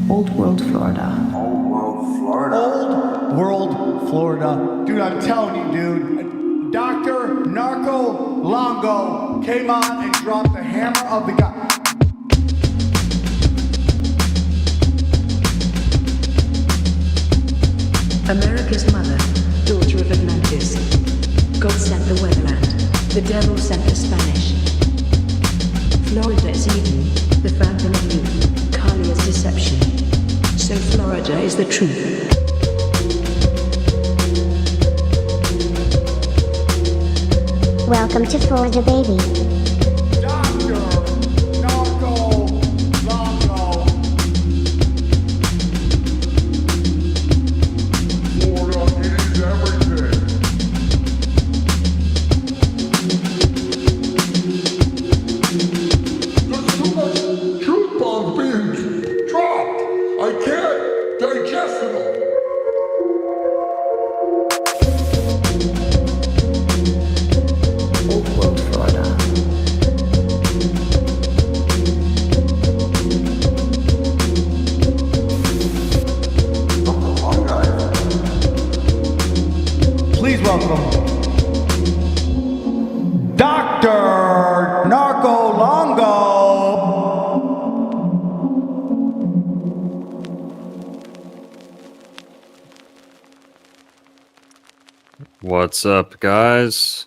Old World, Florida. Old World, Florida. Old World, Florida. Dude, I'm telling you, dude. Dr. Narco Longo came on and dropped the hammer of the god. America's mother, daughter of Atlantis. God sent the weatherland, the devil sent the Spanish. Florida is Eden, the fountain of youth, Kalia's deception. So Florida is the truth. Welcome to Florida, baby. Dr. Narco Longo. Florida is everything. There's too much truth bombs being dropped. I can't digest it all. Old World, Florida. Please welcome Dr. Narco Longo. What's up, guys?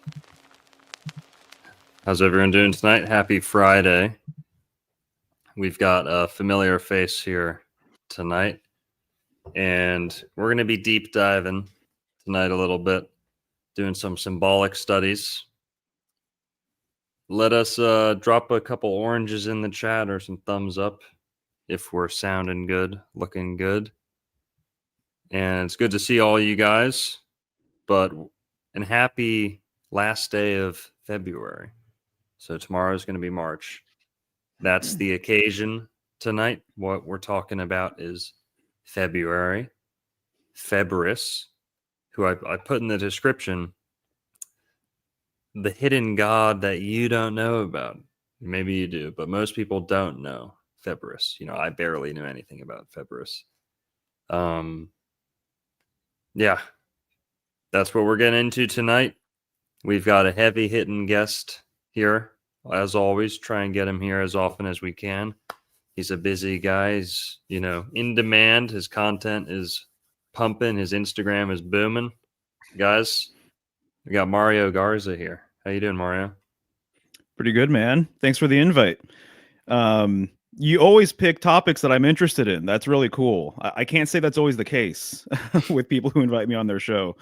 How's everyone doing tonight? Happy Friday. We've got a familiar face here tonight, and we're going to be deep diving tonight a little bit, doing some symbolic studies. Let us drop a couple oranges in the chat or some thumbs up if we're sounding good, looking good. And it's good to see all you guys. But and happy last day of February. So tomorrow is going to be March. That's the occasion tonight. What we're talking about is February. Februus, who I put in the description, the hidden god that you don't know about. Maybe you do, but most people don't know Februus. You know, I barely knew anything about Februus. Yeah. That's what we're getting into tonight. We've got a heavy hitting guest here. As always, try and get him here as often as we can. He's a busy guy. He's, in demand. His content is pumping. His Instagram is booming. Guys, we got Mario Garza here. How you doing, Mario? Pretty good, man. Thanks for the invite. You always pick topics that I'm interested in. That's really cool. I can't say that's always the case with people who invite me on their show.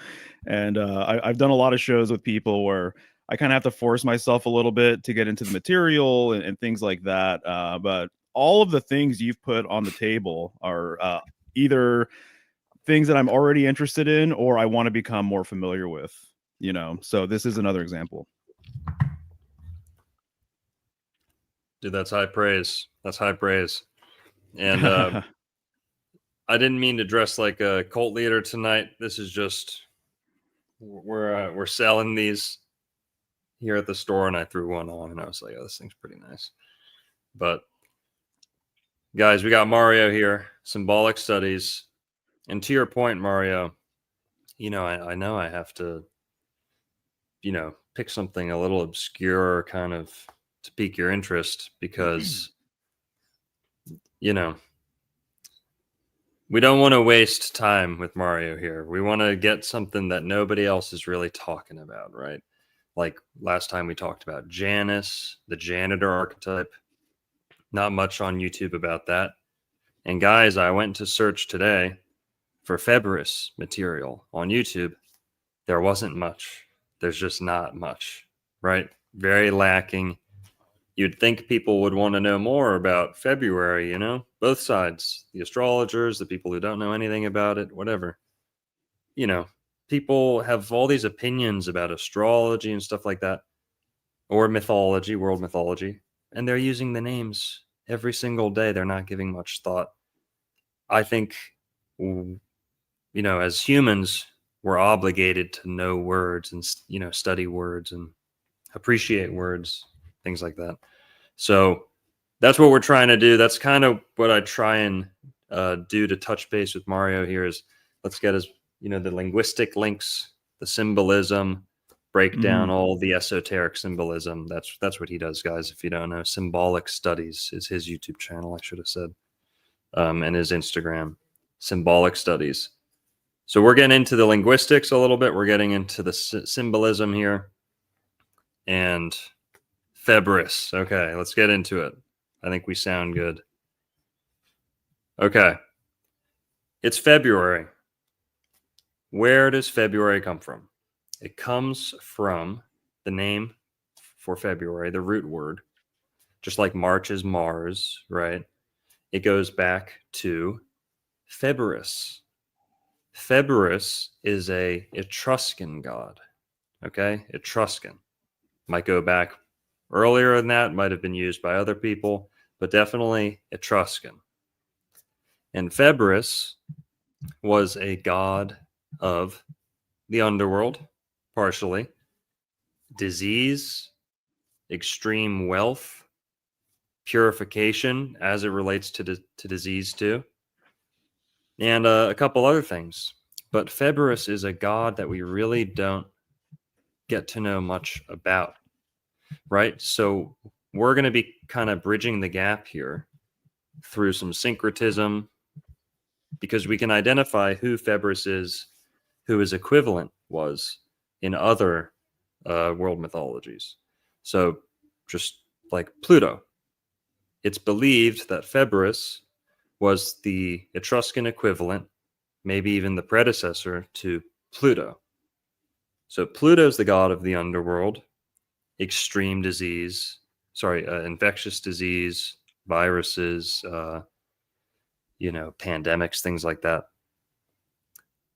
And I've done a lot of shows with people where I kind of have to force myself a little bit to get into the material and things like that. But all of the things you've put on the table are either things that I'm already interested in or I want to become more familiar with, So this is another example. Dude, that's high praise. That's high praise. And I didn't mean to dress like a cult leader tonight. This is just we're selling these here at the store, and I threw one on, and I was like, "Oh, this thing's pretty nice." But guys, we got Mario here. Symbolic studies, and to your point, Mario, I know I have to, pick something a little obscure, kind of to pique your interest, because we don't want to waste time with Mario here. We want to get something that nobody else is really talking about, right? Like last time we talked about Janus, the janitor archetype. Not much on YouTube about that. And guys, I went to search today for Februus material on YouTube. There wasn't much. There's just not much, right? Very lacking. You'd think people would want to know more about February, both sides, the astrologers, the people who don't know anything about it, whatever. People have all these opinions about astrology and stuff like that, or mythology, world mythology, and they're using the names every single day. They're not giving much thought. I think, as humans, we're obligated to know words and, study words and appreciate words, things like that. So that's what we're trying to do. That's kind of what I try and do to touch base with Mario here is let's get his, the linguistic links, the symbolism, break down all the esoteric symbolism. That's what he does, guys. If you don't know, Symbolic Studies is his YouTube channel, I should have said, and his Instagram, Symbolic Studies. So we're getting into the linguistics a little bit. We're getting into the symbolism here. And Februus. Okay, let's get into it. I think we sound good. Okay. It's February. Where does February come from? It comes from the name for February, the root word. Just like March is Mars, right? It goes back to Februus. Februus is a Etruscan god. Okay? Etruscan. Might go back earlier than that, might have been used by other people, but definitely Etruscan. And Februus was a god of the underworld, partially, disease, extreme wealth, purification as it relates to disease too, and a couple other things. But Februus is a god that we really don't get to know much about, right? So we're going to be kind of bridging the gap here through some syncretism, because we can identify who Februus is, who his equivalent was in other world mythologies. So just like Pluto, it's believed that Februus was the Etruscan equivalent, maybe even the predecessor to Pluto. So Pluto's the god of the underworld, extreme disease, infectious disease, viruses, pandemics, things like that.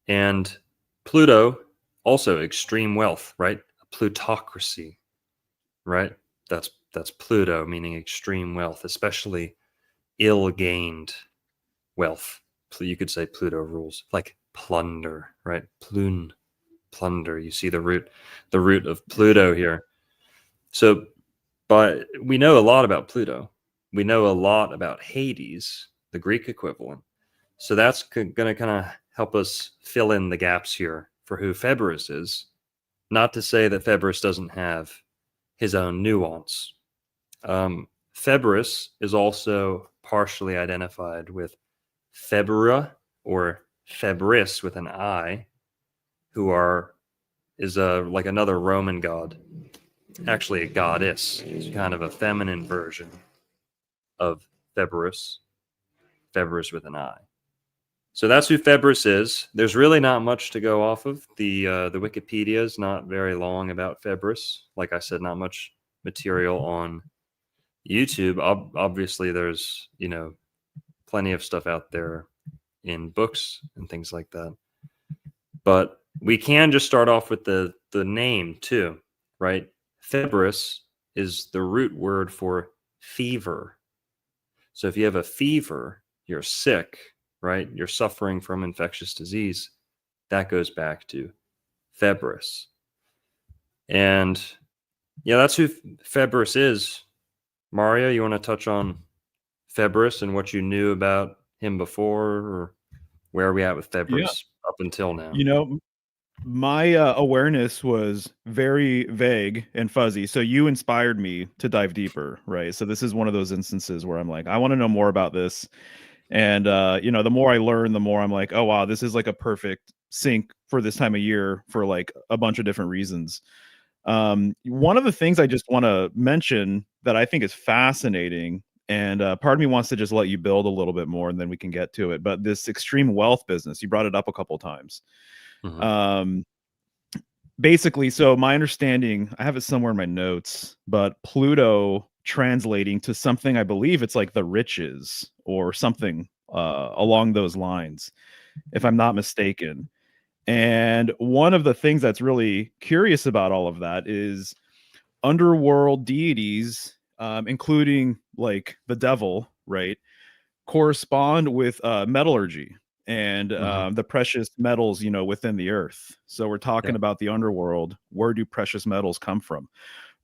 And Pluto, also extreme wealth, right? A plutocracy, right? That's Pluto, meaning extreme wealth, especially ill-gained wealth. You could say Pluto rules, like plunder, right? Plunder. You see the root of Pluto here. So, but we know a lot about Pluto. We know a lot about Hades, the Greek equivalent. So that's going to kind of help us fill in the gaps here for who Februus is. Not to say that Februus doesn't have his own nuance. Februus is also partially identified with Februa or Febris with an I, who is like another Roman god, actually a goddess. It's kind of a feminine version of Februus with an I. So that's who Februus is. There's really not much to go off of. The Wikipedia is not very long about Februus. Like I said, not much material on YouTube. Obviously, there's plenty of stuff out there in books and things like that. But we can just start off with the name too, right? Februus is the root word for fever. So if you have a fever, you're sick, right? You're suffering from infectious disease. That goes back to Februus. And yeah, that's who Februus is. Mario, you want to touch on Februus and what you knew about him before, or where are we at with Februus up until now? My awareness was very vague and fuzzy. So you inspired me to dive deeper, right? So this is one of those instances where I'm like, I want to know more about this. And, the more I learn, the more I'm like, oh, wow, this is like a perfect sync for this time of year for like a bunch of different reasons. One of the things I just want to mention that I think is fascinating, and part of me wants to just let you build a little bit more and then we can get to it. But this extreme wealth business, you brought it up a couple of times. Mm-hmm. Basically, so my understanding, I have it somewhere in my notes, but Pluto translating to something, I believe it's like the riches or something along those lines, if I'm not mistaken. And one of the things that's really curious about all of that is underworld deities, including like the devil, right, correspond with metallurgy and the precious metals, within the earth. So we're talking about the underworld. Where do precious metals come from?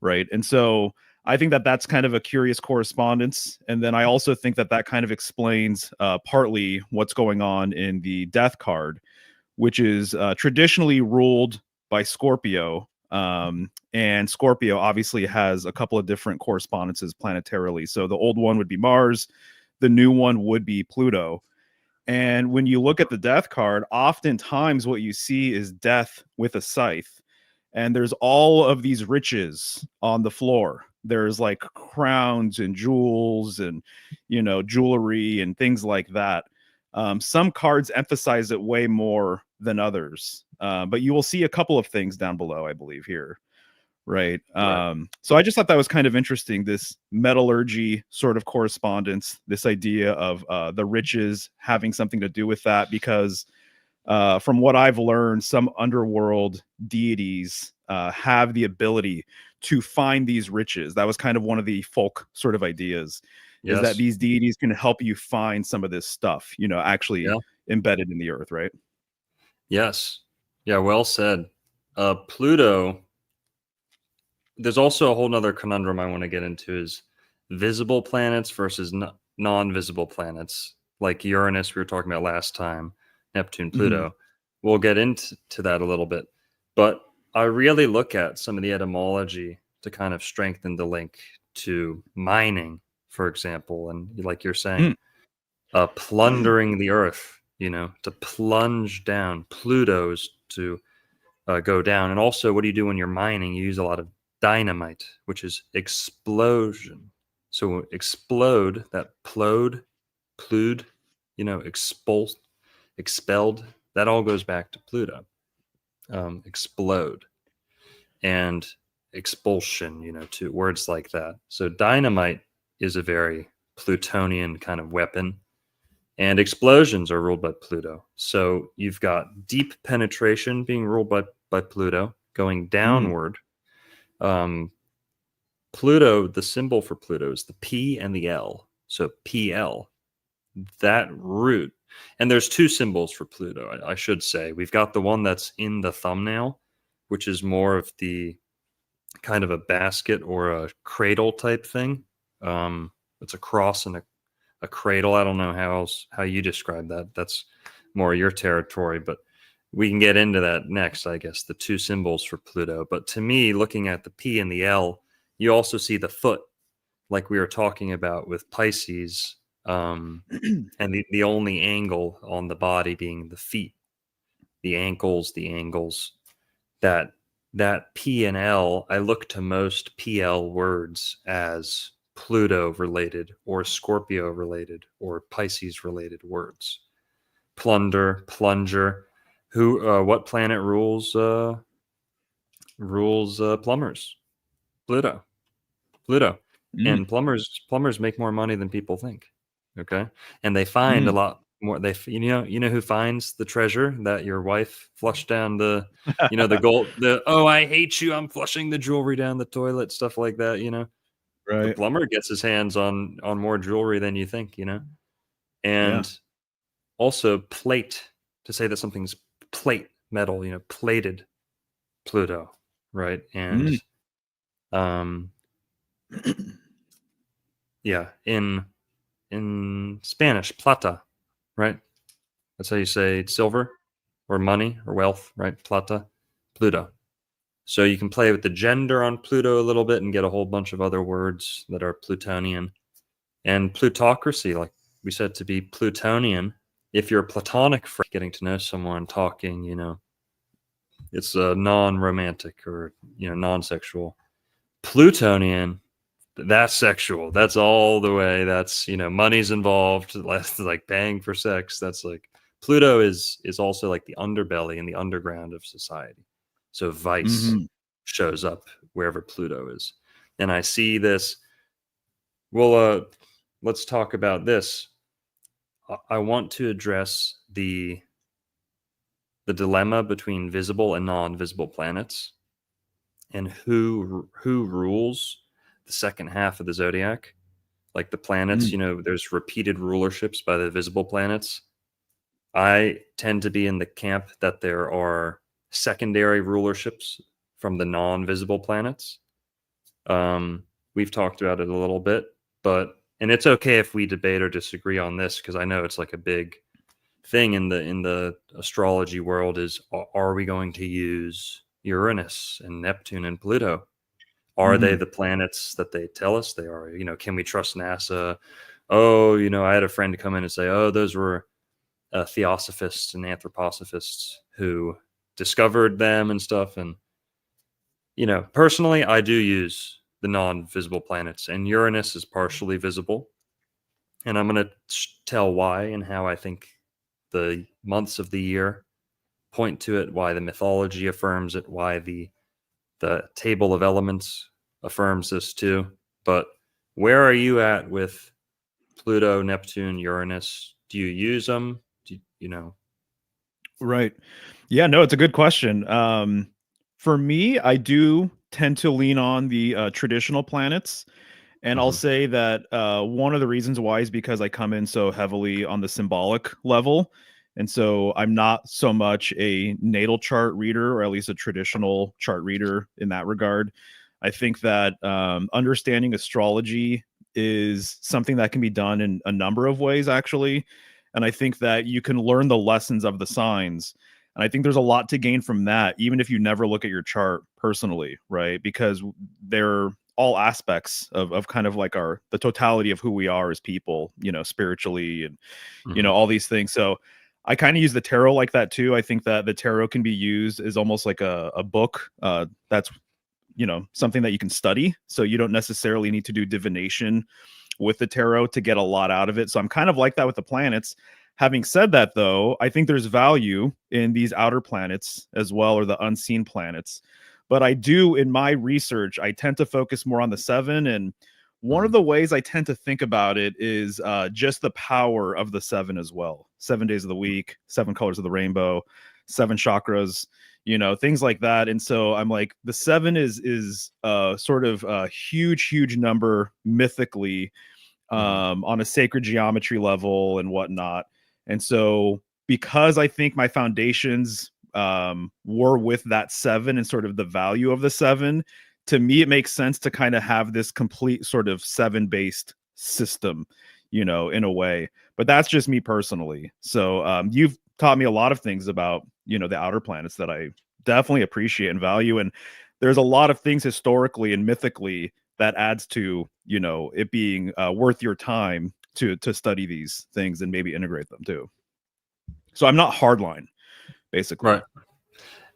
right? And so I think that that's kind of a curious correspondence. And then I also think that that kind of explains partly what's going on in the death card, which is traditionally ruled by Scorpio. And Scorpio obviously has a couple of different correspondences planetarily. So the old one would be Mars, the new one would be Pluto. And when you look at the death card, oftentimes what you see is death with a scythe. And there's all of these riches on the floor. There's like crowns and jewels and, jewelry and things like that. Some cards emphasize it way more than others. But you will see a couple of things down below, I believe, here. Right. So I just thought that was kind of interesting, this metallurgy sort of correspondence, this idea of the riches having something to do with that, because from what I've learned, some underworld deities have the ability to find these riches. That was kind of one of the folk sort of ideas, is that these deities can help you find some of this stuff, actually embedded in the earth, right? Yes. Yeah, well said. Pluto, there's also a whole nother conundrum I want to get into, is visible planets versus non-visible planets, like Uranus we were talking about last time, Neptune, Pluto. We'll get into that a little bit. But I really look at some of the etymology to kind of strengthen the link to mining, for example. And like you're saying, plundering the earth, to plunge down. Pluto's to go down. And also, what do you do when you're mining? You use a lot of dynamite, which is explosion. So explode, that plued, expelled, that all goes back to Pluto. Explode and expulsion, to words like that. So dynamite is a very Plutonian kind of weapon, and explosions are ruled by Pluto. So you've got deep penetration being ruled by Pluto, going downward. Pluto, the symbol for Pluto is the P and the L. So PL, that root. And there's two symbols for Pluto, I should say. We've got the one that's in the thumbnail, which is more of the kind of a basket or a cradle type thing. It's a cross and a cradle. I don't know how you describe that. That's more your territory, but we can get into that next, I guess, the two symbols for Pluto. But to me, looking at the P and the L, you also see the foot, like we were talking about with Pisces, and the only angle on the body being the feet, the ankles, that P and L, I look to most PL words as Pluto related or Scorpio related or Pisces related words. Plunder, plunger. What planet rules plumbers? Pluto. And plumbers make more money than people think. Okay, and they find a lot more. You know who finds the treasure that your wife flushed down the the gold, I hate you, I'm flushing the jewelry down the toilet, stuff like that. Right. The plumber gets his hands on more jewelry than you think. And also plate, to say that something's plate metal, plated Pluto, right? And in Spanish, plata, right? That's how you say silver or money or wealth, right? Plata, Pluto. So you can play with the gender on Pluto a little bit and get a whole bunch of other words that are Plutonian. And plutocracy, like we said, to be Plutonian, if you're a platonic friend, getting to know someone, talking, it's non-romantic or, non-sexual. Plutonian, that's sexual. That's all the way. That's, money's involved. That's like paying for sex. That's like Pluto is also like the underbelly and the underground of society. So vice shows up wherever Pluto is. And I see this. Well, let's talk about this. I want to address the dilemma between visible and non-visible planets, and who rules the second half of the zodiac. Like the planets, there's repeated rulerships by the visible planets. I tend to be in the camp that there are secondary rulerships from the non-visible planets. We've talked about it a little bit, and it's okay if we debate or disagree on this, because I know it's like a big thing in the astrology world is, are we going to use Uranus and Neptune and Pluto? Are they the planets that they tell us they are? Can we trust NASA? Oh, I had a friend come in and say, oh, those were theosophists and anthroposophists who discovered them and stuff. And personally, I do use the non-visible planets, and Uranus is partially visible, and I'm going to tell why and how I think the months of the year point to it, why the mythology affirms it, why the table of elements affirms this too. But where are you at with Pluto, Neptune, Uranus? Do you use them? Right. Yeah, no, it's a good question. For me, I do tend to lean on the traditional planets. And I'll Mhm. say that one of the reasons why is because I come in so heavily on the symbolic level. And so I'm not so much a natal chart reader, or at least a traditional chart reader in that regard. I think that understanding astrology is something that can be done in a number of ways, actually. And I think that you can learn the lessons of the signs. And I think there's a lot to gain from that, even if you never look at your chart personally, right? Because they're all aspects of kind of like the totality of who we are as people, spiritually, and Mhm. all these things. So I kind of use the tarot like that too. I think that the tarot can be used as almost like a book that's something that you can study, so you don't necessarily need to do divination with the tarot to get a lot out of it. So I'm kind of like that with the planets. Having said that, though, I think there's value in these outer planets as well, or the unseen planets. But I do, in my research, I tend to focus more on the seven. And one of Mhm. the ways I tend to think about it is just the power of the seven as well. 7 days of the week, 7 colors of the rainbow, 7 chakras, things like that. And so I'm like, the seven is sort of a huge number mythically, Mhm. on a sacred geometry level and whatnot. And so, because I think my foundations were with that seven and sort of the value of the seven, to me, it makes sense to kind of have this complete sort of seven based system, in a way. But that's just me personally. So, you've taught me a lot of things about, the outer planets that I definitely appreciate and value. And there's a lot of things historically and mythically that adds to it being worth your time to study these things and maybe integrate them too. So I'm not hardline, basically. Right.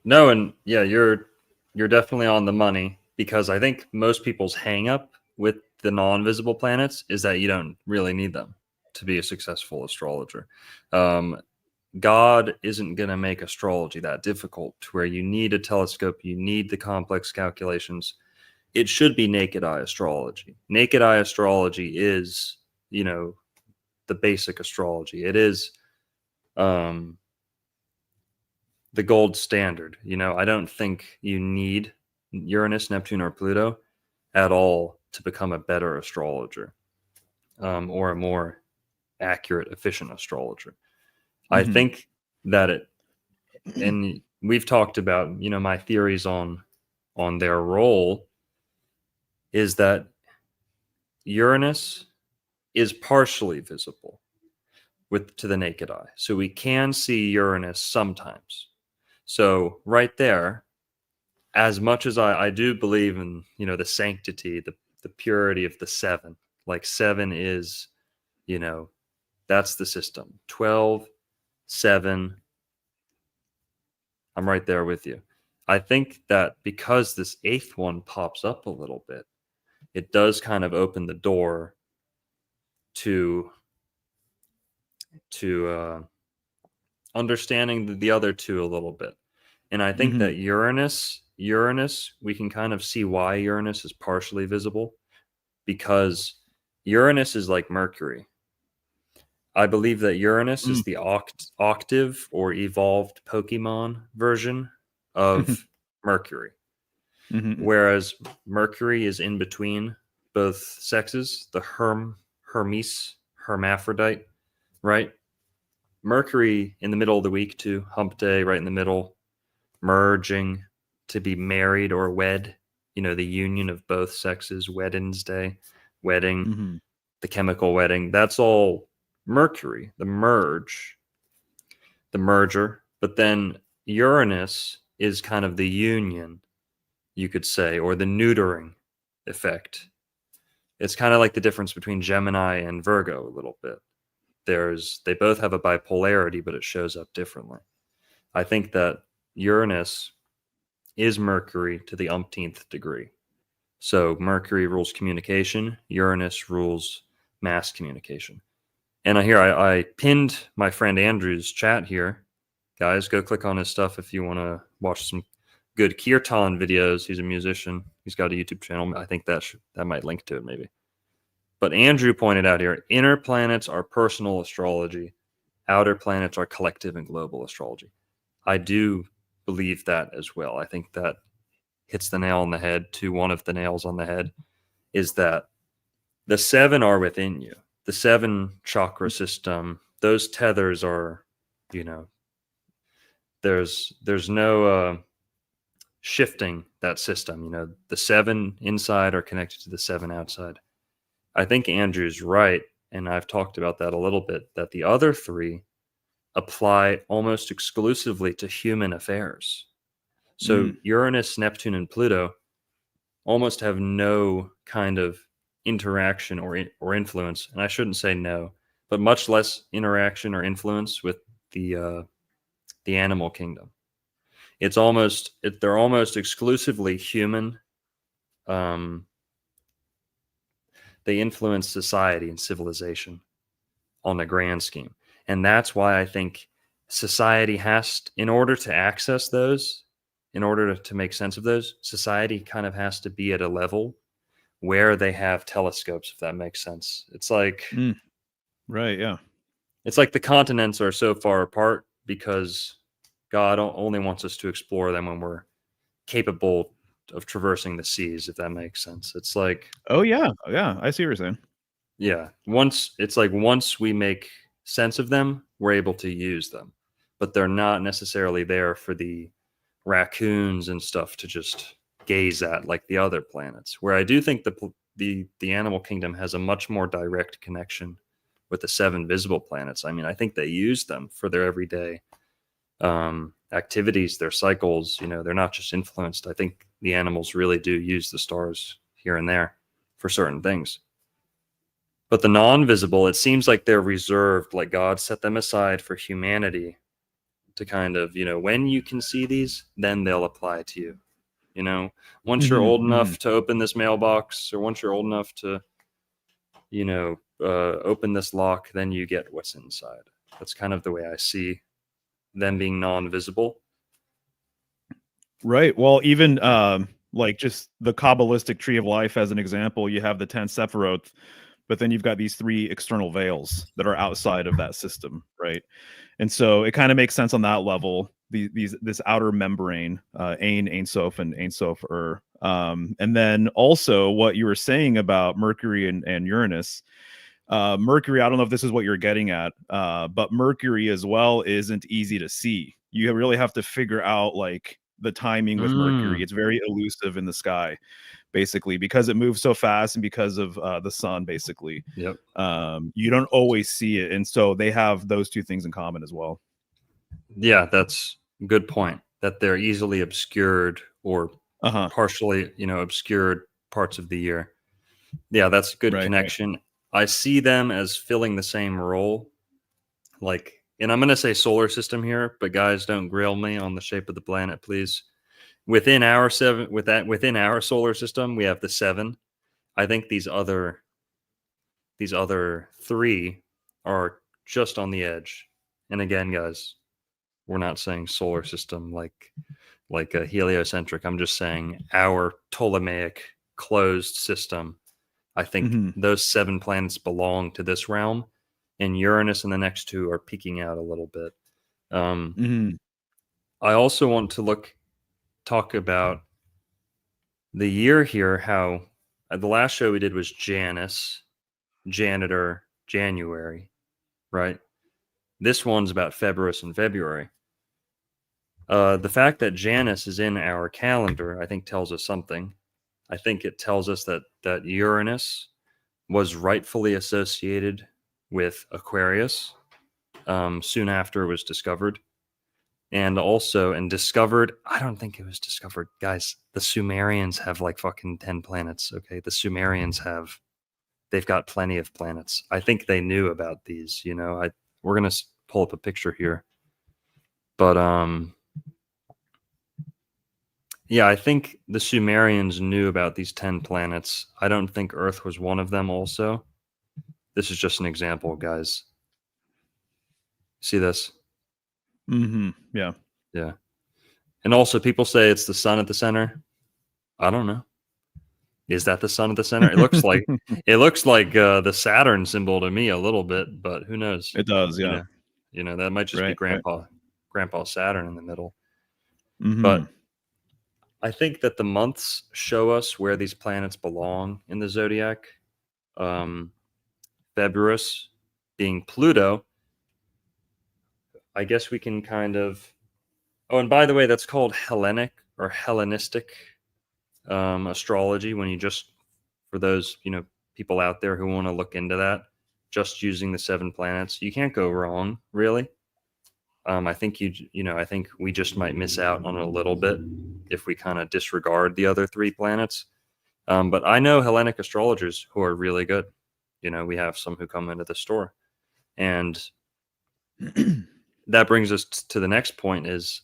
No, and yeah, you're definitely on the money, because I think most people's hang up with the non-visible planets is that you don't really need them to be a successful astrologer. Um, God isn't going to make astrology that difficult to where you need a telescope, you need the complex calculations. It should be naked eye astrology. Naked eye astrology is, the basic astrology. It is um, the gold standard. I don't think you need Uranus, Neptune, or Pluto at all to become a better astrologer, or a more accurate, efficient astrologer. I Hmm. think that and we've talked about, my theories on their role, is that Uranus is partially visible to the naked eye. So we can see Uranus sometimes. So right there, as much as I do believe in, the sanctity, the purity of the seven, like seven is, you know, that's the system. 12, 7, I'm right there with you. I think that because this eighth one pops up a little bit, it does kind of open the door to to understanding the other two a little bit. And I think Hmm. that Uranus, we can kind of see why Uranus is partially visible, because Uranus is like Mercury. I believe that Uranus is the octave or evolved Pokemon version of Mercury, Hmm. whereas Mercury is in between both sexes, the Hermes, hermaphrodite, right? Mercury in the middle of the week too, hump day right in the middle, merging to be married or wed. the union of both sexes, Wednesday, wedding, Mm-hmm. the chemical wedding. That's all Mercury, the merger. But then Uranus is kind of the union, you could say, or the neutering effect. It's kind of like the difference between Gemini and Virgo a little bit. They both have a bipolarity, but it shows up differently. I think that Uranus is Mercury to the umpteenth degree. So Mercury rules communication, Uranus rules mass communication. And I pinned my friend Andrew's chat here. Guys, go click on his stuff if you want to watch some good kirtan videos. He's a musician. He's got a YouTube channel. I think that might link to it maybe. But Andrew pointed out here, inner planets are personal astrology. Outer planets are collective and global astrology. I do believe that as well. I think that hits the nail on the head to one of the nails on the head is that the 7 are within you. The 7 chakra system, those tethers are, there's no shifting that system. The 7 inside are connected to the 7 outside. I think Andrew's right, and I've talked about that a little bit, that the other 3 apply almost exclusively to human affairs. So Uranus, Neptune, and Pluto almost have no kind of interaction or influence, and I shouldn't say no, but much less interaction or influence with the animal kingdom. They're almost exclusively human. They influence society and civilization on a grand scheme. And that's why I think society in order to access those, in order to make sense of those, society kind of has to be at a level where they have telescopes, if that makes sense. It's like, right, yeah. It's like the continents are so far apart because God only wants us to explore them when we're capable of traversing the seas, if that makes sense. It's like, oh yeah, I see what you're saying. Yeah, once we make sense of them, we're able to use them, but they're not necessarily there for the raccoons and stuff to just gaze at like the other planets. Where I do think the animal kingdom has a much more direct connection with the 7 visible planets. I mean, I think they use them for their everyday activities, their cycles. They're not just influenced. I think the animals really do use the stars here and there for certain things. But the non-visible, it seems like they're reserved, like God set them aside for humanity to kind of, when you can see these, then they'll apply to you. Once you're old enough to open this mailbox, or once you're old enough to, open this lock, then you get what's inside. That's kind of the way I see them being non-visible. Right. Well, even like just the Kabbalistic tree of life as an example, you have the 10 Sephiroth, but then you've got these 3 external veils that are outside of that system, right? And so it kind of makes sense on that level. This outer membrane, Ein Sof, and Ein Sof and then also what you were saying about Mercury and Uranus. Mercury, I don't know if this is what you're getting at, but Mercury as well isn't easy to see. You really have to figure out like the timing with Mercury. It's very elusive in the sky, basically, because it moves so fast and because of the sun, basically. Yep. You don't always see it, and so they have those 2 things in common as well. Yeah, that's a good point, that they're easily obscured or partially, obscured parts of the year. Yeah, that's a good connection. Right. I see them as filling the same role. Like, and I'm going to say solar system here, but guys, don't grill me on the shape of the planet, please. Within our solar system, we have the 7. I think these other 3 are just on the edge. And again, guys, we're not saying solar system like a heliocentric. I'm just saying our Ptolemaic closed system. I think those 7 planets belong to this realm, and Uranus and the next 2 are peeking out a little bit. I also want to talk about the year here, how the last show we did was Janus, janitor, January, right? This one's about Februus and February. The fact that Janus is in our calendar, I think, tells us something. I think it tells us that Uranus was rightfully associated with Aquarius soon after it was discovered. And also, discovered, I don't think it was discovered. Guys, the Sumerians have like fucking 10 planets, okay? The Sumerians they've got plenty of planets. I think they knew about these, you know. We're going to pull up a picture here. But yeah, I think the Sumerians knew about these 10 planets. I don't think Earth was one of them also. This is just an example, guys. See this? Yeah. Yeah. And also people say it's the sun at the center. I don't know. Is that the sun at the center? It looks like the Saturn symbol to me a little bit, but who knows? It does, yeah. You know, that might just be Grandpa Saturn in the middle. But I think that the months show us where these planets belong in the zodiac. Februus being Pluto. I guess we can kind of. Oh, and by the way, that's called Hellenic or Hellenistic astrology. When you just, for those people out there who want to look into that, just using the 7 planets, you can't go wrong, really. I think I think we just might miss out on a little bit if we kind of disregard the other 3 planets. But I know Hellenic astrologers who are really good. We have some who come into the store, and that brings us to the next point. Is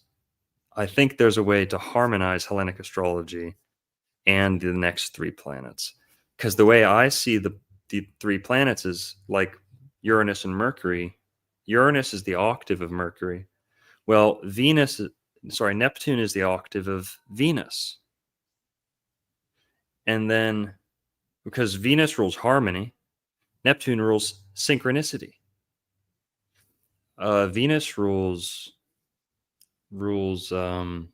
I think there's a way to harmonize Hellenic astrology and the next 3 planets, because the way I see the 3 planets is like Uranus and Mercury. Uranus is the octave of Mercury. Well, Neptune is the octave of Venus. And then, because Venus rules harmony, Neptune rules synchronicity. Venus rules kind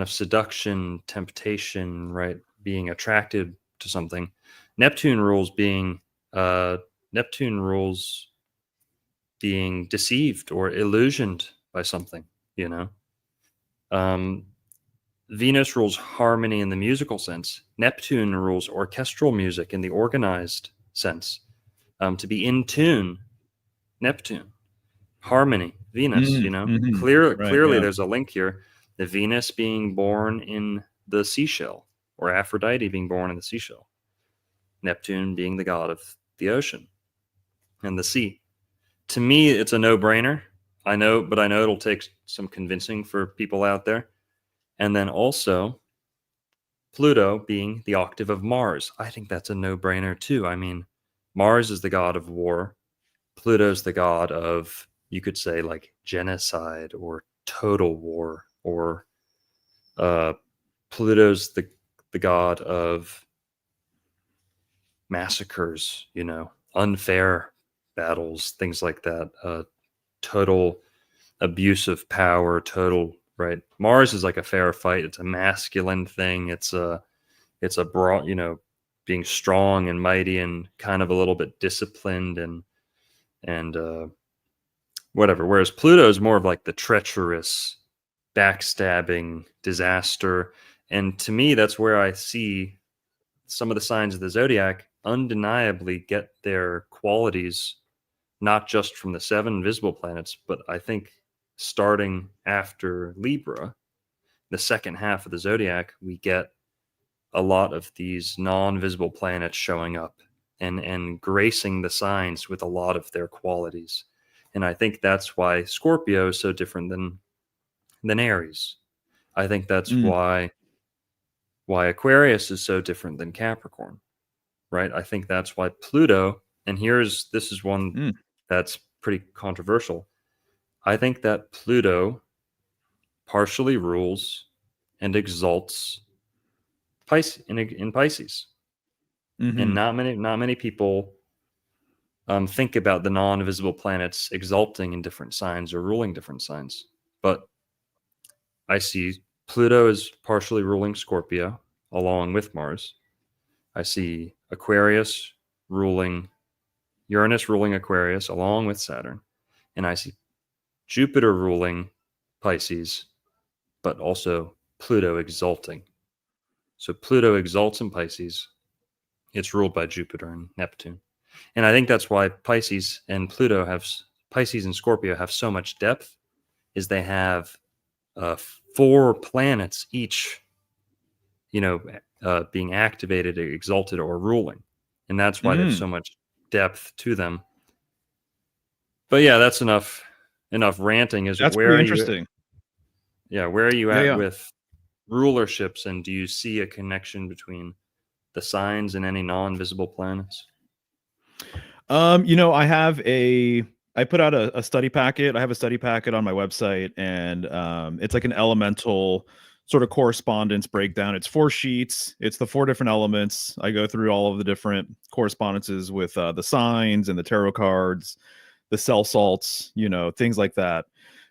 of seduction, temptation, right? Being attracted to something. Neptune rules being deceived or illusioned by something, Venus rules harmony in the musical sense. Neptune rules orchestral music in the organized sense. To be in tune, Neptune. Harmony, Venus, Clearly there's a link here. The Venus being born in the seashell, or Aphrodite being born in the seashell. Neptune being the god of the ocean and the sea. To me, it's a no-brainer. I know it'll take some convincing for people out there. And then also, Pluto being the octave of Mars. I think that's a no-brainer too. I mean, Mars is the god of war. Pluto's the god of, you could say, like genocide or total war. Or Pluto's the god of massacres, unfair battles, things like that. Total abuse of power, right? Mars is like a fair fight. It's a masculine thing. It's a broad, being strong and mighty and kind of a little bit disciplined and whatever. Whereas Pluto is more of like the treacherous, backstabbing disaster. And to me, that's where I see some of the signs of the zodiac undeniably get their qualities, not just from the 7 visible planets, but I think starting after Libra, the second half of the zodiac, we get a lot of these non-visible planets showing up and gracing the signs with a lot of their qualities. And I think that's why Scorpio is so different than Aries. I think that's why Aquarius is so different than Capricorn, right? I think that's why Pluto, and this is one that's pretty controversial. I think that Pluto partially rules and exalts Pisces in Pisces. And not many people think about the non-visible planets exalting in different signs or ruling different signs. But I see Pluto is partially ruling Scorpio along with Mars. I see Uranus ruling Aquarius along with Saturn. And I see Jupiter ruling Pisces, but also Pluto exalting. So Pluto exalts in Pisces. It's ruled by Jupiter and Neptune. And I think that's why Pisces and Scorpio have so much depth, is they have 4 planets each, being activated, exalted, or ruling. And that's why there's so much depth to them. But yeah, that's enough ranting. That's pretty interesting. Where are you at Yeah. with rulerships, and do you see a connection between the signs and any non-visible planets? I put out a study packet. I have a study packet on my website, and it's like an elemental sort of correspondence breakdown. It's 4 sheets. It's the 4 different elements. I go through all of the different correspondences with the signs and the tarot cards, the cell salts, things like that,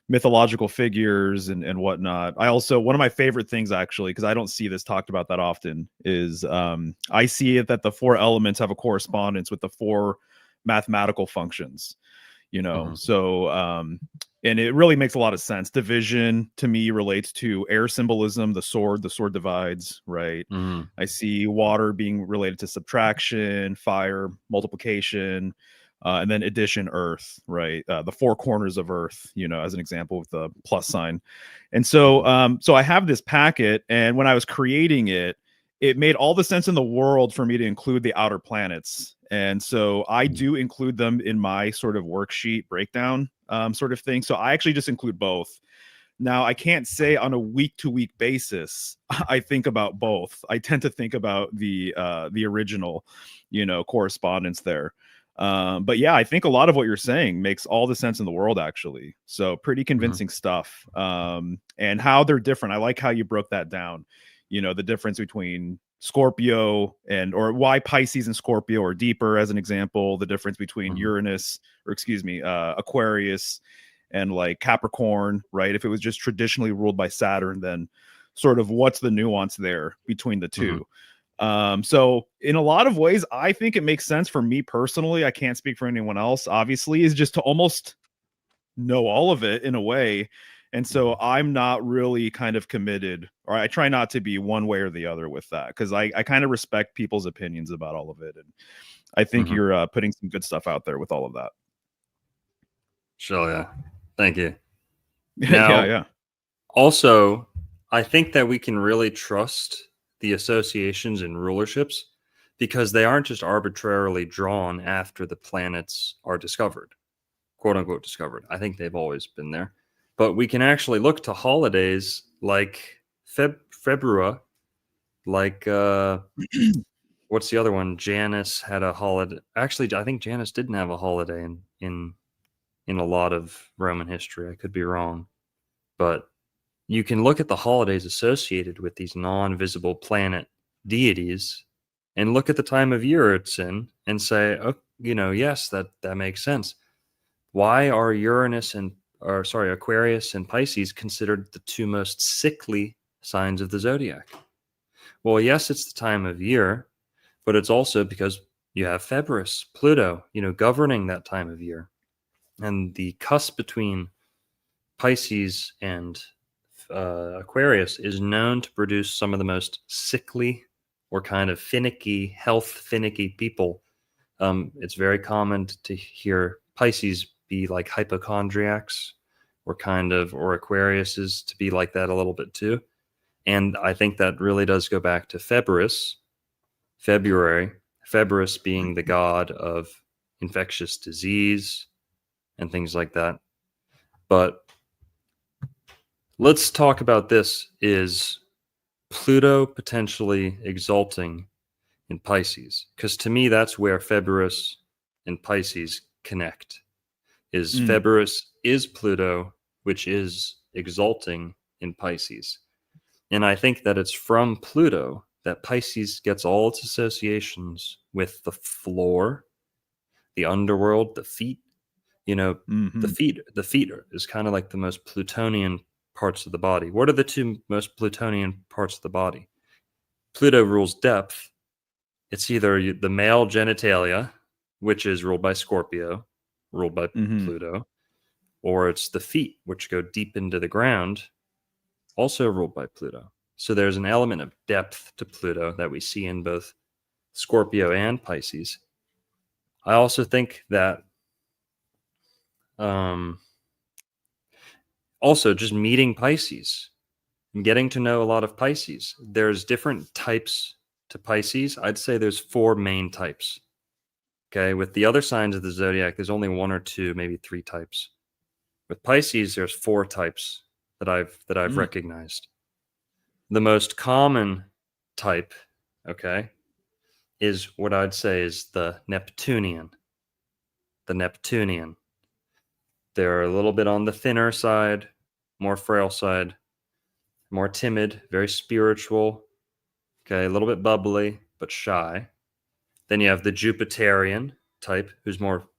mythological figures and whatnot. I also, one of my favorite things, actually, because I don't see this talked about that often, is I see it that the 4 elements have a correspondence with the 4 mathematical functions, so and it really makes a lot of sense. Division to me relates to air symbolism, the sword divides, right? I see water being related to subtraction, fire, multiplication, and then addition, earth, right? The 4 corners of earth, as an example, with the plus sign. And so I have this packet, and when I was creating it, it made all the sense in the world for me to include the outer planets. And so I do include them in my sort of worksheet breakdown sort of thing. So I actually just include both. Now, I can't say on a week-to-week basis I think about both. I tend to think about the original, correspondence there. But yeah, I think a lot of what you're saying makes all the sense in the world, actually. So pretty convincing stuff. And how they're different. I like how you broke that down. The difference between Scorpio or why Pisces and Scorpio are deeper, as an example, the difference between Aquarius and like Capricorn, right? If it was just traditionally ruled by Saturn, then sort of what's the nuance there between the two? So in a lot of ways, I think it makes sense for me personally. I can't speak for anyone else, obviously, is just to almost know all of it in a way. And so I'm not really kind of committed, or I try not to be one way or the other with that, because I kind of respect people's opinions about all of it. And I think you're putting some good stuff out there with all of that. Sure, yeah. Thank you. Now, yeah. Also, I think that we can really trust the associations and rulerships because they aren't just arbitrarily drawn after the planets are discovered, quote unquote discovered. I think they've always been there. But we can actually look to holidays like Februus, like what's the other one? Janus had a holiday. Actually, I think Janus didn't have a holiday in a lot of Roman history. I could be wrong. But you can look at the holidays associated with these non-visible planet deities and look at the time of year it's in and say, oh, yes, that makes sense. Why are Aquarius and Pisces considered the 2 most sickly signs of the zodiac? Well, yes, it's the time of year, but it's also because you have Februus, Pluto, governing that time of year. And the cusp between Pisces and Aquarius is known to produce some of the most sickly or kind of finicky people. It's very common to hear Pisces be like hypochondriacs or Aquariuses to be like that a little bit too. And I think that really does go back to Februus being the god of infectious disease and things like that. But let's talk about this. Is Pluto potentially exalting in Pisces? Because to me, that's where Februus and Pisces connect. Februus is Pluto, which is exalting in Pisces. And I think that it's from Pluto that Pisces gets all its associations with the floor, the underworld, the feet. The feet is kind of like the most Plutonian parts of the body. What are the 2 most Plutonian parts of the body? Pluto rules depth. It's either the male genitalia, which is ruled by Scorpio, ruled by Pluto, or it's the feet, which go deep into the ground, also ruled by Pluto. So there's an element of depth to Pluto that we see in both Scorpio and Pisces. I also think that also just meeting Pisces and getting to know a lot of Pisces. There's different types to Pisces. I'd say there's 4 main types. Okay, with the other signs of the zodiac, there's only 1 or 2, maybe 3 types. With Pisces, there's 4 types that I've recognized. The most common type, okay, is what I'd say is the Neptunian. The Neptunian. They're a little bit on the thinner side, more frail side, more timid, very spiritual, okay, a little bit bubbly, but shy. Then you have the Jupiterian type, who's more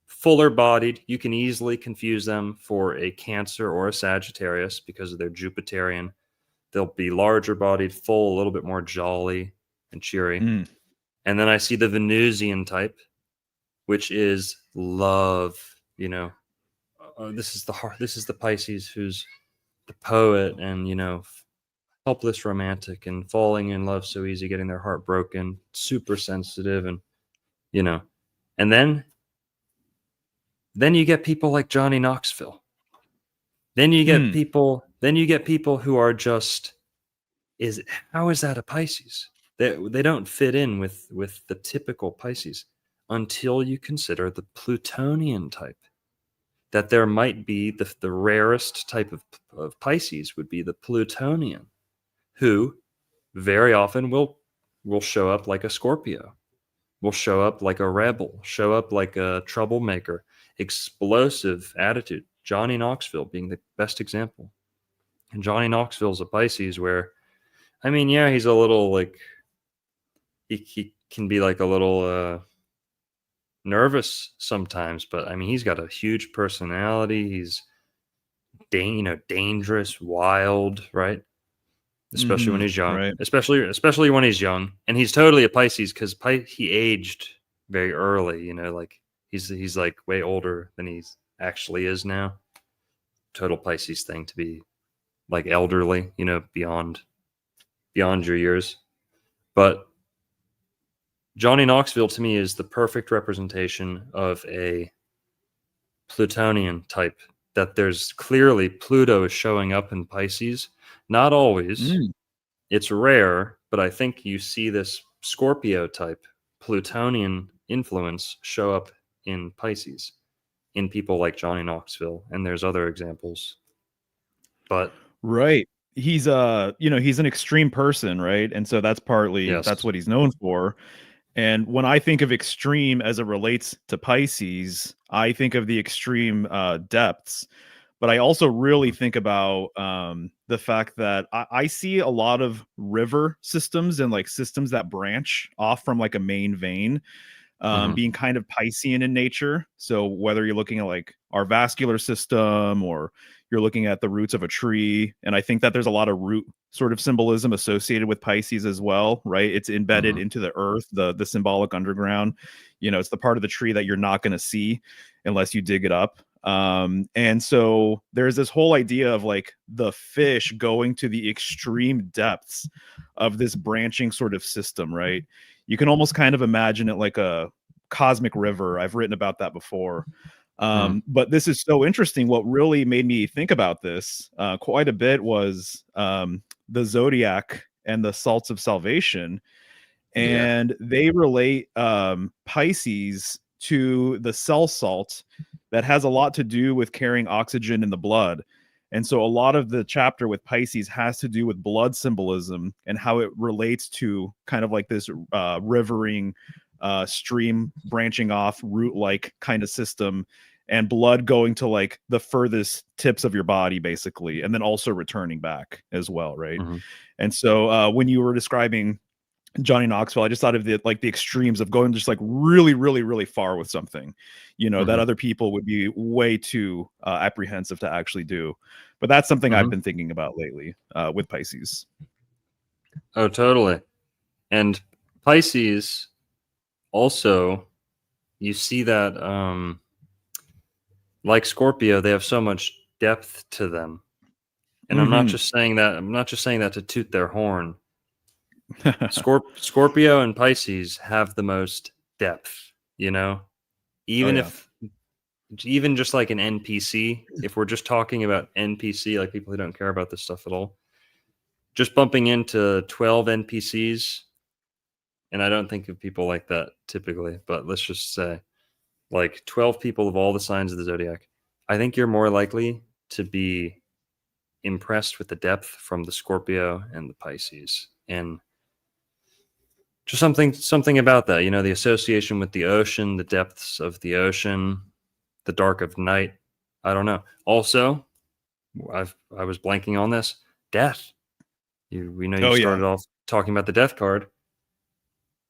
fuller bodied. You can easily confuse them for a Cancer or a Sagittarius because of their Jupiterian. They'll be larger bodied, full, a little bit more jolly and cheery. And then I see the Venusian type, which is love. You know, this is the heart. This is the Pisces who's the poet and, you know, helpless romantic and falling in love so easy, getting their heart broken, super sensitive, and, you know, and then you get people like Johnny Knoxville. Then you get people who are just, how is that a Pisces? They don't fit in with the typical Pisces until you consider the Plutonian type. That there might be the rarest type of Pisces would be the Plutonian, who very often will show up like a Scorpio, will show up like a rebel, show up like a troublemaker, explosive attitude. Johnny Knoxville being the best example. And Johnny Knoxville's a Pisces where, I mean, yeah, he's a little like, he can be like a little nervous sometimes, but I mean, he's got a huge personality. He's dangerous, wild, right? Especially when he's young, right. especially when he's young. And he's totally a Pisces because he aged very early, you know, like he's like way older than he actually is now. Total Pisces thing to be like elderly, you know, beyond your years. But Johnny Knoxville to me is the perfect representation of a Plutonian type, that there's clearly Pluto is showing up in Pisces. Not always. It's rare, but I think you see this Scorpio type Plutonian influence show up in Pisces in people like Johnny Knoxville, and there's other examples. But right. He's he's an extreme person, right? And so that's partly that's what he's known for. And when I think of extreme as it relates to Pisces, I think of the extreme depths. But I also really think about the fact that I see a lot of river systems and like systems that branch off from like a main vein being kind of Piscean in nature. So whether you're looking at like our vascular system or you're looking at the roots of a tree, and I think that there's a lot of root sort of symbolism associated with Pisces as well, right? It's embedded into the earth, the symbolic underground. You know, it's the part of the tree that you're not going to see unless you dig it up. And so there's this whole idea of like the fish going to the extreme depths of this branching sort of system, right? You can almost kind of imagine it like a cosmic river. I've written about that before. But this is so interesting. What really made me think about this quite a bit was the Zodiac and the salts of salvation. And they relate Pisces to the cell salt that has a lot to do with carrying oxygen in the blood. And so a lot of the chapter with Pisces has to do with blood symbolism and how it relates to kind of like this rivering stream branching off root-like kind of system, and blood going to like the furthest tips of your body basically, and then also returning back as well, right? And so when you were describing Johnny Knoxville, I just thought of the extremes of going just like really, really, really far with something, you know, that other people would be way too apprehensive to actually do. But that's something I've been thinking about lately with Pisces. Oh, totally. And Pisces also, you see that like Scorpio, they have so much depth to them. And I'm not just saying that. I'm not just saying that to toot their horn. Scorpio and Pisces have the most depth, even if even just like an NPC, if we're just talking about NPC, like people who don't care about this stuff at all, just bumping into 12 NPCs, and I don't think of people like that typically, but let's just say like 12 people of all the signs of the zodiac, I think you're more likely to be impressed with the depth from the Scorpio and the Pisces. And just something about that, the association with the ocean, the depths of the ocean, the dark of night. I don't know. Also, I was blanking on this. Death. We know you started off talking about the death card.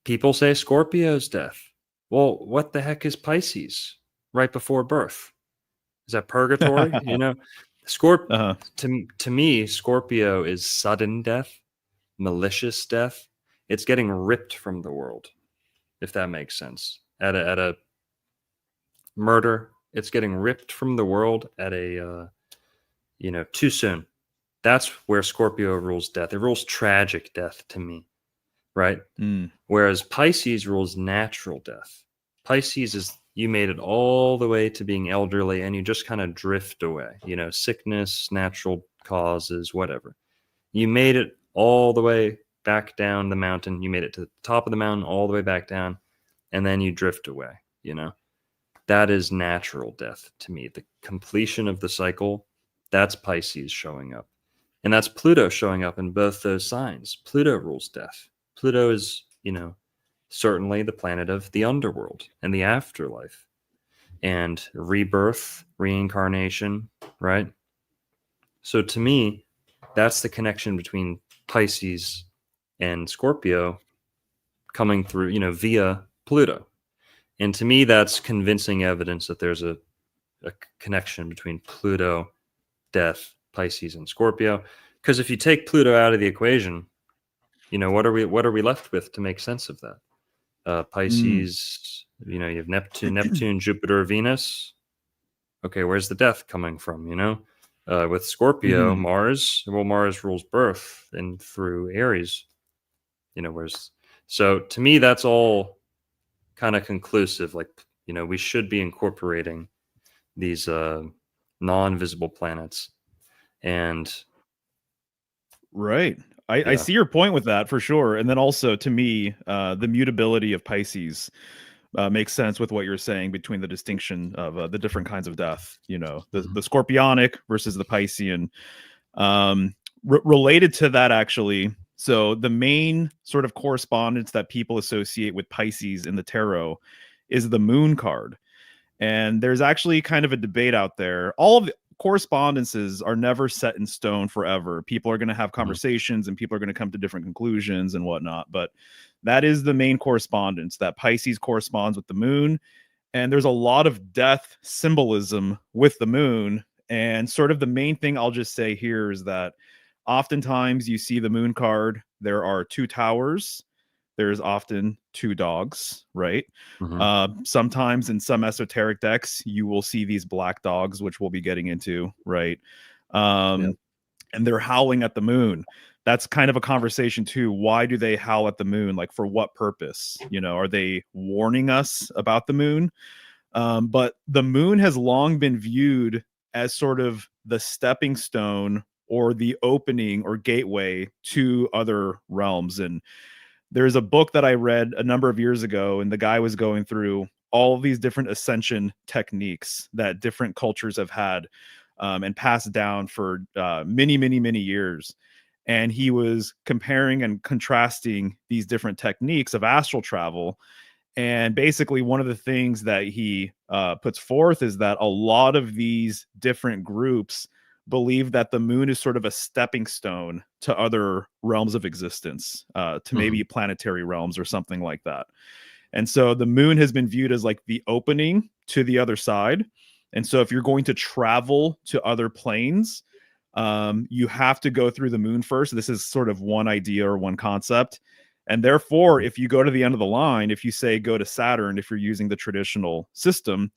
People say Scorpio's death. Well, what the heck is Pisces right before birth? Is that purgatory? To me, Scorpio is sudden death, malicious death. It's getting ripped from the world, if that makes sense. At a murder, it's getting ripped from the world at a too soon. That's where Scorpio rules death. It rules tragic death to me, right? Whereas Pisces rules natural death. Pisces is you made it all the way to being elderly and you just kind of drift away, sickness, natural causes, whatever. You made it all the way back down the mountain. You made it to the top of the mountain, all the way back down, and then you drift away, That is natural death to me. The completion of the cycle, that's Pisces showing up. And that's Pluto showing up in both those signs. Pluto rules death. Pluto is, certainly the planet of the underworld and the afterlife and rebirth, reincarnation, right? So to me, that's the connection between Pisces and Scorpio coming through, via Pluto. And to me, that's convincing evidence that there's a connection between Pluto, death, Pisces, and Scorpio. Because if you take Pluto out of the equation, what are we left with to make sense of that? Pisces, you have Neptune, Jupiter, Venus. Okay, where's the death coming from? With Scorpio, Mars. Well, Mars rules birth and through Aries. So to me, that's all kind of conclusive. Like, we should be incorporating these non-visible planets. And right. I see your point with that for sure. And then also to me, the mutability of Pisces makes sense with what you're saying between the distinction of the different kinds of death, the Scorpionic versus the Piscean. Related to that, actually. So the main sort of correspondence that people associate with Pisces in the tarot is the moon card. And there's actually kind of a debate out there. All of the correspondences are never set in stone forever. People are going to have conversations and people are going to come to different conclusions and whatnot. But that is the main correspondence, that Pisces corresponds with the moon. And there's a lot of death symbolism with the moon. And sort of the main thing I'll just say here is that oftentimes you see the moon card, there are two towers. There's often two dogs, right? Sometimes in some esoteric decks, you will see these black dogs, which we'll be getting into, right? And they're howling at the moon. That's kind of a conversation too. Why do they howl at the moon? Like, for what purpose? Are they warning us about the moon? But the moon has long been viewed as sort of the stepping stone or the opening or gateway to other realms. And there's a book that I read a number of years ago, and the guy was going through all of these different ascension techniques that different cultures have had and passed down for many, many, many years. And he was comparing and contrasting these different techniques of astral travel. And basically, one of the things that he puts forth is that a lot of these different groups believe that the moon is sort of a stepping stone to other realms of existence, to maybe planetary realms or something like that. And so the moon has been viewed as like the opening to the other side. And so if you're going to travel to other planes, you have to go through the moon first. This is sort of one idea or one concept. And therefore, if you go to the end of the line, if you say go to Saturn, if you're using the traditional system,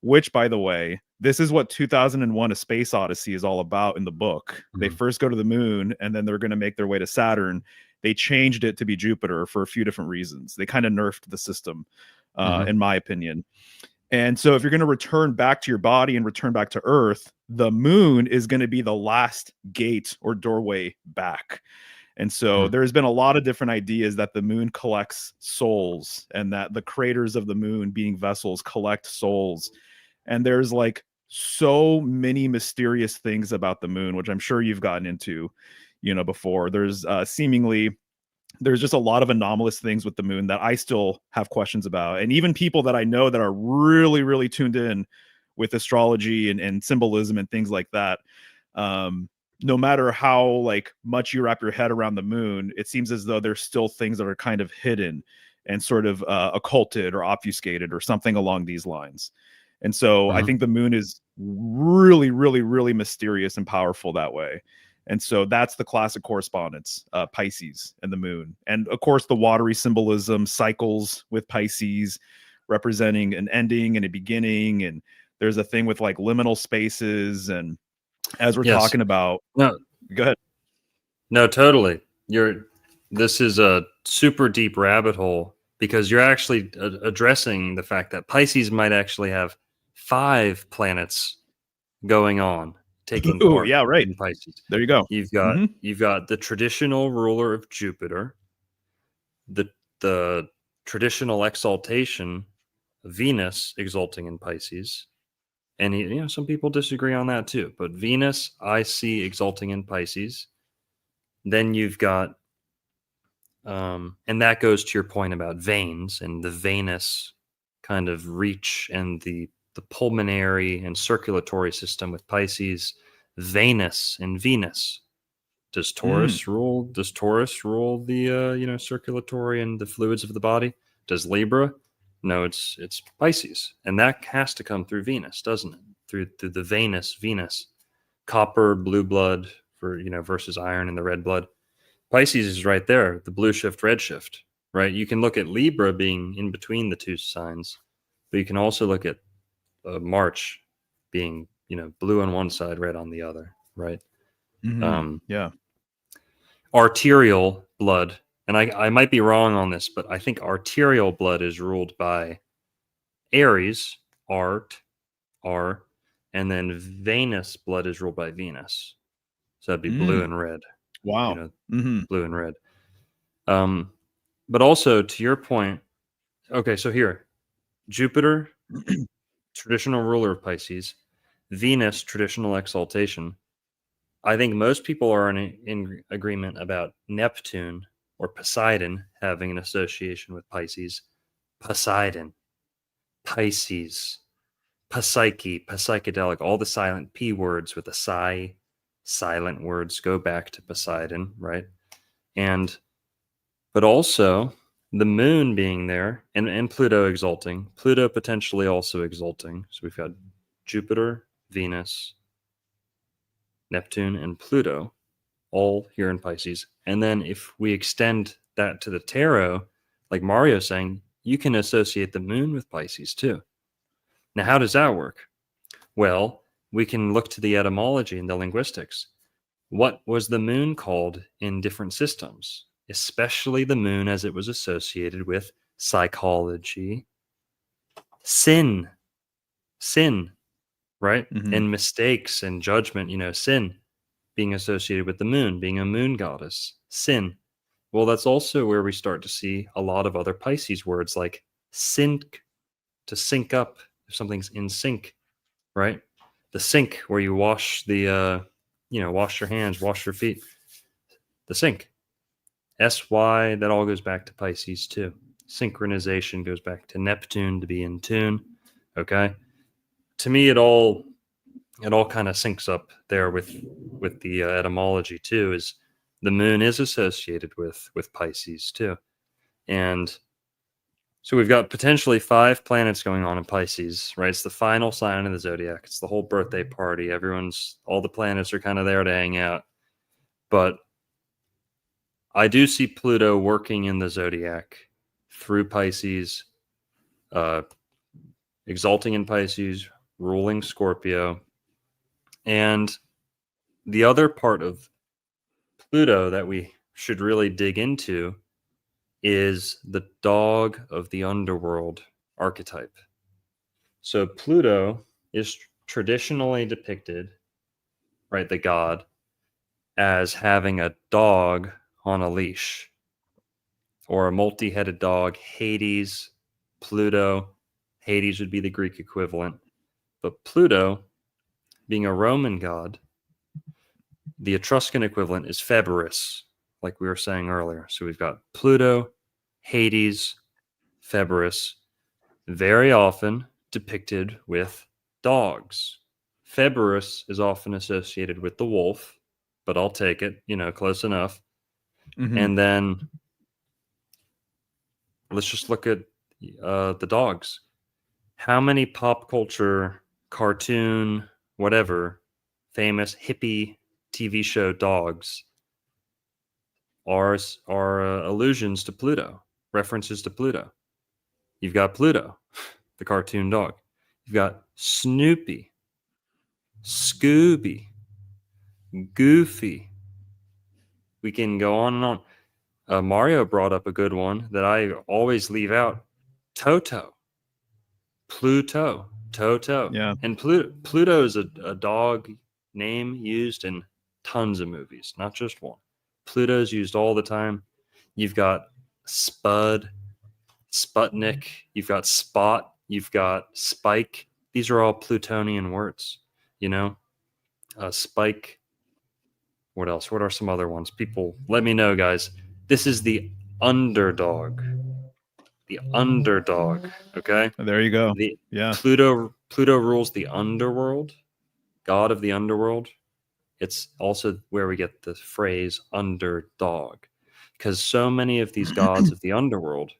which, by the way, this is what 2001: A Space Odyssey is all about in the book. They first go to the moon, and then they're going to make their way to Saturn. They changed it to be Jupiter for a few different reasons. They kind of nerfed the system, in my opinion. And so if you're going to return back to your body and return back to Earth, the moon is going to be the last gate or doorway back. And so there's been a lot of different ideas that the moon collects souls, and that the craters of the moon, being vessels, collect souls. And there's like so many mysterious things about the moon, which I'm sure you've gotten into, before. There's there's just a lot of anomalous things with the moon that I still have questions about. And even people that I know that are really, really tuned in with astrology and symbolism and things like that, no matter how like much you wrap your head around the moon, it seems as though there's still things that are kind of hidden and sort of occulted or obfuscated or something along these lines. And so I think the moon is really, really, really mysterious and powerful that way. And so that's the classic correspondence, Pisces and the moon. And of course, the watery symbolism, cycles with Pisces representing an ending and a beginning. And there's a thing with like liminal spaces. And as we're talking about, no, go ahead. No, totally. This is a super deep rabbit hole, because you're actually addressing the fact that Pisces might actually have 5 planets going on, taking part in Pisces. There you go. You've got the traditional ruler of Jupiter, the traditional exaltation of Venus exalting in Pisces. And some people disagree on that too, but Venus I see exalting in Pisces. Then you've got and that goes to your point about veins and the venous kind of reach and the pulmonary and circulatory system with Pisces, Venus and Venus. Does Taurus rule? Does Taurus rule the circulatory and the fluids of the body? Does Libra? No, it's Pisces, and that has to come through Venus, doesn't it? Through the Venus, copper, blue blood for versus iron in the red blood. Pisces is right there, the blue shift, red shift, right? You can look at Libra being in between the two signs, but you can also look at March being blue on one side, red on the other, right? Arterial blood. And I might be wrong on this, but I think arterial blood is ruled by Aries, Art, R, and then venous blood is ruled by Venus. So that'd be blue and red. Wow. Blue and red. But also to your point, okay, so here, Jupiter, traditional ruler of Pisces, Venus, traditional exaltation. I think most people are in agreement about Neptune or Poseidon having an association with Pisces. Poseidon, Pisces, Psyche, psychedelic, all the silent P words with a psi, silent words go back to Poseidon, right? But also the moon being there and Pluto exalting, Pluto potentially also exalting. So we've got Jupiter, Venus, Neptune, and Pluto all here in Pisces. And then if we extend that to the tarot, like Mario's saying, you can associate the moon with Pisces too. Now, how does that work? Well, we can look to the etymology and the linguistics. What was the moon called in different systems, especially the moon as it was associated with psychology? Sin, right? And mistakes and judgment, sin being associated with the moon, being a moon goddess, sin. Well, that's also where we start to see a lot of other Pisces words like sink, to sync up, if something's in sync, right? The sink where you wash wash your hands, wash your feet. The sink. SY, that all goes back to Pisces too. Synchronization goes back to Neptune, to be in tune. Okay. To me, it all kind of syncs up there with the etymology too. Is the moon is associated with Pisces too, and so we've got potentially 5 planets going on in Pisces, right? It's the final sign of the zodiac. It's the whole birthday party. All the planets are kind of there to hang out, but I do see Pluto working in the zodiac through Pisces, exalting in Pisces, ruling Scorpio. And the other part of Pluto that we should really dig into is the dog of the underworld archetype. So Pluto is traditionally depicted, right, the god, as having a dog on a leash or a multi-headed dog. Hades, Pluto. Hades would be the Greek equivalent. But Pluto, being a Roman god, the Etruscan equivalent is Februus, like we were saying earlier. So we've got Pluto, Hades, Februus, very often depicted with dogs. Februus is often associated with the wolf, but I'll take it, close enough. Mhm. And then let's just look at the dogs. How many pop culture, cartoon, whatever, famous hippie TV show dogs are allusions to Pluto, references to Pluto? You've got Pluto, the cartoon dog. You've got Snoopy, Scooby, Goofy. We can go on and on. Mario brought up a good one that I always leave out. Toto. Pluto. Toto. Yeah. And Pluto is a dog name used in tons of movies, not just one. Pluto's used all the time. You've got Spud, Sputnik, you've got Spot, you've got Spike. These are all Plutonian words, Spike. What else? What are some other ones? People, let me know, guys. This is the underdog. The underdog. Okay. There you go. The Yeah. Pluto rules the underworld, god of the underworld. It's also where we get the phrase underdog, because so many of these gods of the underworld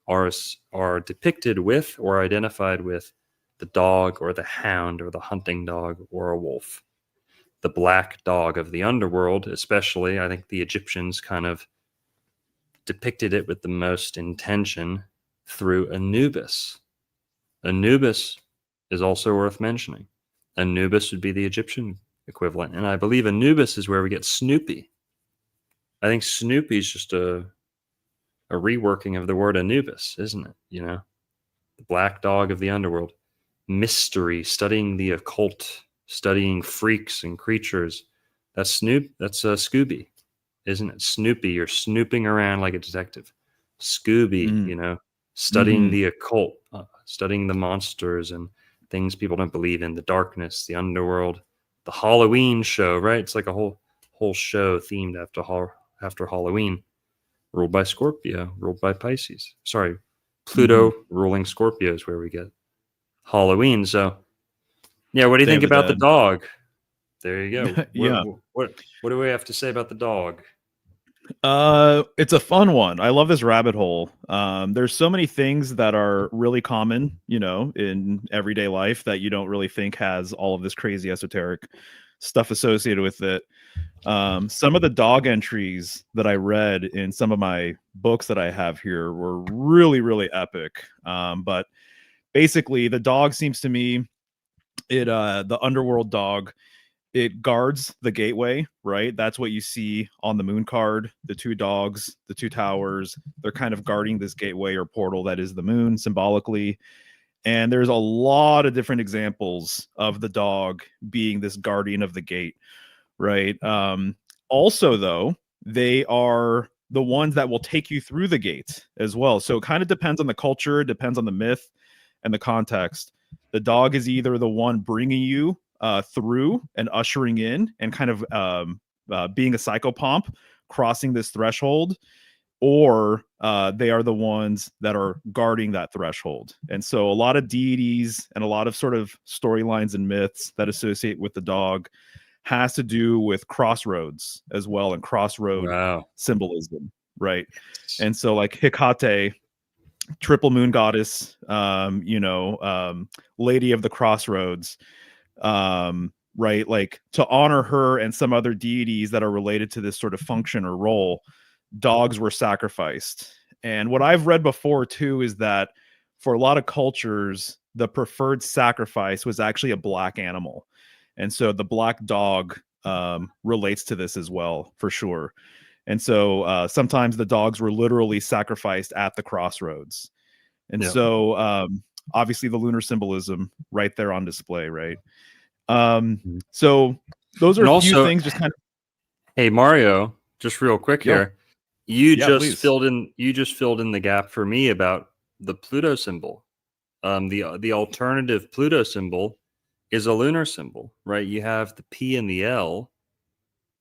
are depicted with or identified with the dog or the hound or the hunting dog or a wolf. The black dog of the underworld, especially, I think the Egyptians kind of depicted it with the most intention through Anubis. Anubis is also worth mentioning. Anubis would be the Egyptian equivalent, and I believe Anubis is where we get Snoopy. I think Snoopy is just a reworking of the word Anubis, isn't it? The black dog of the underworld. Mystery, studying the occult, studying freaks and creatures. That's Scooby, isn't it? Snoopy, you're snooping around like a detective. Scooby, studying the occult, studying the monsters and things people don't believe in, the darkness, the underworld. The Halloween show, right? It's like a whole show themed after Halloween, ruled by Scorpio, ruled by Pisces. Sorry, Pluto ruling Scorpio is where we get Halloween. So, yeah, what do you think about the dog? There you go. Yeah. What do we have to say about the dog? It's a fun one. I love this rabbit hole. There's so many things that are really common, in everyday life that you don't really think has all of this crazy esoteric stuff associated with it. Some of the dog entries that I read in some of my books that I have here were really, really epic. But basically, the dog seems to me, the underworld dog, it guards the gateway, right? That's what you see on the moon card. The two dogs, the two towers, they're kind of guarding this gateway or portal that is the moon symbolically. And there's a lot of different examples of the dog being this guardian of the gate, right? Also, though, they are the ones that will take you through the gate as well. So it kind of depends on the culture, it depends on the myth and the context. The dog is either the one bringing you through and ushering in and kind of being a psychopomp, crossing this threshold, or they are the ones that are guarding that threshold. And so a lot of deities and a lot of sort of storylines and myths that associate with the dog has to do with crossroads as well, and crossroad symbolism, right? And so like Hecate, triple moon goddess, lady of the crossroads, right? Like to honor her and some other deities that are related to this sort of function or role, dogs were sacrificed. And what I've read before too is that for a lot of cultures, the preferred sacrifice was actually a black animal. And so the black dog relates to this as well, for sure. And so sometimes the dogs were literally sacrificed at the crossroads. And so obviously the lunar symbolism right there on display, right? So those are And a few also, things just kind of. Hey Mario, just real quick Yo. here. You Yeah, just please. filled in the gap for me about the Pluto symbol. The alternative Pluto symbol is a lunar symbol, right? You have the P and the L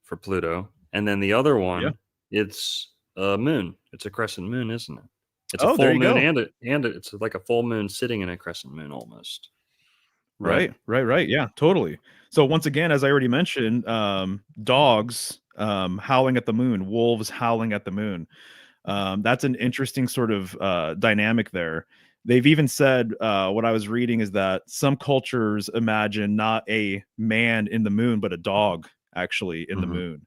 for Pluto, and then the other one, it's a moon. It's a crescent moon, isn't it? It's a Oh, there full you moon, go. and it's like a full moon sitting in a crescent moon almost. Right. Yeah, totally. So once again, as I already mentioned, dogs howling at the moon, wolves howling at the moon. That's an interesting sort of dynamic there. They've even said what I was reading is that some cultures imagine not a man in the moon, but a dog actually in the moon.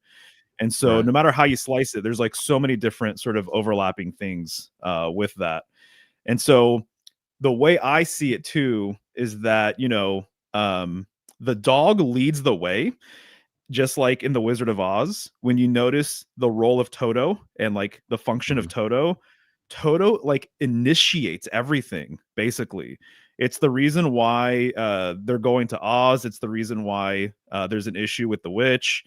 And so no matter how you slice it, there's like so many different sort of overlapping things with that. And so the way I see it too is that, the dog leads the way, just like in The Wizard of Oz. When you notice the role of Toto and like the function of Toto, Toto like initiates everything, basically. It's the reason why they're going to Oz. It's the reason why there's an issue with the witch.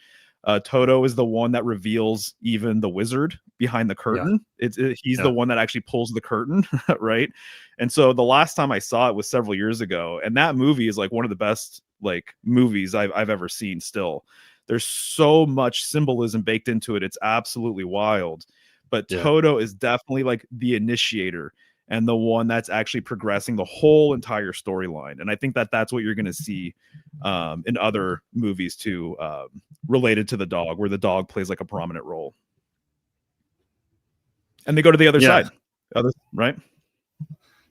Toto is the one that reveals even the wizard behind the curtain. He's the one that actually pulls the curtain, right? And so the last time I saw it was several years ago, and that movie is like one of the best like movies I've ever seen. Still, there's so much symbolism baked into it. It's absolutely wild. But Toto is definitely like the initiator and the one that's actually progressing the whole entire storyline. And I think that that's what you're going to see in other movies too, related to the dog, where the dog plays like a prominent role. And they go to the other side, right?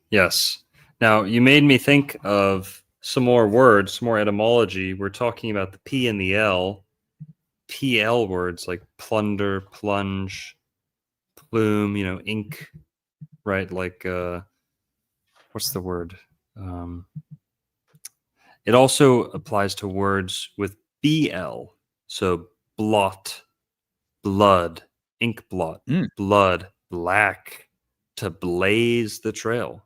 Yes. Now you made me think of some more words, some more etymology. We're talking about the P and the L. PL words like plunder, plunge, plume, ink, right? Like what's the word? It also applies to words with BL. So blot, blood, ink blot, blood, black, to blaze the trail.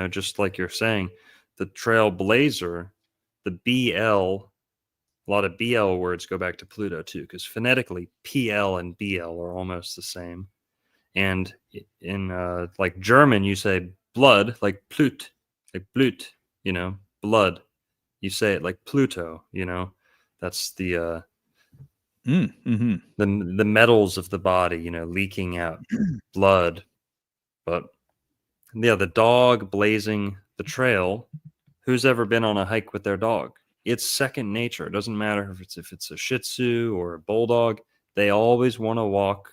Just like you're saying, the trailblazer, the BL, a lot of BL words go back to Pluto too, because phonetically PL and BL are almost the same. And in like German, you say blood like Blut, like Blut, blood. You say it like Pluto, that's the the metals of the body, leaking out blood. But yeah, the dog blazing the trail. Who's ever been on a hike with their dog? It's second nature. It doesn't matter if it's a Shih Tzu or a Bulldog. They always want to walk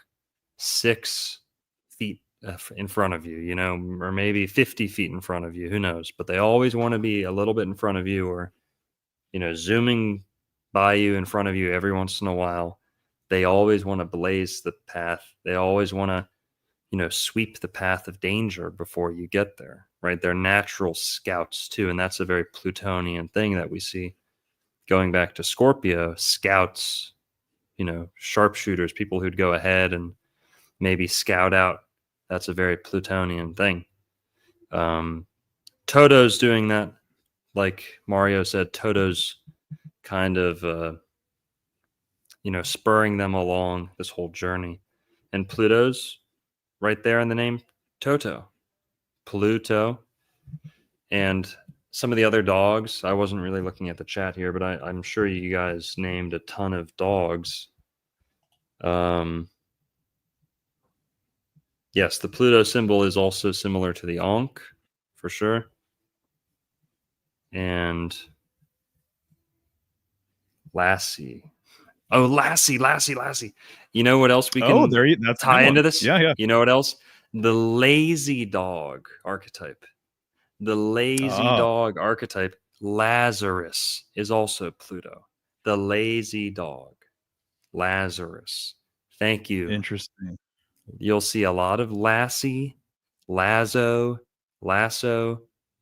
6 feet in front of you, or maybe 50 feet in front of you. Who knows? But they always want to be a little bit in front of you, or zooming by you, in front of you every once in a while. They always want to blaze the path. They always want to, sweep the path of danger before you get there, right? They're natural scouts too. And that's a very Plutonian thing that we see going back to Scorpio. Scouts, sharpshooters, people who'd go ahead and maybe scout out. That's a very Plutonian thing. Toto's doing that. Like Mario said, Toto's kind of, spurring them along this whole journey. And Pluto's right there in the name, Toto. Pluto. And some of the other dogs, I wasn't really looking at the chat here, but I'm sure you guys named a ton of dogs. Yes, the Pluto symbol is also similar to the Ankh, for sure. And Lassie. Oh, Lassie. You know what else we can that's tie into this? Yeah. You know what else? The lazy dog archetype. The lazy dog archetype, Lazarus, is also Pluto. The lazy dog, Lazarus. Thank you. Interesting. You'll see a lot of Lassie, Lasso,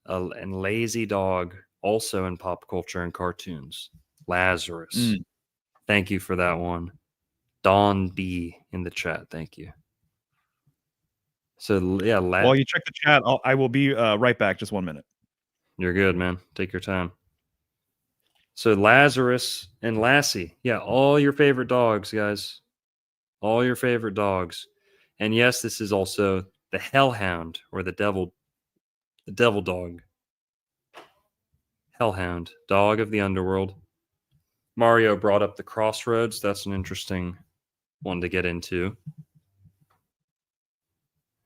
And lazy dog, also in pop culture and cartoons. Lazarus. Thank you for that one. Dawn B in the chat. Thank you. So yeah, While you check the chat, I will be right back. Just 1 minute. You're good, man. Take your time. So Lazarus and Lassie. Yeah, all your favorite dogs, guys. All your favorite dogs. And yes, this is also the Hellhound or the devil dog. Hellhound, dog of the underworld. Mario brought up the crossroads. That's an interesting one to get into.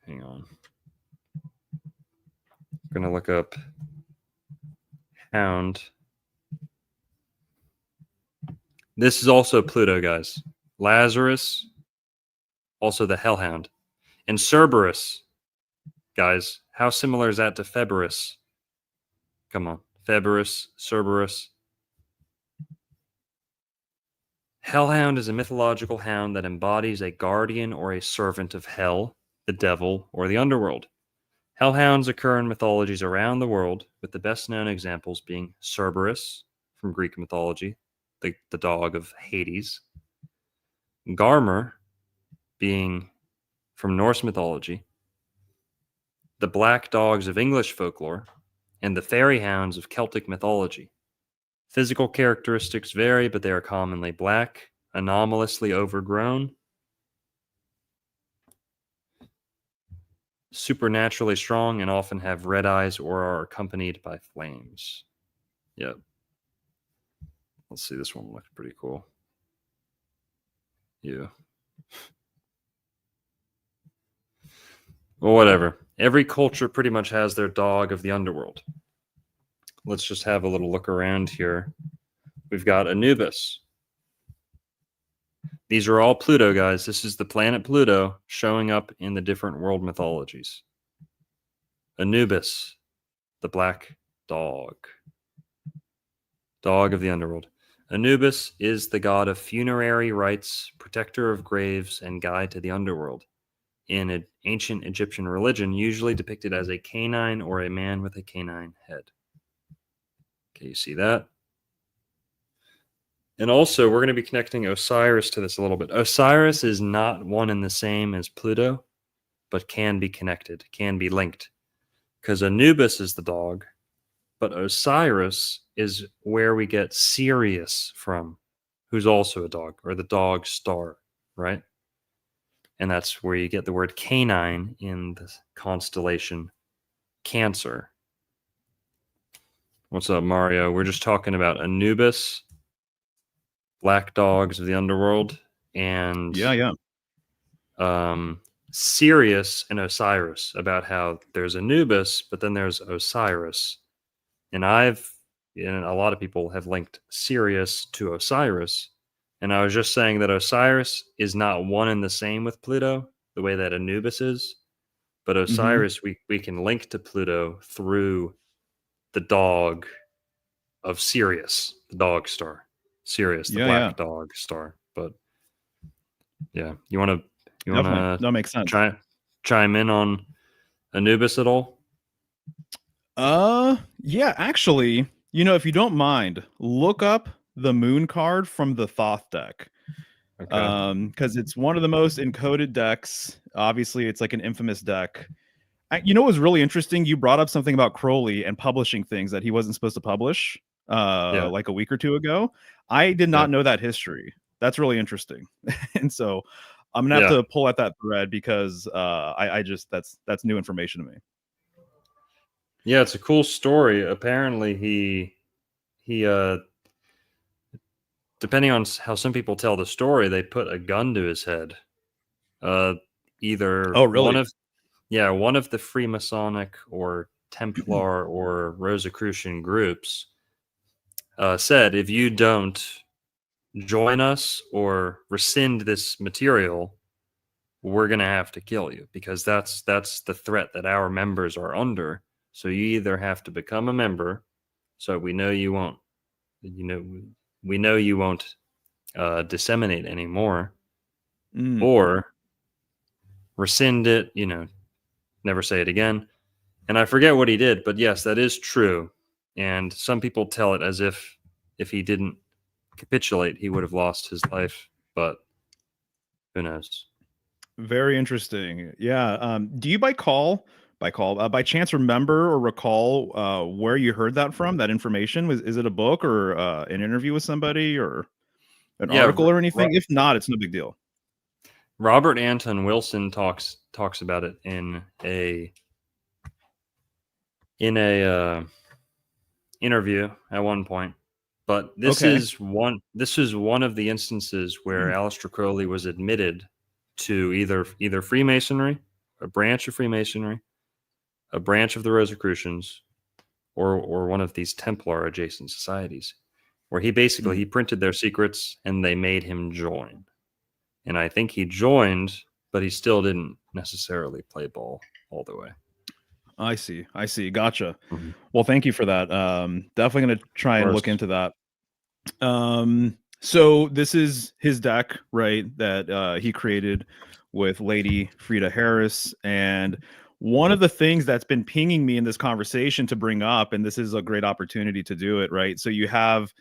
Hang on. I'm going to look up hound. This is also Pluto, guys. Lazarus, also the Hellhound. And Cerberus, guys. How similar is that to Februus? Come on. Februus, Cerberus. Hellhound is a mythological hound that embodies a guardian or a servant of hell, the devil, or the underworld. Hellhounds occur in mythologies around the world, with the best known examples being Cerberus from Greek mythology, the dog of Hades, Garmer being from Norse mythology, the black dogs of English folklore, and the fairy hounds of Celtic mythology. Physical characteristics vary, but they are commonly black, anomalously overgrown, supernaturally strong, and often have red eyes or are accompanied by flames. Yep. Let's see, this one looks pretty cool. Yeah. Well, whatever. Every culture pretty much has their dog of the underworld. Let's just have a little look around here. We've got Anubis. These are all Pluto, guys. This is the planet Pluto showing up in the different world mythologies. Anubis, the black dog. Dog of the underworld. Anubis is the god of funerary rites, protector of graves, and guide to the underworld. In an ancient Egyptian religion, usually depicted as a canine or a man with a canine head. Okay, you see that? And also, we're going to be connecting Osiris to this a little bit. Osiris is not one and the same as Pluto, but can be connected, can be linked. Because Anubis is the dog, but Osiris is where we get Sirius from, who's also a dog, or the dog star, right? And that's where you get the word canine in the constellation Cancer. What's up, Mario? We're just talking about Anubis, black dogs of the underworld, and Sirius and Osiris, about how there's Anubis, but then there's Osiris. And a lot of people have linked Sirius to Osiris. And I was just saying that Osiris is not one and the same with Pluto, the way that Anubis is. But Osiris, we can link to Pluto through the dog of Sirius, the dog star. Sirius, the black dog star. But yeah, you want to that makes sense. Chime in on Anubis at all? Yeah, actually, if you don't mind, look up the moon card from the Thoth deck. Okay. Because it's one of the most encoded decks. Obviously, it's like an infamous deck. What was really interesting? You brought up something about Crowley and publishing things that he wasn't supposed to publish like a week or two ago. I did not know that history. That's really interesting. And so I'm gonna have to pull at that thread because I just that's new information to me. Yeah, it's a cool story. Apparently he depending on how some people tell the story, they put a gun to his head. Either one of the Freemasonic or Templar or Rosicrucian groups said, if you don't join us or rescind this material, we're going to have to kill you, because that's the threat that our members are under. So you either have to become a member, so we know you won't, we know you won't disseminate anymore, or rescind it, never say it again, And I forget what he did, but yes, that is true. And some people tell it as if he didn't capitulate, he would have lost his life. But who knows? Very interesting. Yeah. Do you by chance remember or recall where you heard that from? That information is it a book or an interview with somebody or an Yeah, article or anything? If not, it's no big deal. Robert Anton Wilson talks about it in a interview at one point. But this is one of the instances where Aleister Crowley was admitted to either Freemasonry, a branch of Freemasonry, a branch of the Rosicrucians, or one of these Templar adjacent societies, where he basically he printed their secrets and they made him join. And I think he joined, but he still didn't necessarily play ball all the way. I see. Gotcha. Well, thank you for that. Definitely going to try and look into that. So this is his deck, right? That he created with Lady Frida Harris. And one of the things that's been pinging me in this conversation to bring up, and this is a great opportunity to do it, right? So you have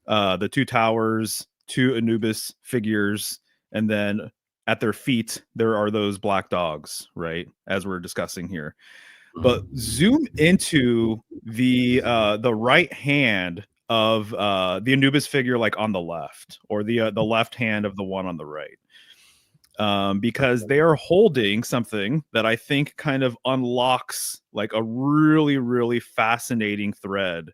the two towers, two Anubis figures, and then at their feet, there are those black dogs, right? As we're discussing here. But zoom into the right hand of the Anubis figure, like on the left, or the left hand of the one on the right, because they are holding something that I think kind of unlocks like a really, really fascinating thread.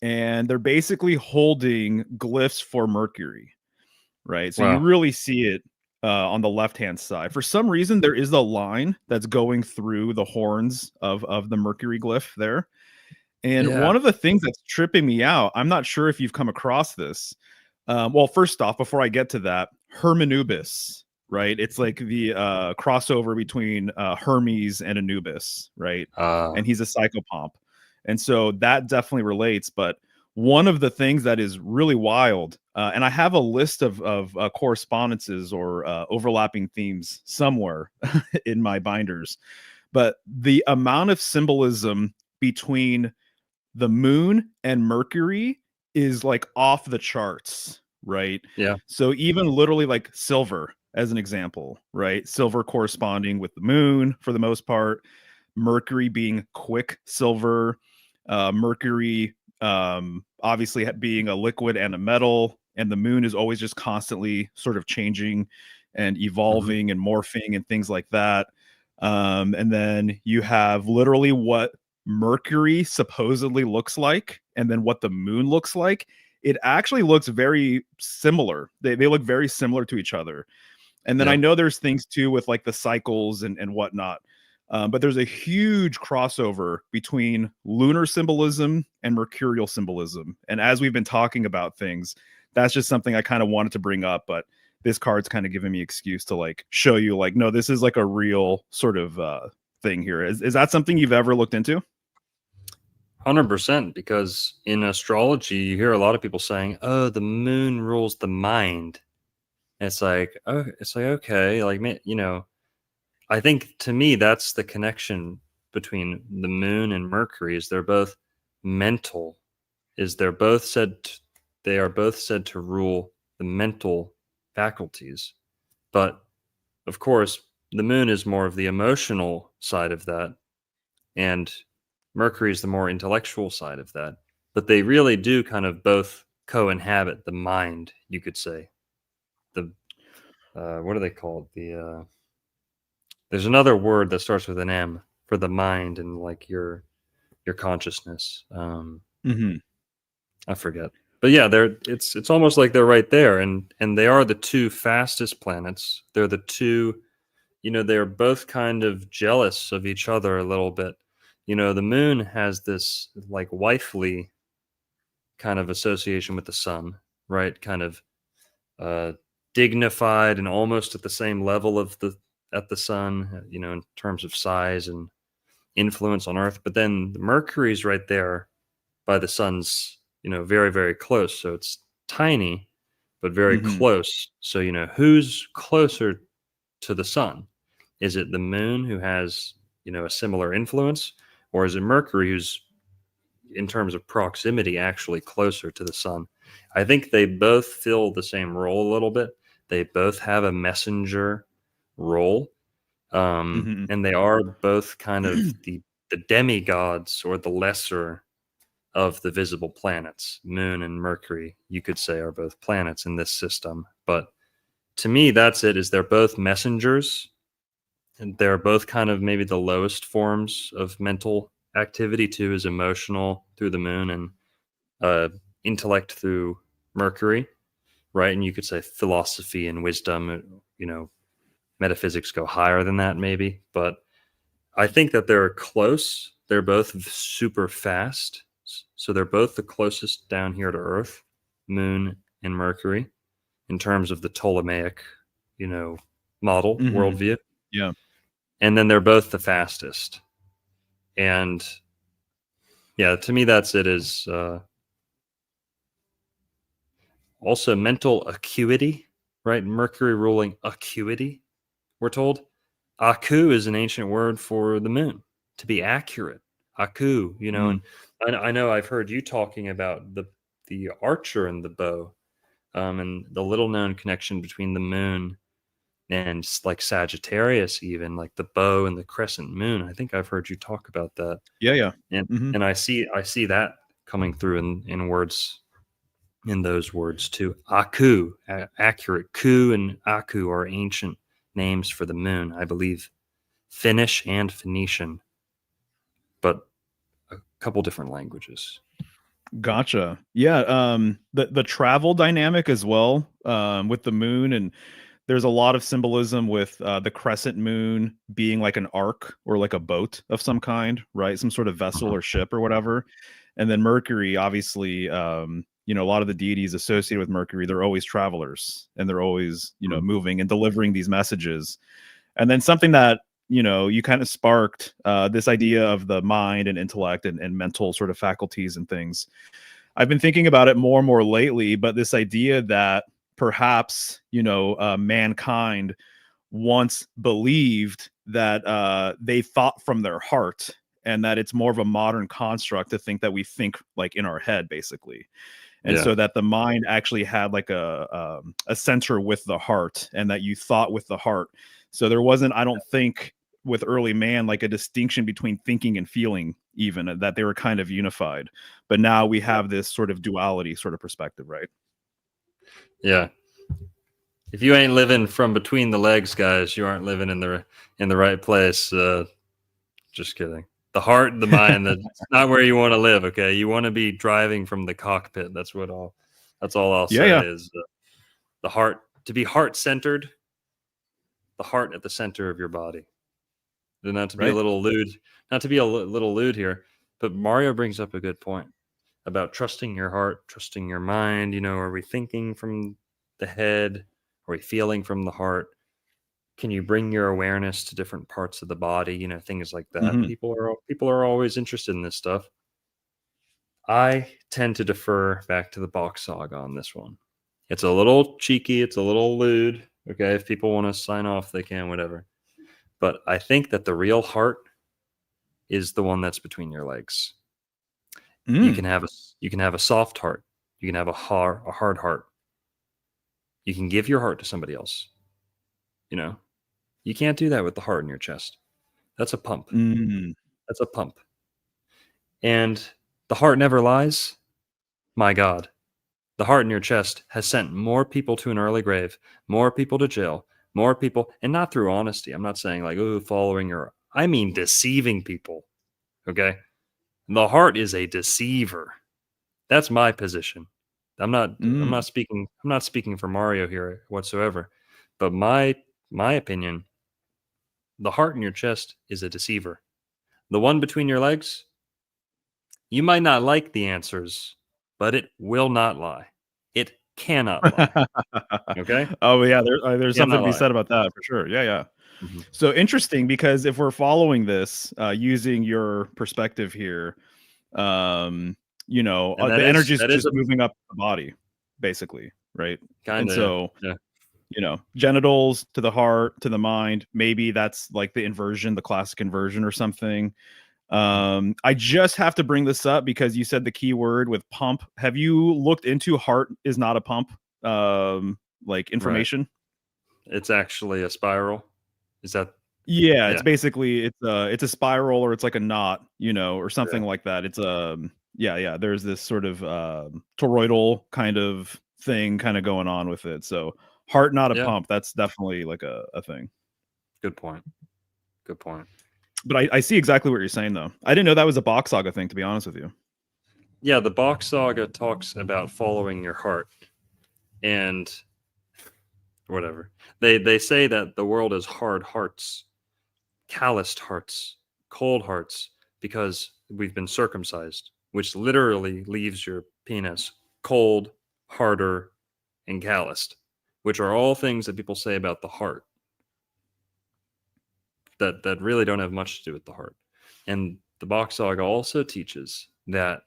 And they're basically holding glyphs for Mercury, right? So you really see it on the left-hand side. For some reason, there is a line that's going through the horns of the Mercury glyph there. And one of the things that's tripping me out, I'm not sure if you've come across this. Well, first off, before I get to that, Hermanubis, right? It's like the crossover between Hermes and Anubis, right? And he's a psychopomp. And so that definitely relates. But one of the things that is really wild, and I have a list of correspondences or overlapping themes somewhere in my binders, but the amount of symbolism between the moon and Mercury is like off the charts, right? Yeah. So even literally like silver, as an example, right? Silver corresponding with the moon for the most part, Mercury being quicksilver, Mercury obviously being a liquid and a metal, and the moon is always just constantly sort of changing and evolving and morphing and things like that. And then you have literally what Mercury supposedly looks like, and then what the moon looks like. It actually looks very similar. They look very similar to each other. And then I know there's things too with like the cycles and whatnot. But there's a huge crossover between lunar symbolism and mercurial symbolism. And as we've been talking about things, that's just something I kind of wanted to bring up. But this card's kind of giving me excuse to like show you like, no, this is like a real sort of thing here. Is that something you've ever looked into? 100%, because in astrology, you hear a lot of people saying, "Oh, the moon rules the mind." And it's like, okay, like, you know, I think to me that's the connection between the moon and Mercury. Is they're both mental. They are both said to rule the mental faculties. But of course, the moon is more of the emotional side of that, and Mercury is the more intellectual side of that. But they really do kind of both co-inhabit the mind, you could say. The what are they called? There's another word that starts with an M for the mind and like your consciousness. I forget. But yeah, it's almost like they're right there, and they are the two fastest planets. They're the two, you know, they're both kind of jealous of each other a little bit. You know, the moon has this like wifely kind of association with the sun, right? Kind of dignified and almost at the same level of the sun, you know, in terms of size and influence on Earth. But then Mercury's right there by the sun's, you know, very, very close. So it's tiny, but very close. So, you know, who's closer to the sun? Is it the moon, who has a similar influence, or is it Mercury who's, in terms of proximity, actually closer to the sun? I think they both fill the same role a little bit. They both have a messenger role, Mhm. and they are both kind of the demigods, or the lesser of the visible planets. Moon and Mercury, you could say, are both planets in this system. But to me, that's it. Is they're both messengers, and they're both kind of maybe the lowest forms of mental activity too, is emotional through the moon, and intellect through Mercury, right? And you could say philosophy and wisdom, metaphysics go higher than that maybe. But I think that they're close. They're both super fast. So they're both the closest down here to Earth, Moon and Mercury, in terms of the Ptolemaic, model, Mhm. worldview. Yeah. And then they're both the fastest. And yeah, to me, that's it. Is also mental acuity, right? Mercury ruling acuity, we're told. Aku is an ancient word for the moon, to be accurate. Aku, Mm. and I know I've heard you talking about the archer and the bow, and the little known connection between the moon and like Sagittarius, even like the bow and the crescent moon. I think I've heard you talk about that, Yeah, yeah. and Mhm. I see that coming through in words, in those words too. Aku, accurate. Ku and Aku are ancient names for the moon, I believe. Finnish and Phoenician, but a couple different languages. Gotcha. Yeah, the travel dynamic as well, with the moon, and there's a lot of symbolism with the crescent moon being like an ark or like a boat of some kind, right? Some sort of vessel Mhm. or ship or whatever. And then Mercury, obviously, a lot of the deities associated with Mercury, they're always travelers and they're always, Mhm. moving and delivering these messages. And then something that you kind of sparked this idea of the mind and intellect and mental sort of faculties and things. I've been thinking about it more and more lately, but this idea that perhaps mankind once believed that they thought from their heart, and that it's more of a modern construct to think that we think like in our head, basically. And Yeah. so that the mind actually had like a center with the heart, and that you thought with the heart. So there wasn't, I don't think, with early man, like a distinction between thinking and feeling, even that they were kind of unified. But now we have this sort of duality sort of perspective, right? Yeah. If you ain't living from between the legs, guys, you aren't living in the right place. Just kidding. The heart and the mind, that's not where you want to live. Okay, you want to be driving from the cockpit. That's all I'll Yeah, say, yeah. is the heart, to be heart centered, the heart at the center of your body. And not to be a Right. little lewd, not to be a little lewd here, but Mario brings up a good point about trusting your heart, trusting your mind. Are we thinking from the head? Are we feeling from the heart? Can you bring your awareness to different parts of the body? Things like that. Hmm. People are always interested in this stuff. I tend to defer back to the box saga on this one. It's a little cheeky, it's a little lewd. Okay, if people want to sign off, they can, whatever. But I think that the real heart is the one that's between your legs. You Mm. can have a soft heart. You can have a hard heart. You can give your heart to somebody else. You can't do that with the heart in your chest. That's a pump. Mm. That's a pump. And the heart never lies. My God, the heart in your chest has sent more people to an early grave, more people to jail, more people, and not through honesty. I'm not saying like, oh, I mean deceiving people. Okay. The heart is a deceiver. That's my position. I'm Mm. not speaking for Mario here whatsoever. But my opinion, the heart in your chest is a deceiver. The one between your legs, you might not like the answers, but it will not lie. It cannot lie. Okay? Oh yeah, there's something Cannot to be lie. said about that for sure. Yeah, yeah. Mhm. So interesting, because if we're following this, using your perspective here, And the energy is that is just a moving up the body, basically, right? And kinda, so yeah. you know, genitals to the heart to the mind. Maybe that's like the inversion, the classic inversion or something. I just have to bring this up because you said the key word with pump. Have you looked into heart is not a pump like information? It's actually a spiral. Is that Yeah, yeah, it's basically it's a spiral or it's like a knot, you know, or something yeah. like that. It's yeah, there's this sort of toroidal kind of thing kind of going on with it. So heart not a Yeah, pump, that's definitely like a thing. good point. Good point. But I see exactly what you're saying though. I didn't know that was a box saga thing, to be honest with you. Yeah, the Bach saga talks about following your heart and whatever. They say that the world is hard hearts, calloused hearts, cold hearts because we've been circumcised, which literally leaves your penis cold, harder, and calloused, which are all things that people say about the heart that really don't have much to do with the heart. And the Bach saga also teaches that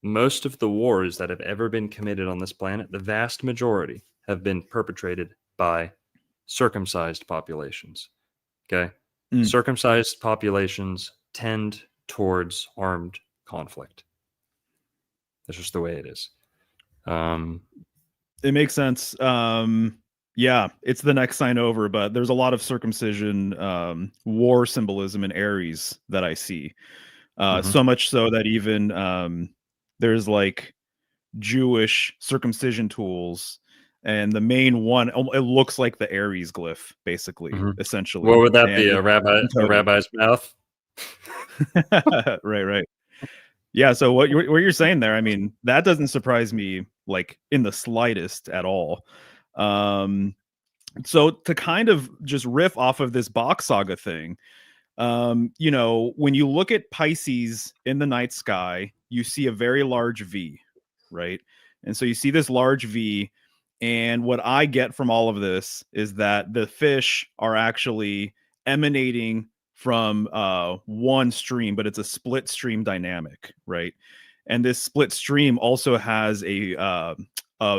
most of the wars that have ever been committed on this planet, the vast majority, have been perpetrated by circumcised populations. Okay? Mm. Circumcised populations tend towards armed conflict. That's just the way it is. It makes sense. Yeah, it's the next sign over, but there's a lot of circumcision war symbolism in Aries that I see. Mhm. So much so that even there's like Jewish circumcision tools, and the main one, it looks like the Aries glyph, basically, Mhm. essentially. What would that And be? A rabbi's mouth? right. Yeah, so what you're saying there, I mean, that doesn't surprise me like in the slightest at all. So to kind of just riff off of this box saga thing, you know, when you look at Pisces in the night sky, you see a very large V, right? And so you see this large V, and what I get from all of this is that the fish are actually emanating from one stream, but it's a split stream dynamic, right? And this split stream also has a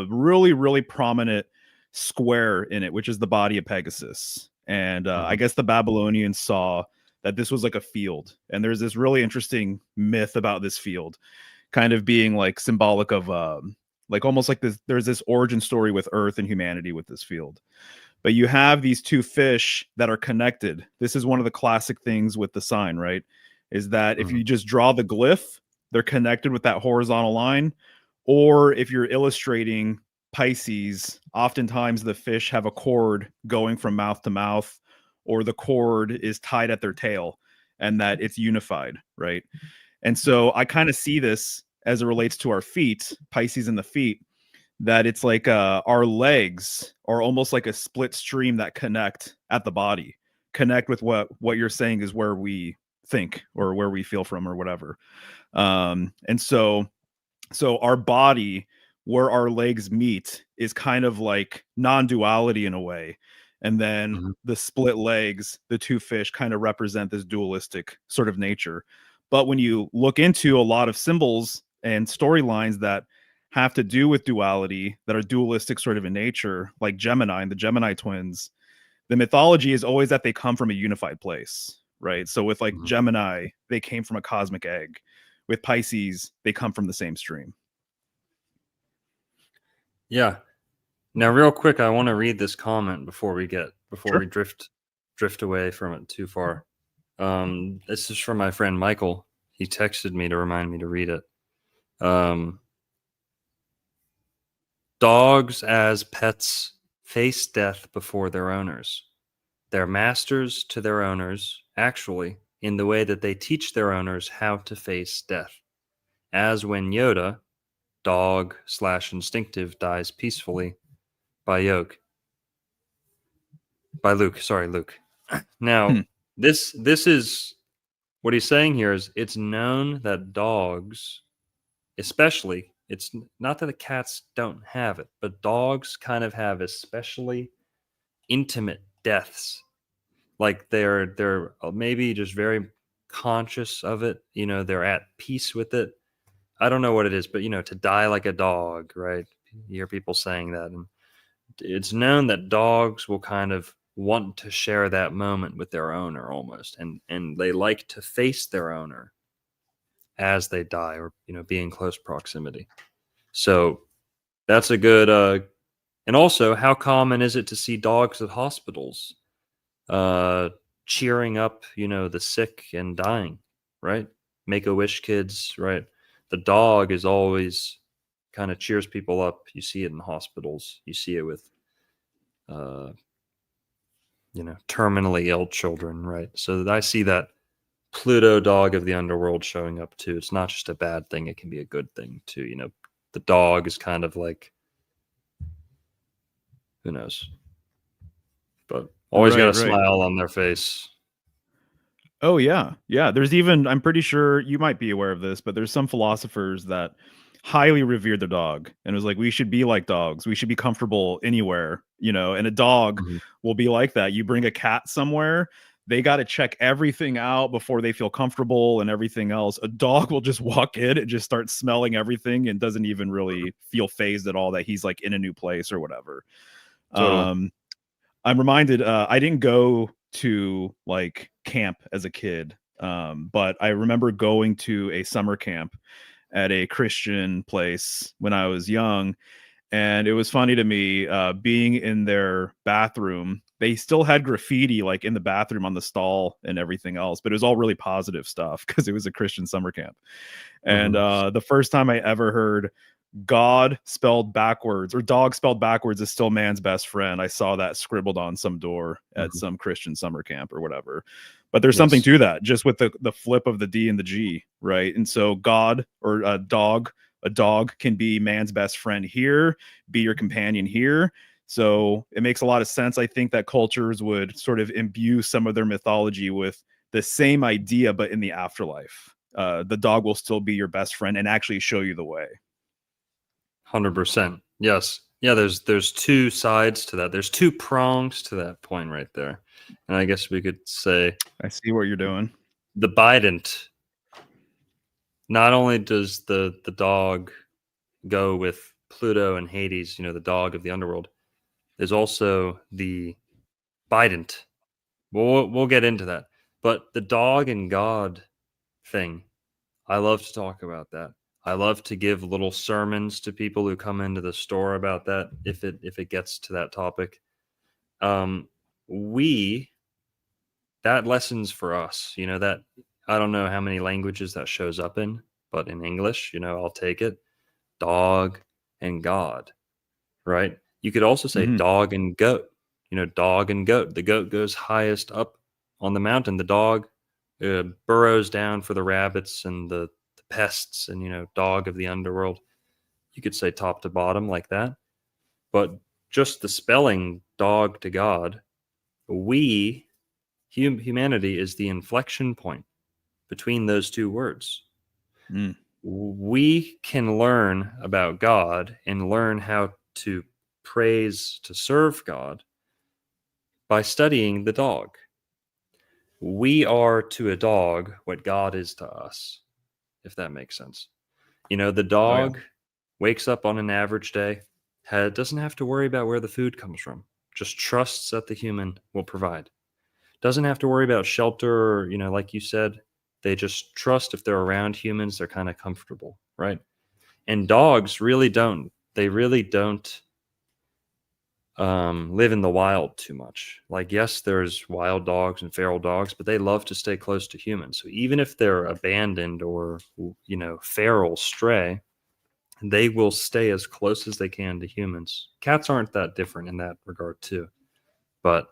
really prominent square in it, which is the body of Pegasus. And I Mhm. guess the Babylonians saw that this was like a field. And there's this really interesting myth about this field kind of being like symbolic of like almost like this, there's this origin story with Earth and humanity with this field. But you have these two fish that are connected. This is one of the classic things with the sign, right? Is that if Mhm. you just draw the glyph, they're connected with that horizontal line. Or if you're illustrating Pisces, oftentimes the fish have a cord going from mouth to mouth, or the cord is tied at their tail and that it's unified, right? And so I kind of see this as it relates to our feet, Pisces in the feet, that it's like our legs are almost like a split stream that connect at the body, connect with what you're saying is where we think or where we feel from or whatever. And so our body where our legs meet is kind of like non-duality in a way, and then Mhm. the split legs, the two fish, kind of represent this dualistic sort of nature. But when you look into a lot of symbols and storylines that have to do with duality, that are dualistic sort of in nature, like Gemini and the Gemini twins, the mythology is always that they come from a unified place, right? So with like Mhm. Gemini, they came from a cosmic egg. With Pisces, they come from the same stream. Yeah. Now, real quick, I want to read this comment before Sure. we drift away from it too far. This is from my friend Michael. He texted me to remind me to read it. Um, Dogs as pets face death before their owners. They're masters to their owners, actually, in the way that they teach their owners how to face death. As when Yoda, dog slash instinctive, dies peacefully by Luke. Sorry, Luke. Hmm. Now, this is what he's saying here is it's known that dogs, especially, it's not that the cats don't have it, but dogs kind of have especially intimate deaths. Like they're maybe just very conscious of it. You know, they're at peace with it. I don't know what it is, but you know, to die like a dog, right? You hear people saying that, and it's known that dogs will kind of want to share that moment with their owner almost, and they like to face their owner as they die, or be in close proximity. So that's a good and also, how common is it to see dogs at hospitals cheering up the sick and dying, right? Make-a-wish kids, right? The dog is always kind of cheers people up. You see it in hospitals, you see it with terminally ill children, right? So I see that Pluto dog of the underworld showing up too. It's not just a bad thing, it can be a good thing too. The dog is kind of like, who knows, but always got a smile on their face. Oh yeah. There's even, I'm pretty sure you might be aware of this, but there's some philosophers that highly revere the dog, and it was like, we should be like dogs. We should be comfortable anywhere, and a dog will be like that. You bring a cat somewhere, they got to check everything out before they feel comfortable and everything else. A dog will just walk in and just start smelling everything and doesn't even really feel phased at all that he's like in a new place or whatever. Totally. I'm reminded, I didn't go to like camp as a kid, but I remember going to a summer camp at a Christian place when I was young, and it was funny to me being in their bathroom. They still had graffiti like in the bathroom on the stall and everything else, but it was all really positive stuff because it was a Christian summer camp. And the first time I ever heard God spelled backwards or dog spelled backwards is still man's best friend, I saw that scribbled on some door at some Christian summer camp or whatever. But there's something to that, just with the flip of the D and the G, right? And so God, or a dog can be man's best friend here, be your companion here. So it makes a lot of sense. I think that cultures would sort of imbue some of their mythology with the same idea, but in the afterlife. The dog will still be your best friend and actually show you the way. 100%. Yes. Yeah, there's two sides to that. There's two prongs to that point right there. And I guess we could say, I see what you're doing. The Bident. Not only does the dog go with Pluto and Hades, the dog of the underworld, there's also the Bident. We'll get into that. But the dog and God thing, I love to talk about that. I love to give little sermons to people who come into the store about that, if it gets to that topic. That lessons for us, that I don't know how many languages that shows up in, but in English, I'll take it. Dog and God, right? You could also say dog and goat, dog and goat. The goat goes highest up on the mountain. The dog burrows down for the rabbits and the pests, and dog of the underworld. You could say top to bottom like that. But just the spelling dog to God, humanity is the inflection point between those two words. We can learn about God and learn how to praise, to serve God, by studying the dog. We are to a dog what God is to us, if that makes sense. The dog wakes up on an average day, doesn't have to worry about where the food comes from, just trusts that the human will provide. Doesn't have to worry about shelter, or, like you said, they just trust if they're around humans, they're kind of comfortable, right? And dogs really don't. They really don't live in the wild too much. Like, yes, there's wild dogs and feral dogs, but they love to stay close to humans. So even if they're abandoned or, feral, stray, they will stay as close as they can to humans. Cats aren't that different in that regard too. But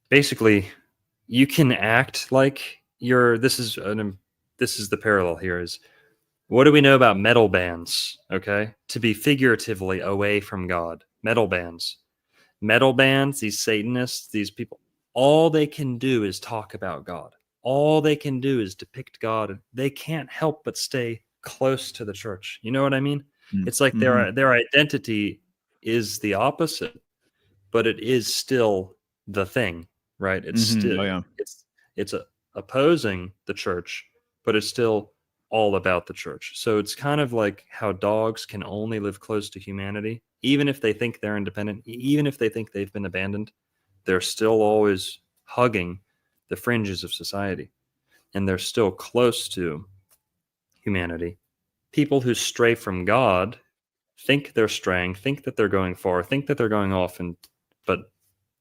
basically, you can act like this is the parallel here is, what do we know about metal bands? Okay. To be figuratively away from God. Metal bands, these Satanists, these people, all they can do is talk about God. All they can do is depict God. They can't help but stay close to the church. You know what I mean? It's like their identity is the opposite, but it is still the thing, right? It's still, it's opposing the church, but it's still all about the church. So it's kind of like how dogs can only live close to humanity, even if they think they're independent, even if they think they've been abandoned, they're still always hugging the fringes of society, and they're still close to humanity. People who stray from God think they're straying, think that they're going far, think that they're going off, but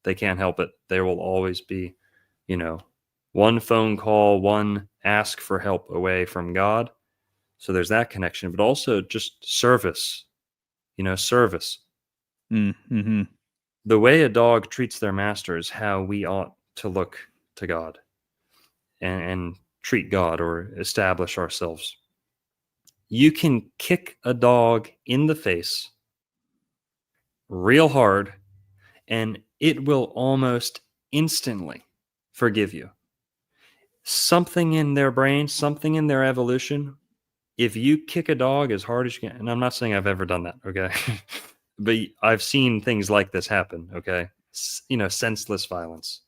they can't help it. There will always be, one phone call, one ask for help away from God. So there's that connection, but also just service, service. Mm-hmm. The way a dog treats their master is how we ought to look to God and treat God or establish ourselves. You can kick a dog in the face real hard, and it will almost instantly forgive you. Something in their brain, something in their evolution, if you kick a dog as hard as you can, and I'm not saying I've ever done that, okay? But I've seen things like this happen, okay? Senseless violence,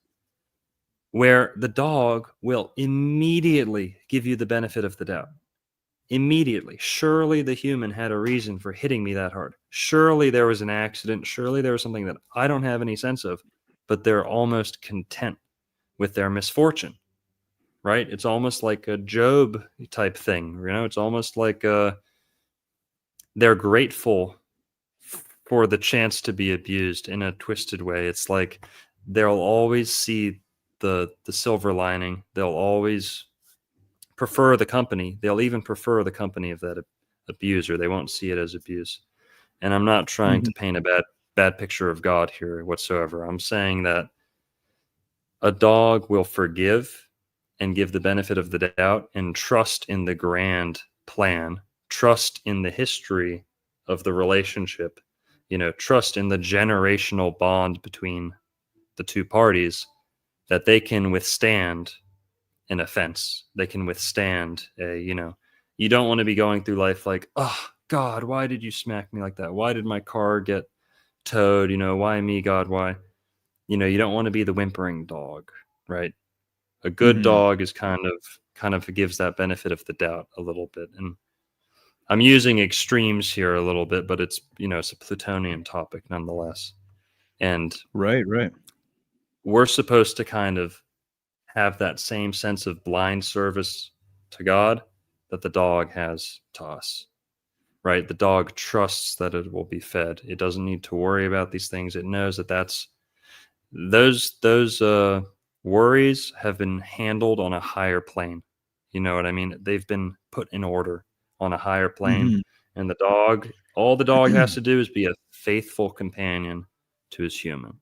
where the dog will immediately give you the benefit of the doubt. Immediately. Surely the human had a reason for hitting me that hard. Surely there was an accident. Surely there was something that I don't have any sense of, but they're almost content with their misfortune, right? It's almost like a Job type thing, it's almost like they're grateful for the chance to be abused in a twisted way. It's like they'll always see the silver lining. They'll always prefer the company. They'll even prefer the company of that abuser. They won't see it as abuse. And I'm not trying to paint a bad picture of God here whatsoever. I'm saying that a dog will forgive and give the benefit of the doubt and trust in the grand plan, trust in the history of the relationship, trust in the generational bond between the two parties, that they can withstand an offense. They can withstand you don't want to be going through life like, oh God, why did you smack me like that? Why did my car get towed? Why me, God? Why? You don't want to be the whimpering dog, right? A good dog is kind of gives that benefit of the doubt a little bit. And I'm using extremes here a little bit, but it's, it's a Plutonian topic nonetheless. And right. We're supposed to kind of have that same sense of blind service to God that the dog has to us, right? The dog trusts that it will be fed. It doesn't need to worry about these things. It knows that those worries have been handled on a higher plane. You know what I mean? They've been put in order on a higher plane. And all the dog has to do is be a faithful companion to his human.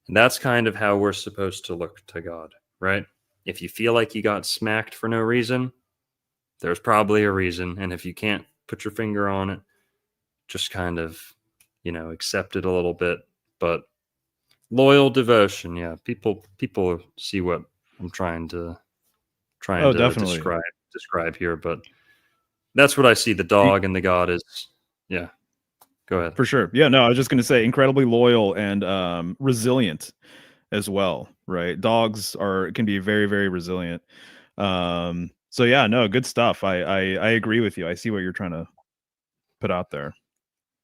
And that's kind of how we're supposed to look to God, right? If you feel like you got smacked for no reason, there's probably a reason. And if you can't put your finger on it, just kind of, accept it a little bit. But loyal devotion, yeah. People see what I'm trying to describe here, but that's what I see the dog and the God is. Yeah. Go ahead. For sure. Yeah, no, I was just going to say incredibly loyal and resilient as well, right? Dogs can be very, very resilient. So yeah, no, good stuff. I agree with you. I see what you're trying to put out there.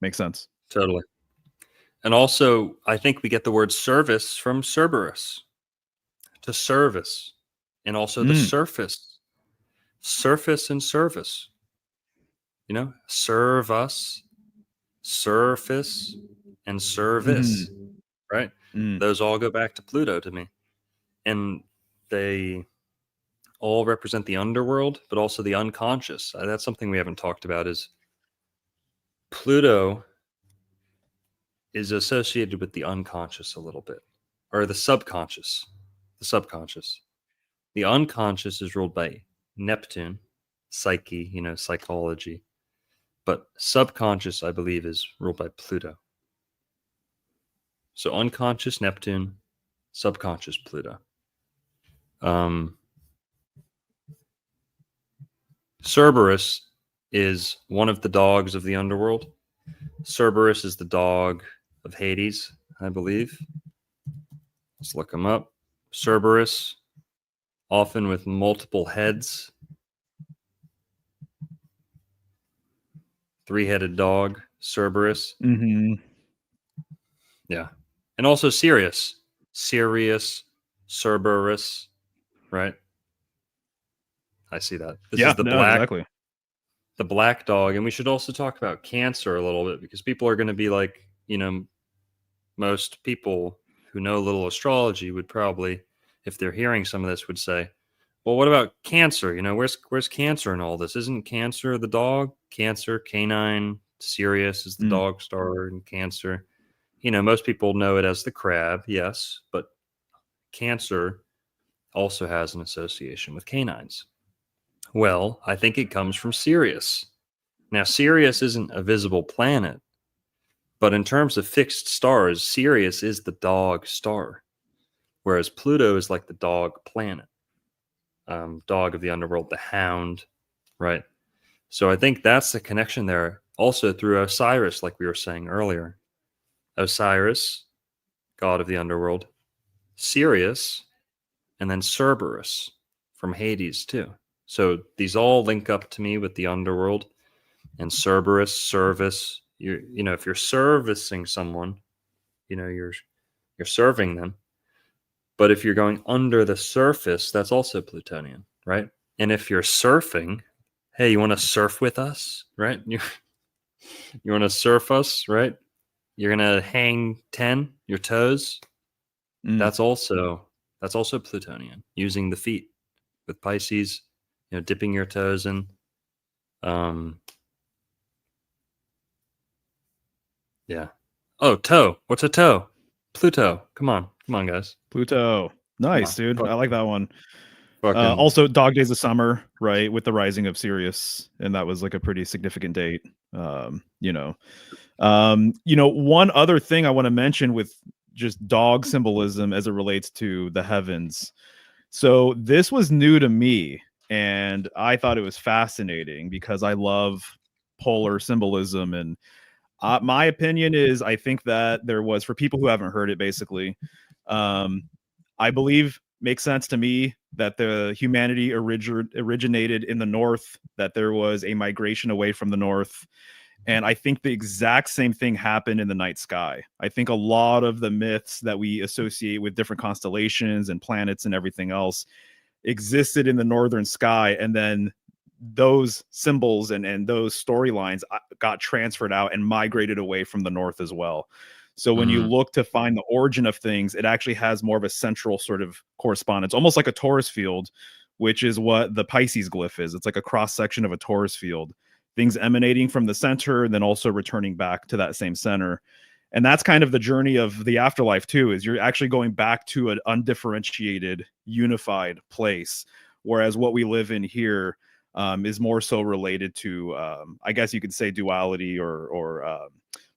Makes sense. Totally. And also, I think we get the word service from Cerberus, to service, and also the surface and service. Serve us, surface, and service, right? Those all go back to Pluto to me. And they all represent the underworld, but also the unconscious. That's something we haven't talked about, is Pluto is associated with the unconscious a little bit, or the subconscious. The unconscious is ruled by Neptune, psyche, psychology. But subconscious, I believe, is ruled by Pluto. So unconscious Neptune, subconscious Pluto. Cerberus is one of the dogs of the underworld. Cerberus is the dog of Hades, I believe. Let's look him up. Cerberus, often with multiple heads. three-headed dog, Cerberus. Mm-hmm. Yeah. And also Sirius. Sirius, Cerberus, right? I see that. This Yeah, is no, exactly. the black dog. And we should also talk about Cancer a little bit, because people are going to be like, most people who know a little astrology would probably, if they're hearing some of this, would say, well, what about Cancer? Where's Cancer in all this? Isn't Cancer the dog? Cancer, canine, Sirius is the Mm. dog star in Cancer. Most people know it as the crab, yes, but Cancer also has an association with canines. Well, I think it comes from Sirius. Now, Sirius isn't a visible planet, but in terms of fixed stars, Sirius is the dog star, whereas Pluto is like the dog planet, dog of the underworld, the hound, right? So I think that's the connection there. Also through Osiris, like we were saying earlier. Osiris, god of the underworld, Sirius, and then Cerberus from Hades too. So these all link up to me with the underworld. And Cerberus, service. If you're servicing someone, you're serving them. But if you're going under the surface, that's also Plutonian, right? And if you're surfing, hey, you want to surf with us, right? You want to surf us, right? You're gonna hang 10 your toes. Mm. That's also Plutonian, using the feet with Pisces, dipping your toes in. Yeah. Oh, toe. What's a toe? Pluto. Come on, guys. Pluto. Nice, dude. Fuck. I like that one. Fucking Also, Dog Days of Summer, right, with the rising of Sirius, and that was like a pretty significant date. One other thing I want to mention with just dog symbolism as it relates to the heavens. So this was new to me, and I thought it was fascinating because I love polar symbolism. And my opinion is, I think that there was, for people who haven't heard it, basically, I believe makes sense to me that the humanity originated in the north, that there was a migration away from the north. And I think the exact same thing happened in the night sky. I think a lot of the myths that we associate with different constellations and planets and everything else existed in the northern sky. And then those symbols and those storylines got transferred out and migrated away from the north as well. So when you look to find the origin of things, it actually has more of a central sort of correspondence, almost like a torus field, which is what the Pisces glyph is. It's like a cross section of a torus field, things emanating from the center and then also returning back to that same center. And that's kind of the journey of the afterlife too, is you're actually going back to an undifferentiated, unified place. Whereas what we live in here is more so related to, I guess you could say, duality or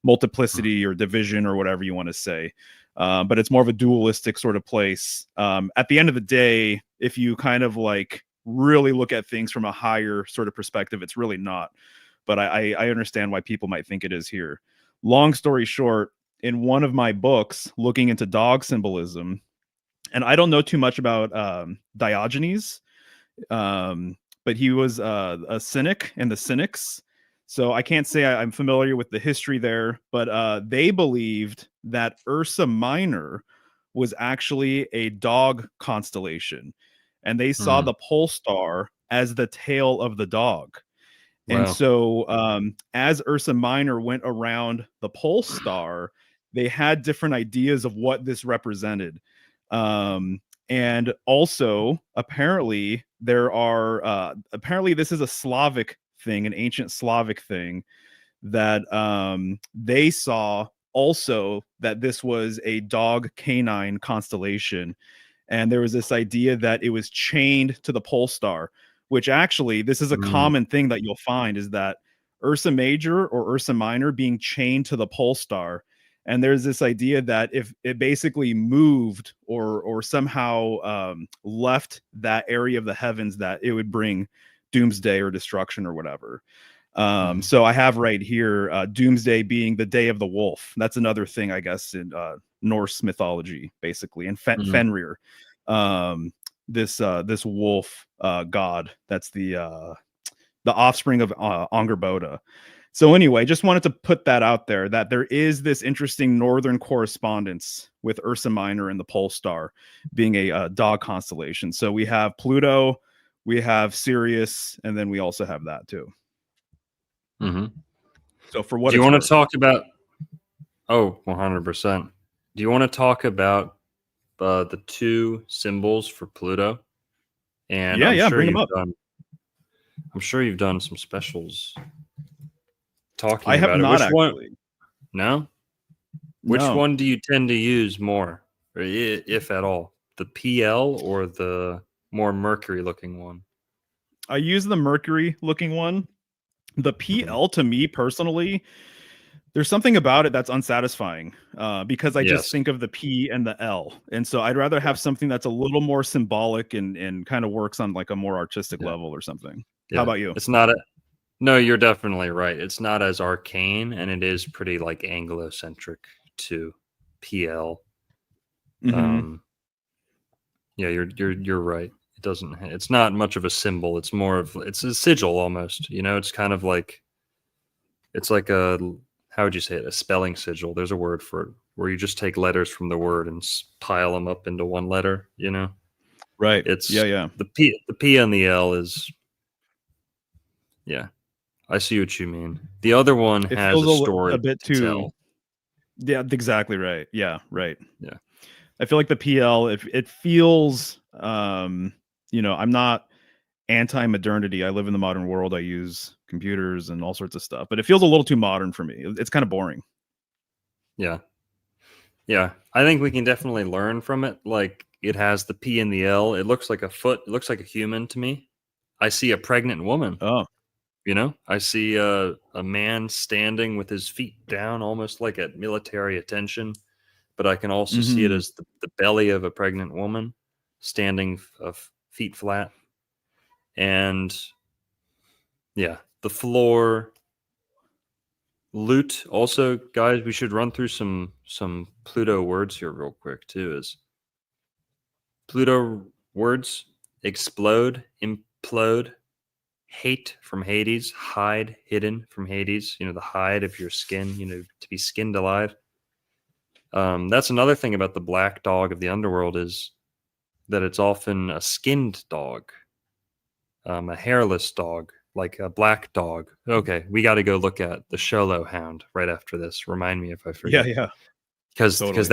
multiplicity or division or whatever you want to say. But it's more of a dualistic sort of place. At the end of the day, if you kind of like really look at things from a higher sort of perspective, it's really not. But I understand why people might think it is here. Long story short, in one of my books looking into dog symbolism, and I don't know too much about Diogenes, but he was a cynic in the Cynics. So I can't say I'm familiar with the history there, but they believed that Ursa Minor was actually a dog constellation, and they saw the pole star as the tail of the dog. Wow. And so as Ursa Minor went around the pole star, they had different ideas of what this represented. And also, apparently, apparently this is a Slavic thing, an ancient Slavic thing, that they saw also that this was a dog canine constellation. And there was this idea that it was chained to the pole star, which actually, this is a common thing that you'll find, is that Ursa Major or Ursa Minor being chained to the pole star. And there's this idea that if it basically moved or somehow left that area of the heavens, that it would bring doomsday or destruction or whatever. So I have right here doomsday being the day of the wolf. That's another thing, I guess, in Norse mythology, basically, and Fenrir. This wolf god that's the offspring of Angerboda. So anyway, just wanted to put that out there, that there is this interesting northern correspondence with Ursa Minor and the Pole Star being a dog constellation. So we have Pluto, we have Sirius, and then we also have that too. Mm-hmm. So for what Do you it's want worth. to talk about? Oh, 100%. Do you want to talk about the two symbols for Pluto? And Yeah, bring them up. I'm sure you've done some specials talking I have about it. not Which actually. one? No? Which No. one do you tend to use more, or if at all? The PL or the more Mercury looking one? I use the Mercury looking one. The PL to me personally, there's something about it that's unsatisfying because I just Yes. think of the P and the L. And so I'd rather have something that's a little more symbolic and kind of works on like a more artistic level or something. Yeah. How about you? It's not no, you're definitely right. It's not as arcane, and it is pretty like Anglo-centric to PL. Mhm. Yeah, you're right. It's not much of a symbol. It's more of it's a sigil almost. You know, it's kind of like it's like a how would you say it? A spelling sigil. There's a word for it where you just take letters from the word and pile them up into one letter, you know? Right. It's Yeah. the P and the L is yeah. I see what you mean. The other one It has feels a story a bit to too. tell. Yeah, exactly right. Yeah, right. Yeah. I feel like the PL, if it feels, you know, I'm not anti-modernity. I live in the modern world. I use computers and all sorts of stuff, but it feels a little too modern for me. It's kind of boring. Yeah. Yeah. I think we can definitely learn from it. Like it has the P and the L. It looks like a foot. It looks like a human to me. I see a pregnant woman. Oh, You know, I see a man standing with his feet down, almost like at military attention. But I can also see it as the belly of a pregnant woman standing feet flat. And yeah, the floor. Loot. Also, guys, we should run through some Pluto words here real quick too. Is Pluto words: explode, implode, hate from Hades, hide, hidden from Hades. You know, the hide of your skin. You know, to be skinned alive. That's another thing about the black dog of the underworld is that it's often a skinned dog, a hairless dog, like a black dog. Okay, we got to go look at the Sholo Hound right after this. Remind me if I forget. yeah. Because Totally.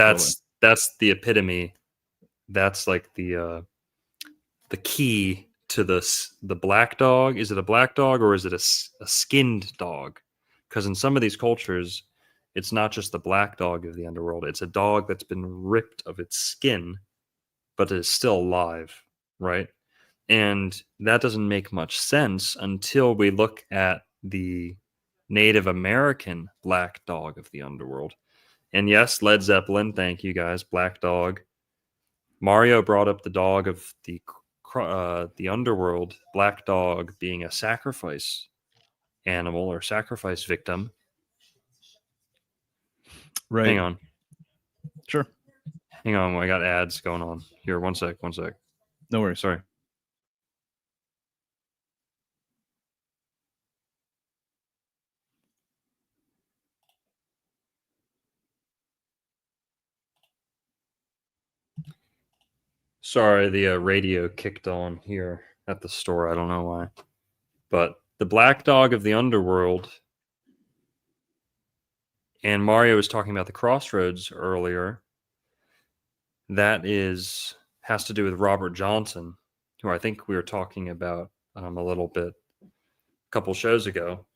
that's the epitome. That's like the key to the black dog. Is it a black dog or is it a skinned dog? Because in some of these cultures, it's not just the black dog of the underworld. It's a dog that's been ripped of its skin, but is still alive, right? And that doesn't make much sense until we look at the Native American black dog of the underworld. And yes, Led Zeppelin, thank you guys, Black Dog. Mario brought up the dog of the underworld, Black Dog being a sacrifice animal or sacrifice victim. Right. Hang on. Sure. Hang on, I got ads going on. Here, one sec. No worries. Sorry. Sorry, the radio kicked on here at the store. I don't know why. But the black dog of the underworld, and Mario was talking about the crossroads earlier. That has to do with Robert Johnson, who I think we were talking about a little bit a couple shows ago.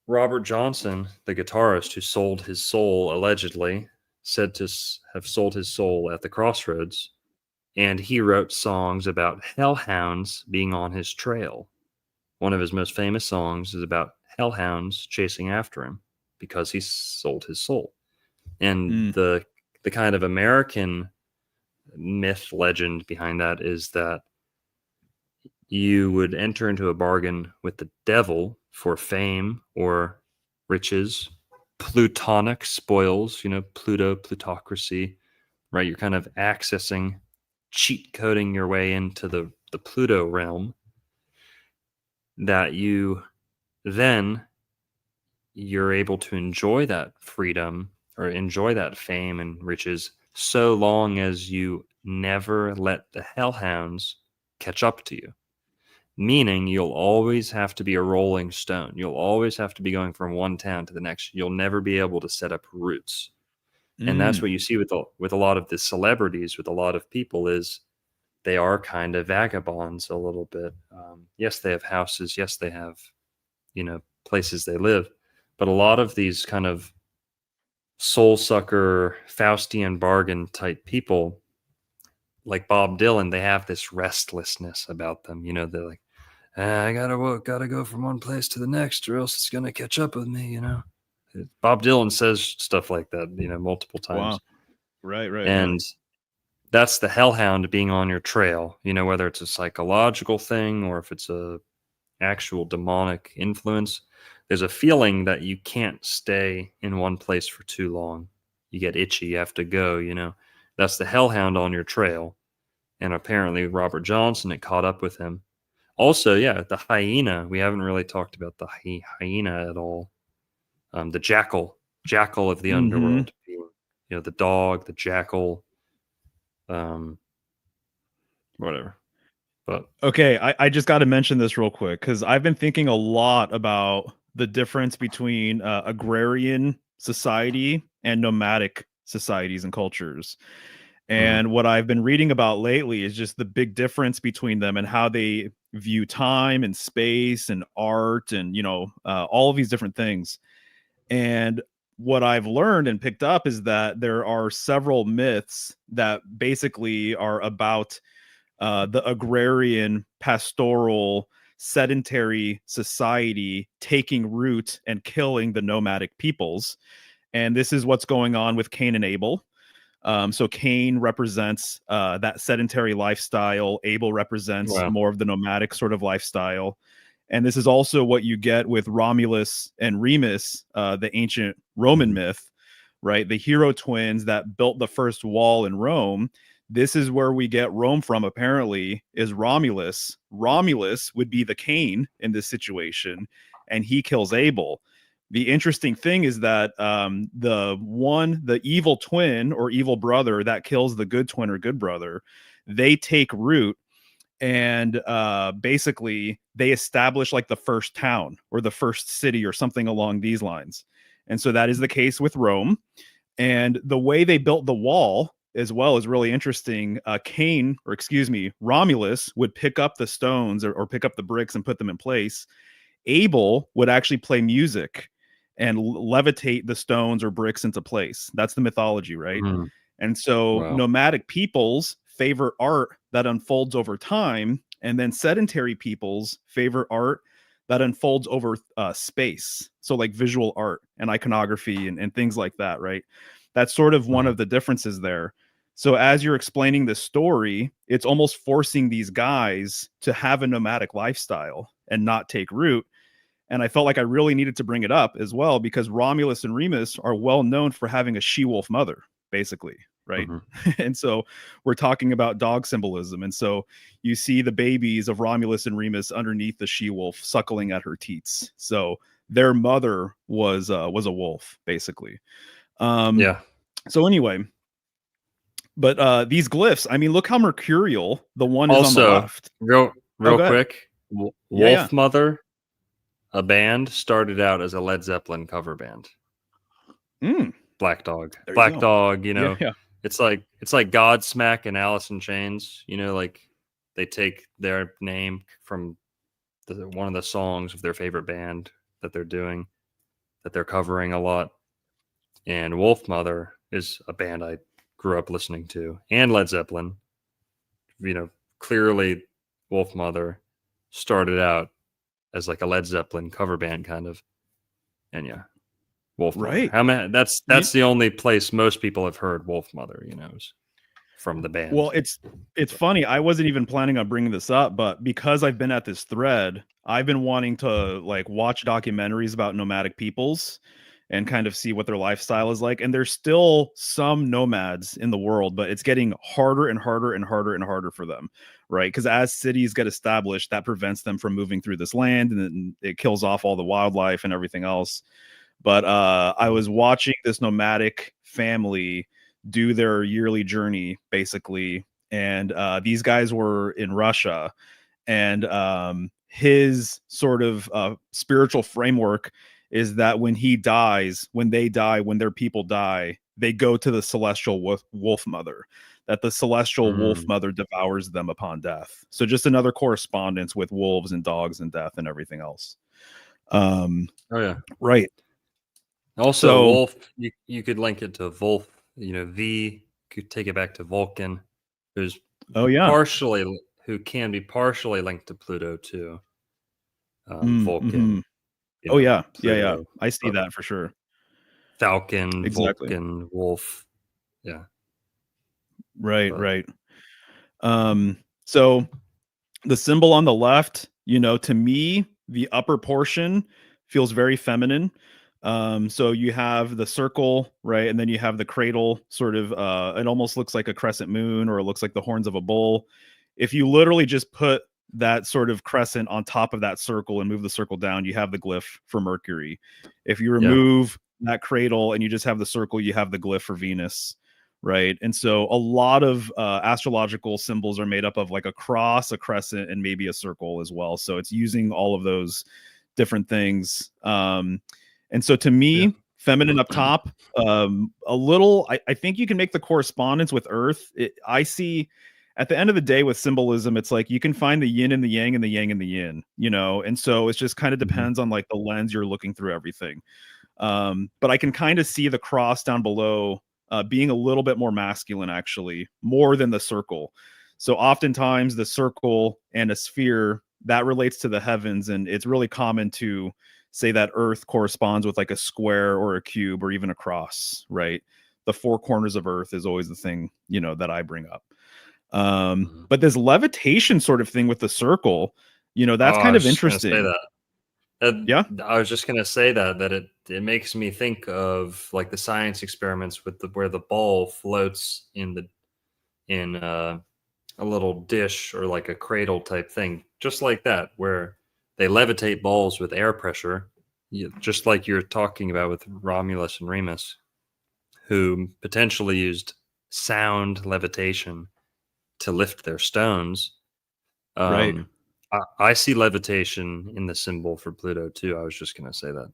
Robert Johnson, the guitarist who sold his soul, allegedly, said to have sold his soul at the crossroads. And he wrote songs about hellhounds being on his trail. One of his most famous songs is about hellhounds chasing after him because he sold his soul. And the kind of American myth legend behind that is that you would enter into a bargain with the devil for fame or riches, plutonic spoils, you know, Pluto, plutocracy, right? You're kind of accessing, cheat coding your way into the Pluto realm that you then you're able to enjoy that freedom or enjoy that fame and riches so long as you never let the hellhounds catch up to you. Meaning you'll always have to be a rolling stone. You'll always have to be going from one town to the next. You'll never be able to set up roots. And that's what you see with a lot of the celebrities, with a lot of people, is they are kind of vagabonds a little bit. Yes, they have houses. Yes, they have, places they live. But a lot of these kind of soul sucker, Faustian bargain type people, like Bob Dylan, they have this restlessness about them. They're like, I gotta go from one place to the next, or else it's gonna catch up with me. Bob Dylan says stuff like that, multiple times. Wow. Right. And that's the hellhound being on your trail. Whether it's a psychological thing or if it's a actual demonic influence. There's a feeling that you can't stay in one place for too long. You get itchy, you have to go. That's the hellhound on your trail. And apparently Robert Johnson, it caught up with him. Also, yeah, the hyena. We haven't really talked about the hyena at all. The jackal of the underworld. The dog, the jackal, whatever. But okay, I just got to mention this real quick because I've been thinking a lot about the difference between agrarian society and nomadic societies and cultures. And what I've been reading about lately is just the big difference between them and how they view time and space and art and, all of these different things. And what I've learned and picked up is that there are several myths that basically are about the agrarian, pastoral, sedentary society taking root and killing the nomadic peoples. And this is what's going on with Cain and Abel. So Cain represents that sedentary lifestyle. Abel represents more of the nomadic sort of lifestyle. And this is also what you get with Romulus and Remus, the ancient Roman myth, right? The hero twins that built the first wall in Rome. This is where we get Rome from, apparently, is Romulus. Romulus would be the Cain in this situation, and he kills Abel. The interesting thing is that the evil twin or evil brother that kills the good twin or good brother, they take root and basically they establish like the first town or the first city or something along these lines. And so that is the case with Rome. And the way they built the wall as well is really interesting. Romulus would pick up the stones or pick up the bricks and put them in place. Abel would actually play music and levitate the stones or bricks into place. That's the mythology, right? And so nomadic peoples favor art that unfolds over time, and then sedentary peoples favor art that unfolds over space. So like visual art and iconography and things like that, right? That's sort of one of the differences there. So as you're explaining this story, it's almost forcing these guys to have a nomadic lifestyle and not take root. And I felt like I really needed to bring it up as well, because Romulus and Remus are well known for having a she-wolf mother, basically, right? And so we're talking about dog symbolism. And so you see the babies of Romulus and Remus underneath the she-wolf suckling at her teats. So their mother was a wolf, basically. So anyway, but these glyphs, I mean, look how mercurial the one is on the left. Real quick, Wolf Mother, a band, started out as a Led Zeppelin cover band. Black Dog. Black Dog, it's like Godsmack and Alice in Chains, like they take their name from one of the songs of their favorite band that they're doing, that they're covering a lot. And Wolf Mother is a band I grew up listening to, and Led Zeppelin. Clearly Wolf Mother started out as like a Led Zeppelin cover band kind of. And Wolf Mother. Right. That's the only place most people have heard Wolf Mother, is from the band. Well, it's funny. I wasn't even planning on bringing this up, but because I've been at this thread, I've been wanting to like watch documentaries about nomadic peoples and kind of see what their lifestyle is like. And there's still some nomads in the world, but it's getting harder and harder and harder and harder for them, right? Because as cities get established, that prevents them from moving through this land, and it kills off all the wildlife and everything else. But I was watching this nomadic family do their yearly journey, basically, and these guys were in Russia, and his sort of spiritual framework is that when he dies, when they die, when their people die, they go to the celestial wolf mother, that the celestial wolf mother devours them upon death. So just another correspondence with wolves and dogs and death and everything else. Oh yeah. Right. Also, So- wolf. You could link it to Wolf. You know, V could take it back to Vulcan, who's Oh yeah. who can be partially linked to Pluto too. Mm, Vulcan. mhm. you Oh know, yeah. Yeah, Pluto, I see but that for sure. Falcon, Exactly. Vulcan, Wolf. Yeah. Right, But right. So the symbol on the left, you know, to me, the upper portion feels very feminine. So you have the circle, right? And then you have the cradle, sort of, it almost looks like a crescent moon, or it looks like the horns of a bull. If you literally just put that sort of crescent on top of that circle and move the circle down, you have the glyph for Mercury. If you yeah. remove that cradle and you just have the circle, you have the glyph for Venus. Right. And so a lot of astrological symbols are made up of like a cross, a crescent, and maybe a circle as well. So it's using all of those different things. And so to me, Yeah. feminine up top, a little, I think you can make the correspondence with Earth. I see at the end of the day with symbolism, it's like you can find the yin and the yang and the yang and the yin, you know, and so it just kind of depends on like the lens you're looking through everything. But I can kind of see the cross down below being a little bit more masculine, actually, more than the circle. So oftentimes the circle and a sphere that relates to the heavens, and it's really common to say that Earth corresponds with like a square or a cube or even a cross, right? The four corners of Earth is always the thing, you know, that I bring up. But this levitation sort of thing with the circle, you know, that's kind of interesting. Yeah. I was just gonna say that it makes me think of like the science experiments with where the ball floats in a little dish or like a cradle type thing, just like that, where they levitate balls with air pressure, just like you're talking about with Romulus and Remus, who potentially used sound levitation to lift their stones. Right. I see levitation in the symbol for Pluto too. I was just going to say that.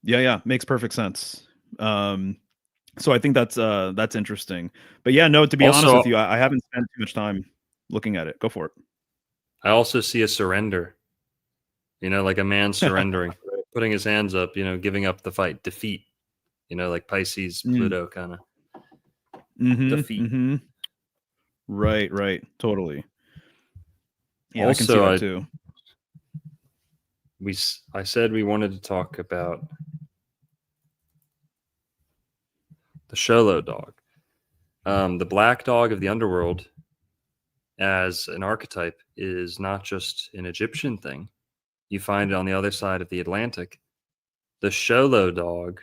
Yeah, makes perfect sense. So I think that's interesting. But yeah, no, to be honest with you, I haven't spent too much time looking at it. Go for it. I also see a surrender. You know, like a man surrendering, putting his hands up, you know, giving up the fight, defeat. You know, like Pisces, Pluto kind of defeat. Right, totally. Yeah, Also, I can see that too. I said we wanted to talk about the Sholo dog, the black dog of the underworld, as an archetype, is not just an Egyptian thing. You find it on the other side of the Atlantic. The Sholo dog,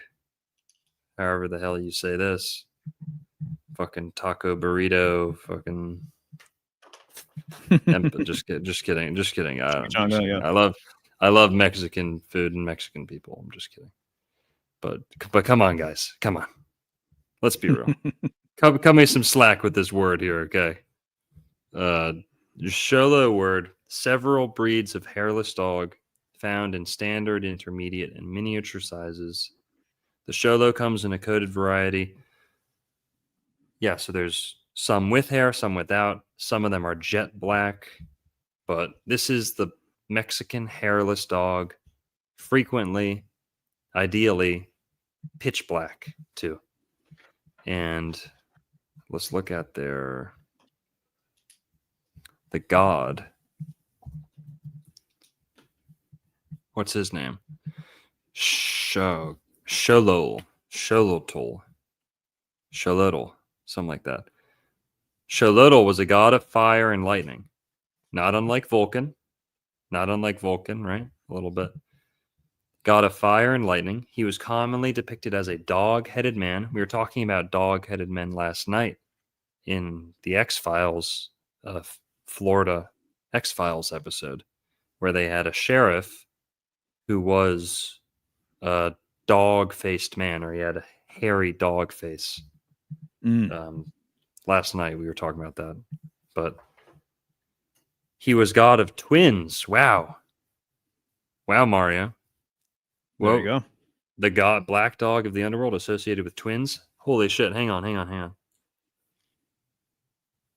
however the hell you say this, fucking taco burrito, fucking. just kidding. I love Mexican food and Mexican people. I'm just kidding. But come on, guys, come on. Let's be real. cut me some slack with this word here, okay? Sholo word, several breeds of hairless dog found in standard, intermediate, and miniature sizes. The Sholo comes in a coated variety. Yeah, so there's some with hair, some without. Some of them are jet black, but this is the Mexican hairless dog, frequently, ideally, pitch black too. And let's look at the god. What's his name? Sholotl, something like that. Xolotl was a god of fire and lightning, not unlike Vulcan, right? A little bit. God of fire and lightning. He was commonly depicted as a dog-headed man. We were talking about dog-headed men last night in the X-Files, Florida X-Files episode, where they had a sheriff who was a dog-faced man, or he had a hairy dog face. Last night we were talking about that, but he was god of twins. Wow, Mario. There you go. The god black dog of the underworld associated with twins. Holy shit! Hang on.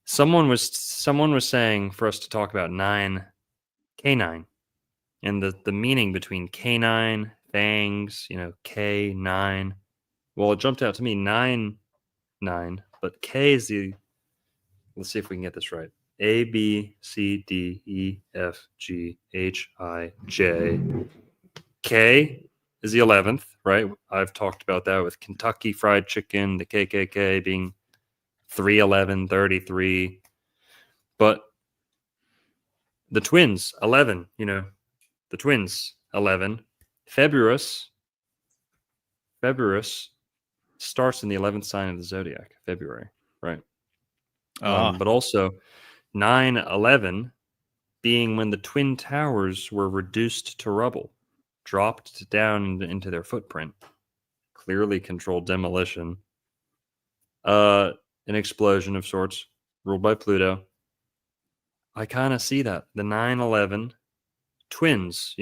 Someone was saying for us to talk about K9, and the meaning between K9, fangs, K9. Well, it jumped out to me 9, but K is the. Let's see if we can get this right. A, B, C, D, E, F, G, H, I, J. K is the 11th, right? I've talked about that with Kentucky Fried Chicken, the KKK being 311, 33. But the twins, 11, the twins, 11. Februus starts in the 11th sign of the Zodiac, February, right? But also 9/11 being when the Twin Towers were reduced to rubble, dropped down into their footprint, clearly controlled demolition, an explosion of sorts, ruled by Pluto. I kind of see that. The 9/11 twins,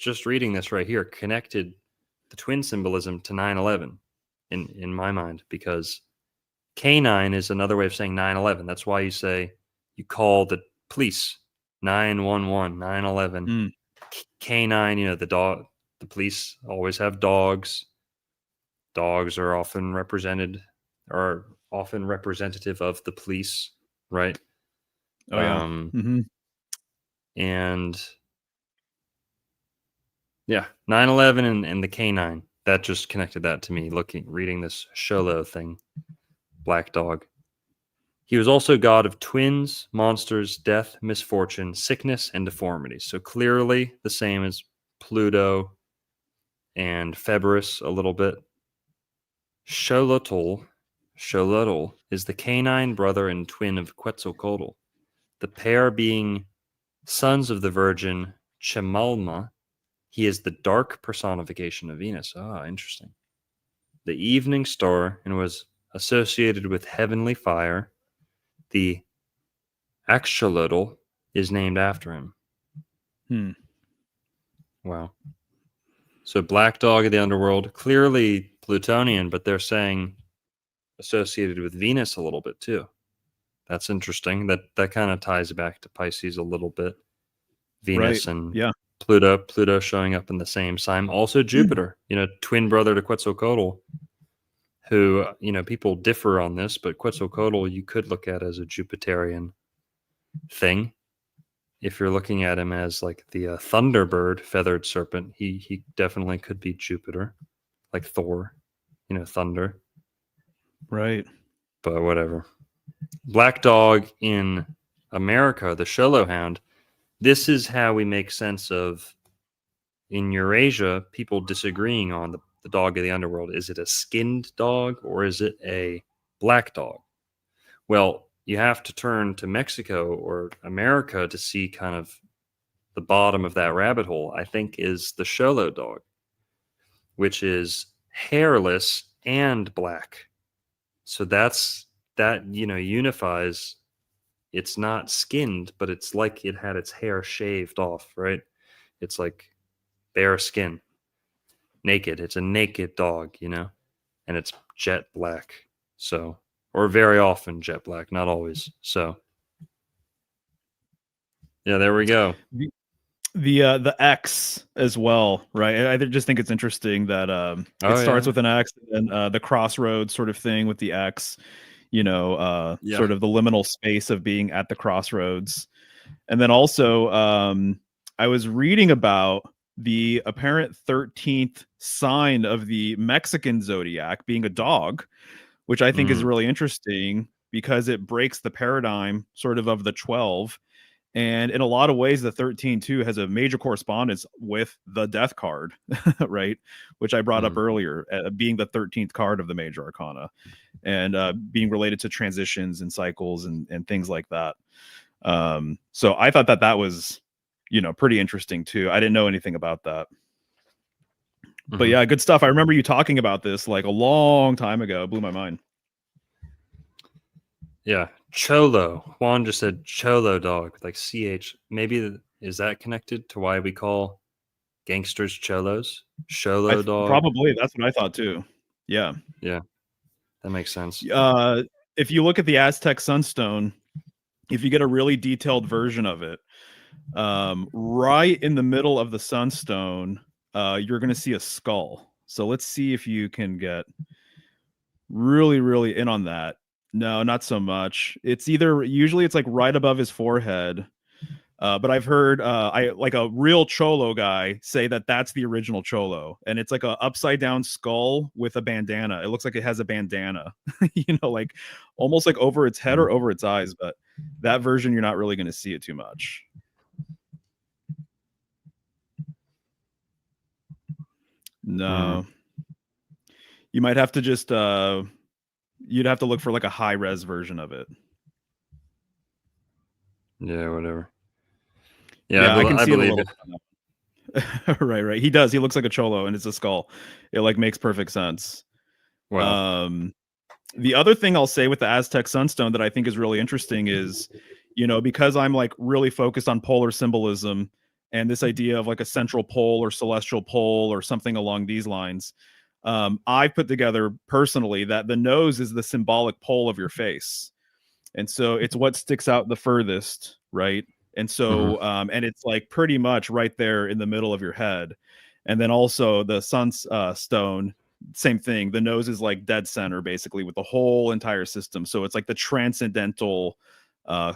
just reading this right here connected the twin symbolism to 9/11 in my mind, because K9 is another way of saying 9/11. That's why you call the police 911, 9/11. K9, the police always have dogs. Dogs are often representative of the police, right? Oh yeah. And yeah, 9/11 and the K9. That just connected that to me reading this Sholo thing. Black dog. He was also god of twins, monsters, death, misfortune, sickness, and deformity. So clearly the same as Pluto and Februus a little bit. Xolotl is the canine brother and twin of Quetzalcoatl, the pair being sons of the virgin Chimalma. He is the dark personification of Venus. Interesting. The evening star, and was associated with heavenly fire. The axolotl is named after him. Wow. So black dog of the underworld, clearly Plutonian, but they're saying associated with Venus a little bit too. That's interesting. That kind of ties back to Pisces a little bit. Venus and Pluto showing up in the same sign. Also Jupiter, twin brother to Quetzalcoatl, who, people differ on this, but Quetzalcoatl you could look at as a Jupiterian thing. If you're looking at him as like the Thunderbird, feathered serpent, he definitely could be Jupiter, like Thor, thunder. Right. But whatever. Black dog in America, the Xolo hound. This is how we make sense of, in Eurasia, people disagreeing on the dog of the underworld. Is it a skinned dog or is it a black dog? Well, you have to turn to Mexico or America to see kind of the bottom of that rabbit hole, I think, is the Xolo dog, which is hairless and black. So that unifies. It's not skinned, but it's like it had its hair shaved off, right? It's like bare skin. Naked. It's a naked dog, and it's jet black. So, or very often jet black, not always. So, yeah, there we go. The X as well, right? I just think it's interesting that it starts with an X, and the crossroads sort of thing with the X, sort of the liminal space of being at the crossroads. And then also I was reading about the apparent 13th sign of the Mexican zodiac being a dog, which I think is really interesting because it breaks the paradigm sort of the 12. And in a lot of ways, the 13 too has a major correspondence with the death card, right? Which I brought up earlier, being the 13th card of the major arcana, and being related to transitions and cycles and things like that. So I thought that was, pretty interesting too. I didn't know anything about that. But yeah, good stuff. I remember you talking about this like a long time ago. It blew my mind. Yeah, Cholo. Juan just said Cholo dog, like CH. Maybe is that connected to why we call gangsters cholos? Cholo dog. Probably. That's what I thought too. Yeah. Yeah, that makes sense. If you look at the Aztec Sunstone, if you get a really detailed version of it, right in the middle of the Sunstone, you're going to see a skull. So let's see if you can get really, really in on that. No, not so much. It's usually it's like right above his forehead. But I've heard I like a real cholo guy say that that's the original cholo, and it's like a upside down skull with a bandana. It looks like it has a bandana, like almost like over its head or over its eyes. But that version, you're not really going to see it too much. No, you might have to just you'd have to look for like a high res version of it. Yeah, whatever. Yeah, I can see believe it. Right. He does. He looks like a cholo, and it's a skull. It like makes perfect sense. Wow. The other thing I'll say with the Aztec Sunstone that I think is really interesting is, because I'm like really focused on polar symbolism and this idea of like a central pole or celestial pole or something along these lines. I put together personally that the nose is the symbolic pole of your face. And so it's what sticks out the furthest, right? And so, and it's like pretty much right there in the middle of your head. And then also the stone, same thing. The nose is like dead center, basically, with the whole entire system. So it's like the transcendental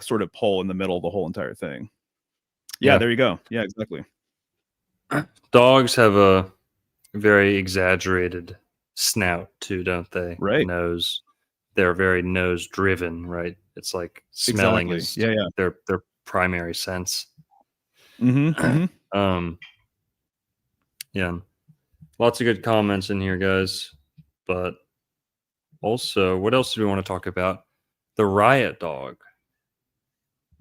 sort of pole in the middle of the whole entire thing. Yeah, there you go. Yeah, exactly. Dogs have a very exaggerated snout too, don't they? Right. Nose. They're very nose driven, right? It's like smelling is their primary sense. Yeah. Lots of good comments in here, guys. But also, what else do we want to talk about? The Riot Dog.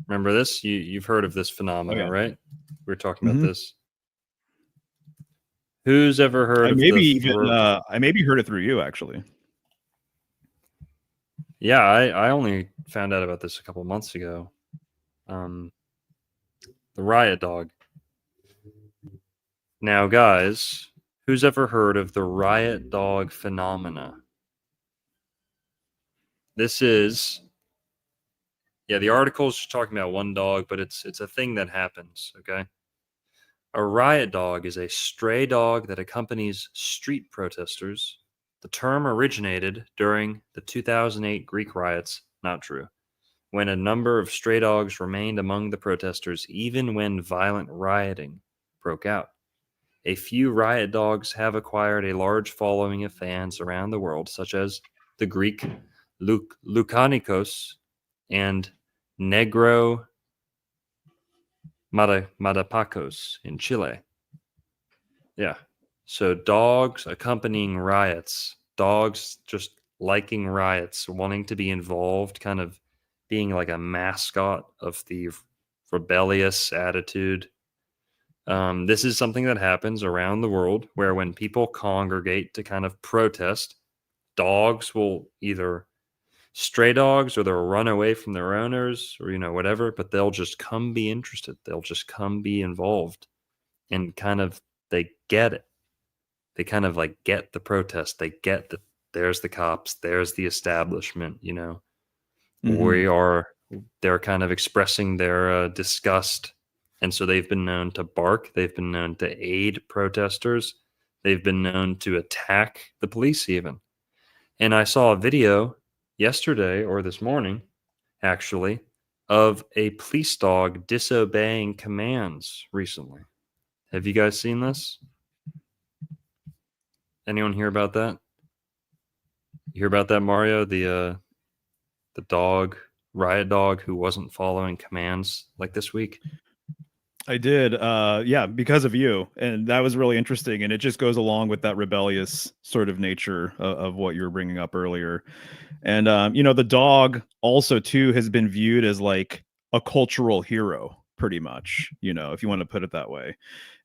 Remember this? You've heard of this phenomenon, right? We were talking about this. Who's ever heard of I maybe heard it through you, actually. Yeah, I only found out about this a couple months ago. The Riot Dog. Now, guys, who's ever heard of the Riot Dog phenomena? This is, the article's just talking about one dog, but it's a thing that happens, okay? A riot dog is a stray dog that accompanies street protesters. The term originated during the 2008 Greek riots, not true, when a number of stray dogs remained among the protesters even when violent rioting broke out. A few riot dogs have acquired a large following of fans around the world, such as the Greek Lukanikos and Negro Madapacos in Chile. Yeah. So dogs accompanying riots, dogs just liking riots, wanting to be involved, kind of being like a mascot of the rebellious attitude. This is something that happens around the world where when people congregate to kind of protest, dogs will either stray dogs or they'll run away from their owners or, whatever, but they'll just come be interested. They'll just come be involved and kind of, they get it. They kind of like get the protest. They get that there's the cops, there's the establishment, they're kind of expressing their disgust. And so they've been known to bark. They've been known to aid protesters. They've been known to attack the police even. And I saw a video yesterday or this morning, actually, of a police dog disobeying commands recently. Have you guys seen this? Anyone hear about that? You hear about that, Mario? The dog, riot dog, who wasn't following commands like this week? I did. Because of you. And that was really interesting. And it just goes along with that rebellious sort of nature of what you were bringing up earlier. And, the dog also, too, has been viewed as like a cultural hero, pretty much, if you want to put it that way.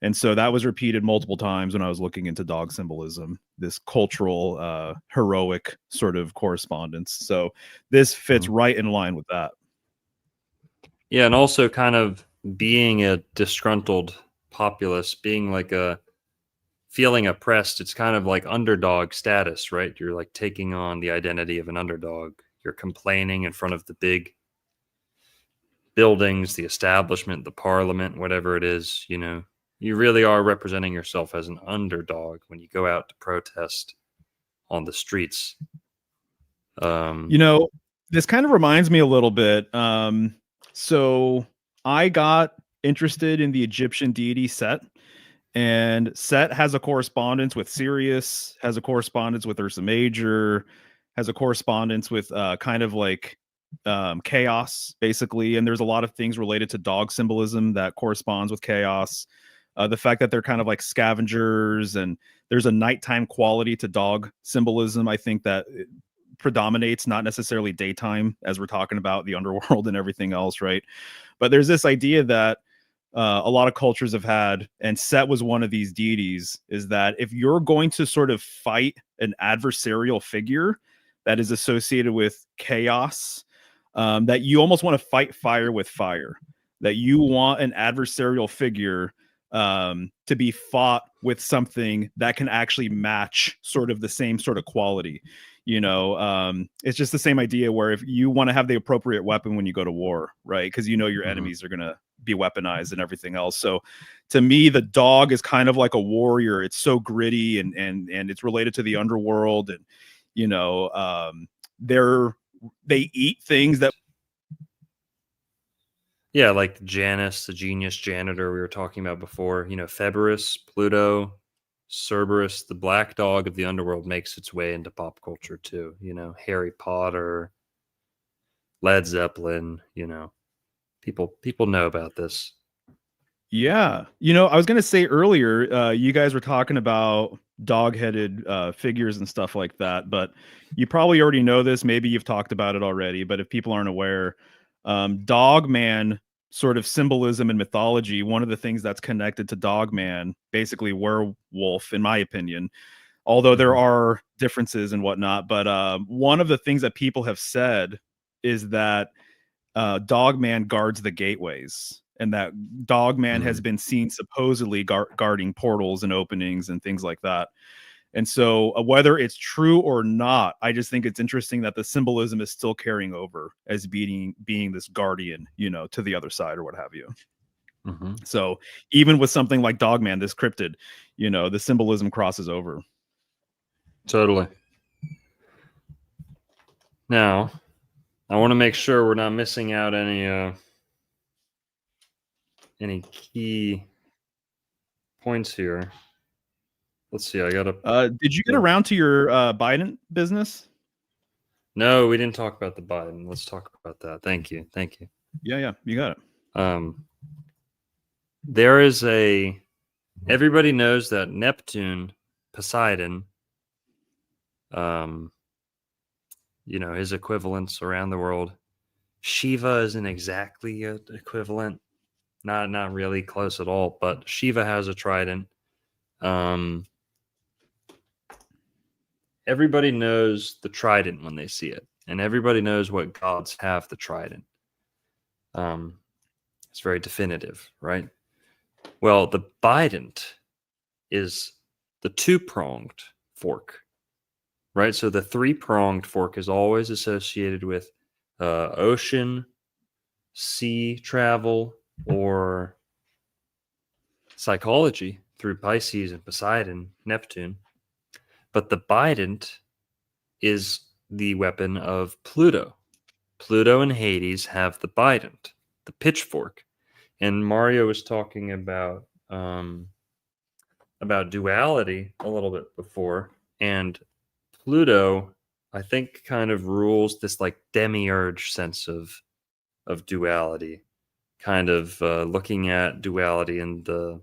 And so that was repeated multiple times when I was looking into dog symbolism, this cultural, heroic sort of correspondence. So this fits right in line with that. Yeah, and also kind of being a disgruntled populace, being like feeling oppressed. It's kind of like underdog status, right? You're like taking on the identity of an underdog. You're complaining in front of the big buildings, the establishment, the parliament, whatever it is, you really are representing yourself as an underdog when you go out to protest on the streets. This kind of reminds me a little bit. So I got interested in the Egyptian deity Set, and Set has a correspondence with Sirius, has a correspondence with Ursa Major, has a correspondence with kind of like chaos, basically. And there's a lot of things related to dog symbolism that corresponds with chaos. The fact that they're kind of like scavengers, and there's a nighttime quality to dog symbolism, I think that predominates, not necessarily daytime, as we're talking about the underworld and everything else, right? But there's this idea that a lot of cultures have had, and Set was one of these deities, is that if you're going to sort of fight an adversarial figure that is associated with chaos, that you almost want to fight fire with fire, that you want an adversarial figure to be fought with something that can actually match sort of the same sort of quality. It's just the same idea where if you want to have the appropriate weapon when you go to war, right? Because your enemies are going to be weaponized and everything else. So to me, the dog is kind of like a warrior. It's so gritty, and it's related to the underworld, and they eat things that, yeah, like Janus, the genius janitor we were talking about before. Februus, Pluto, Cerberus, the black dog of the underworld, makes its way into pop culture too. Harry Potter, Led Zeppelin. People know about this. Yeah. I was going to say earlier, you guys were talking about dog-headed figures and stuff like that, but you probably already know this. Maybe you've talked about it already, but if people aren't aware, Dogman sort of symbolism and mythology, one of the things that's connected to Dogman, basically werewolf, in my opinion, although there are differences and whatnot, but one of the things that people have said is that Dogman guards the gateways, and that Dogman has been seen supposedly guarding portals and openings and things like that. And so whether it's true or not, I just think it's interesting that the symbolism is still carrying over as being this guardian, to the other side or what have you. So even with something like Dogman, this cryptid, the symbolism crosses over. Totally. Now, I want to make sure we're not missing out any key points here. Let's see. I gotta. Did you get around to your Bident business? No, we didn't talk about the Bident. Let's talk about that. Thank you. Yeah, you got it. There is everybody knows that Neptune, Poseidon, his equivalents around the world. Shiva isn't exactly an equivalent, not really close at all, but Shiva has a trident. Everybody knows the trident when they see it, and everybody knows what gods have the trident. It's very definitive, right? Well, the Bident is the two-pronged fork, right? So the three-pronged fork is always associated with ocean, sea travel, or psychology through Pisces and Poseidon, Neptune. But the Bident is the weapon of Pluto. Pluto and Hades have the Bident, the pitchfork. And Mario was talking about duality a little bit before. And Pluto, I think, kind of rules this like demiurge sense of duality, kind of looking at duality in the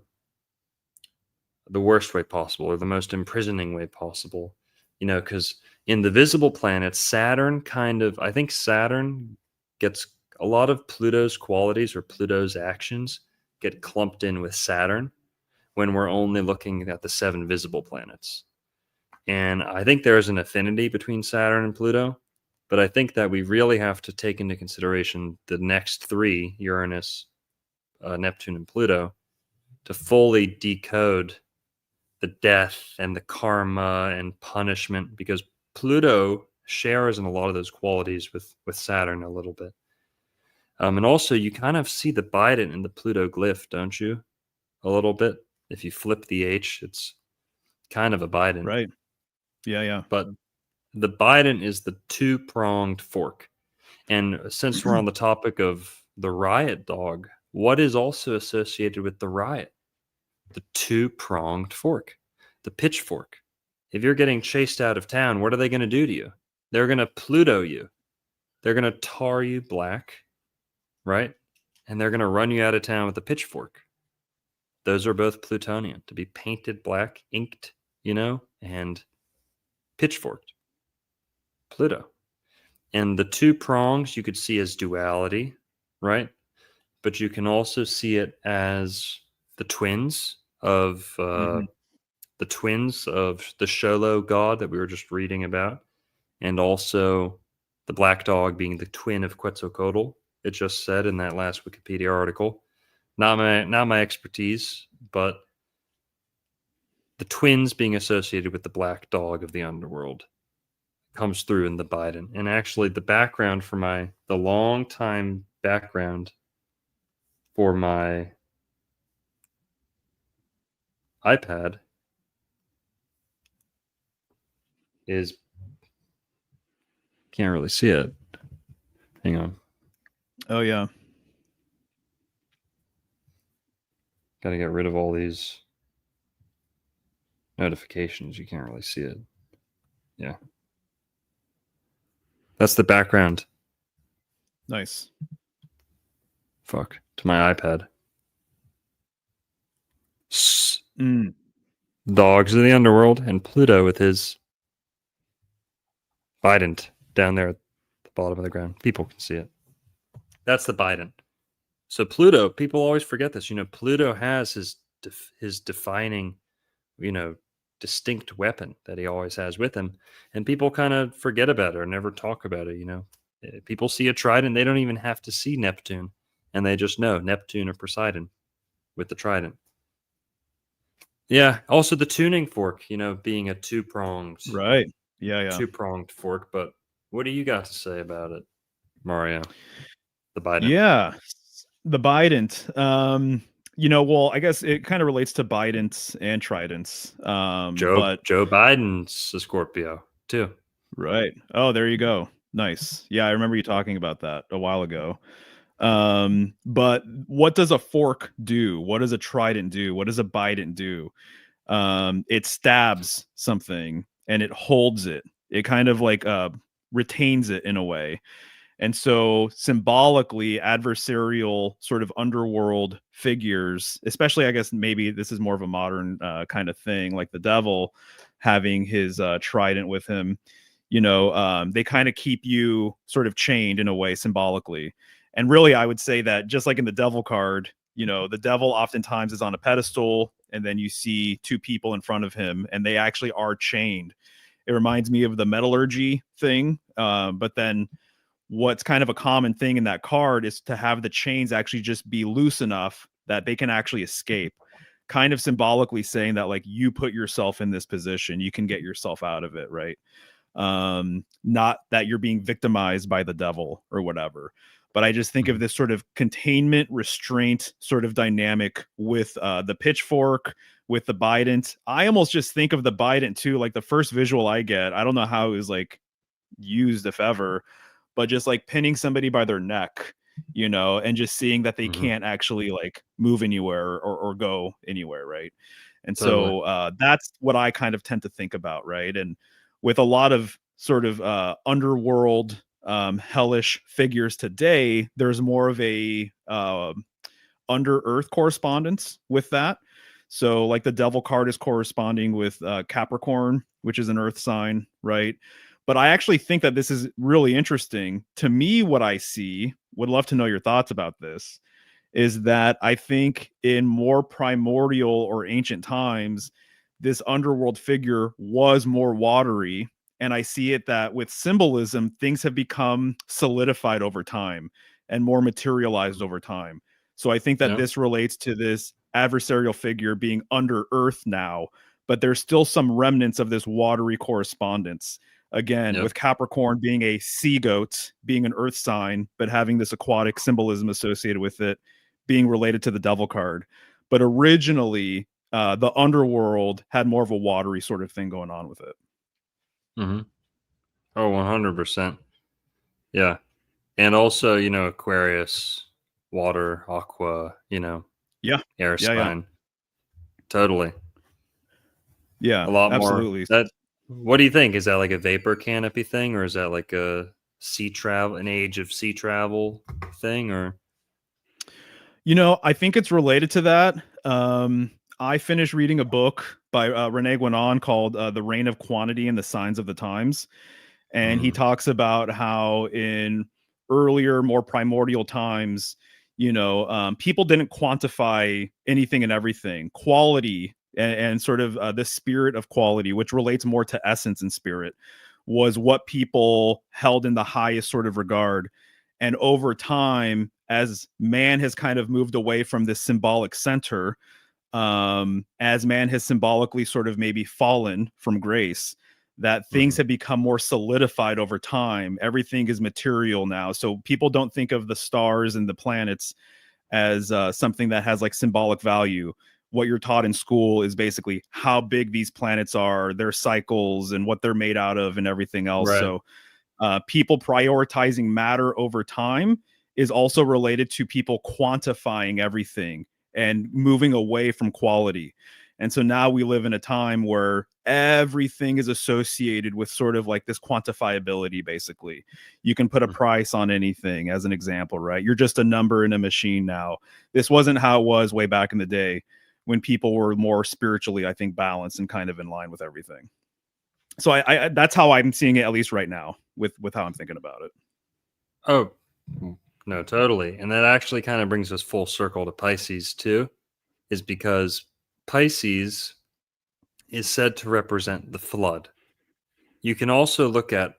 worst way possible, or the most imprisoning way possible, because in the visible planets, Saturn I think Saturn gets a lot of Pluto's qualities or Pluto's actions get clumped in with Saturn when we're only looking at the 7 visible planets. And I think there's an affinity between Saturn and Pluto, but I think that we really have to take into consideration the next 3, Uranus, Neptune, and Pluto, to fully decode the death and the karma and punishment, because Pluto shares in a lot of those qualities with Saturn a little bit. And also, you kind of see the Bident in the Pluto glyph, don't you? A little bit. If you flip the H, it's kind of a Bident. Right. Yeah. But the Bident is the 2-pronged fork. And since we're on the topic of the Riot Dog, what is also associated with the Riot? The 2-pronged fork, the pitchfork. If you're getting chased out of town, what are they going to do to you? They're going to Pluto you. They're going to tar you black, right? And they're going to run you out of town with a pitchfork. Those are both Plutonian, to be painted black, inked, and pitchforked. Pluto. And the 2 prongs you could see as duality, right? But you can also see it as the twins of the Sholo god that we were just reading about, and also the black dog being the twin of Quetzalcoatl. It just said in that last Wikipedia article. Not my expertise, but the twins being associated with the black dog of the underworld comes through in the Bident. And actually, the background for the long time background for my iPad is, can't really see it. Hang on. Oh yeah. Got to get rid of all these notifications. You can't really see it. Yeah. That's the background. Nice. Fuck. To my iPad. Dogs of the Underworld and Pluto with his Bident down there at the bottom of the ground. People can see it. That's the Bident. So Pluto, people always forget this. Pluto has his defining, distinct weapon that he always has with him, and people kind of forget about it or never talk about it. People see a trident, they don't even have to see Neptune, and they just know Neptune or Poseidon with the trident. Yeah. Also the tuning fork, being a 2-pronged, Right. Yeah. 2-pronged fork. But what do you got to say about it, Mario? The Bident. Yeah. The Bident. Well, I guess it kind of relates to Bidents and tridents. Joe Biden's a Scorpio too. Right. Oh, there you go. Nice. Yeah, I remember you talking about that a while ago. But what does a fork do? What does a trident do? What does a Bident do? It stabs something and it holds it. It kind of like retains it in a way. And so symbolically, adversarial sort of underworld figures, especially, I guess maybe this is more of a modern kind of thing, like the devil having his trident with him, they kind of keep you sort of chained in a way symbolically. And really, I would say that just like in the devil card, the devil oftentimes is on a pedestal and then you see 2 people in front of him and they actually are chained. It reminds me of the metallurgy thing. But then what's kind of a common thing in that card is to have the chains actually just be loose enough that they can actually escape, kind of symbolically saying that like you put yourself in this position, you can get yourself out of it, right? Not that you're being victimized by the devil or whatever. But I just think of this sort of containment, restraint sort of dynamic with the pitchfork, with the Bident. I almost just think of the Bident too, like the first visual I get, I don't know how it was like used, if ever, but just like pinning somebody by their neck, and just seeing that they can't actually like move anywhere or go anywhere, right? And so that's what I kind of tend to think about, right? And with a lot of sort of underworld hellish figures today, there's more of a under earth correspondence with that. So like the devil card is corresponding with Capricorn, which is an earth sign, right? But I actually think that this is really interesting. To me, what I see, would love to know your thoughts about this, is that I think in more primordial or ancient times, this underworld figure was more watery. And I see it that with symbolism, things have become solidified over time and more materialized over time. So I think that Yeah. this relates to this adversarial figure being under earth now, but there's still some remnants of this watery correspondence. Again, Yep. with Capricorn being a sea goat, being an earth sign, but having this aquatic symbolism associated with it, being related to the devil card. But originally, the underworld had more of a watery sort of thing going on with it. Mm-hmm. Oh, 100%. Yeah. And also, Aquarius, water, aqua, Yeah. air Yeah. sign. Totally. Yeah. A lot Absolutely. more. What do you think? Is that like a vapor canopy thing, or is that like an age of sea travel thing, or? I think it's related to that. I finished reading a book by Rene Guénon called The Reign of Quantity and the Signs of the Times. And he talks about how in earlier, more primordial times, people didn't quantify anything and everything. Quality and sort of the spirit of quality, which relates more to essence and spirit, was what people held in the highest sort of regard. And over time, as man has kind of moved away from this symbolic center, as man has symbolically sort of maybe fallen from grace, that things have become more solidified over time. Everything is material now. So people don't think of the stars and the planets as something that has like symbolic value. What you're taught in school is basically how big these planets are, their cycles, and what they're made out of, and everything else. Right. So people prioritizing matter over time is also related to people quantifying everything and moving away from quality. And so now we live in a time where everything is associated with sort of like this quantifiability, basically. You can put a price on anything, as an example, right? You're just a number in a machine now. This wasn't how it was way back in the day when people were more spiritually, I think, balanced and kind of in line with everything. So I that's how I'm seeing it, at least right now, with how I'm thinking about it. Oh, no, totally. And that actually kind of brings us full circle to Pisces too, is because Pisces is said to represent the flood. You can also look at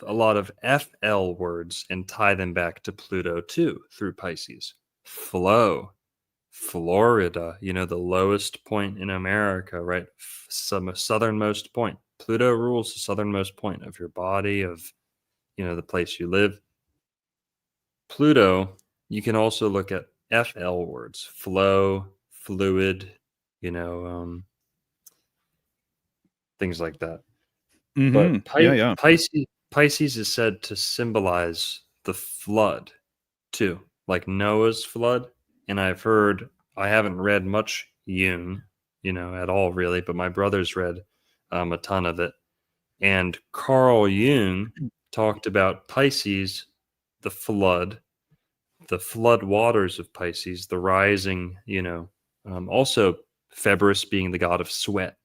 a lot of FL words and tie them back to Pluto too through Pisces. Flow, Florida, the lowest point in America, right? Some southernmost point. Pluto rules the southernmost point of your body, of the place you live. Pluto, you can also look at FL words, flow, fluid, things like that. But Pisces is said to symbolize the flood too, like Noah's flood. And I haven't read much Jung, at all really, but my brother's read a ton of it. And Carl Jung talked about Pisces, the flood waters of Pisces, the rising, also Februus being the god of sweat.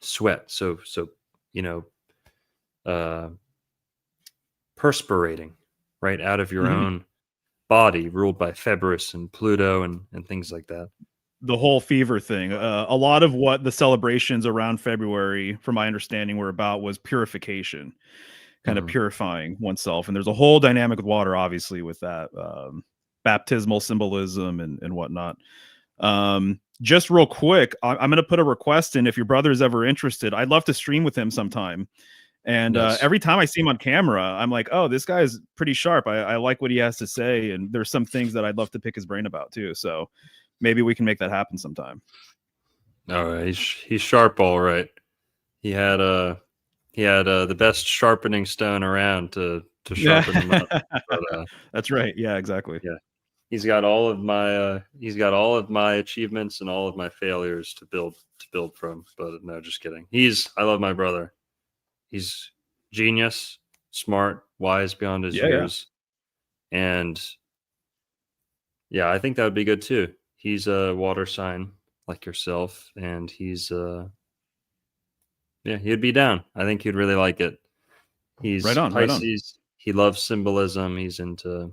So, perspirating right out of your own body, ruled by Februus and Pluto and things like that. The whole fever thing. A lot of what the celebrations around February, from my understanding, were about was purification, kind of purifying oneself. And there's a whole dynamic with water, obviously, with that baptismal symbolism and whatnot. Just real quick, I'm going to put a request in. If your brother is ever interested, I'd love to stream with him sometime. And every time I see him on camera, I'm like, oh, this guy is pretty sharp. I like what he has to say. And there's some things that I'd love to pick his brain about too. So maybe we can make that happen sometime. All right. He's sharp. All right. He had the best sharpening stone around to sharpen him up. But, that's right. Yeah, exactly. Yeah. He's got all of my achievements and all of my failures to build from. But no, just kidding. I love my brother. He's genius, smart, wise beyond his years. Yeah. And yeah, I think that would be good too. He's a water sign like yourself, and he'd be down. I think he'd really like it. He's Right on, right on. Pisces. He loves symbolism. He's into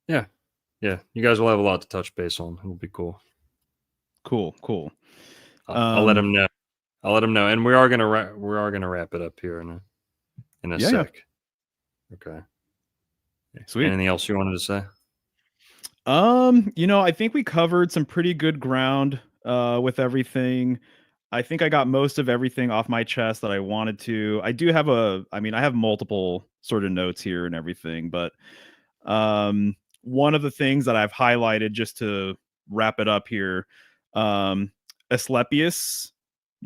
yeah. You guys will have a lot to touch base on. It'll be cool. Cool. I'll let him know. And we are gonna wrap it up here in a Yeah. sec. Okay. Sweet. Anything else you wanted to say? I think we covered some pretty good ground with everything. I think I got most of everything off my chest that I wanted to. I do have I have multiple sort of notes here and everything, but one of the things that I've highlighted just to wrap it up here, Asclepius,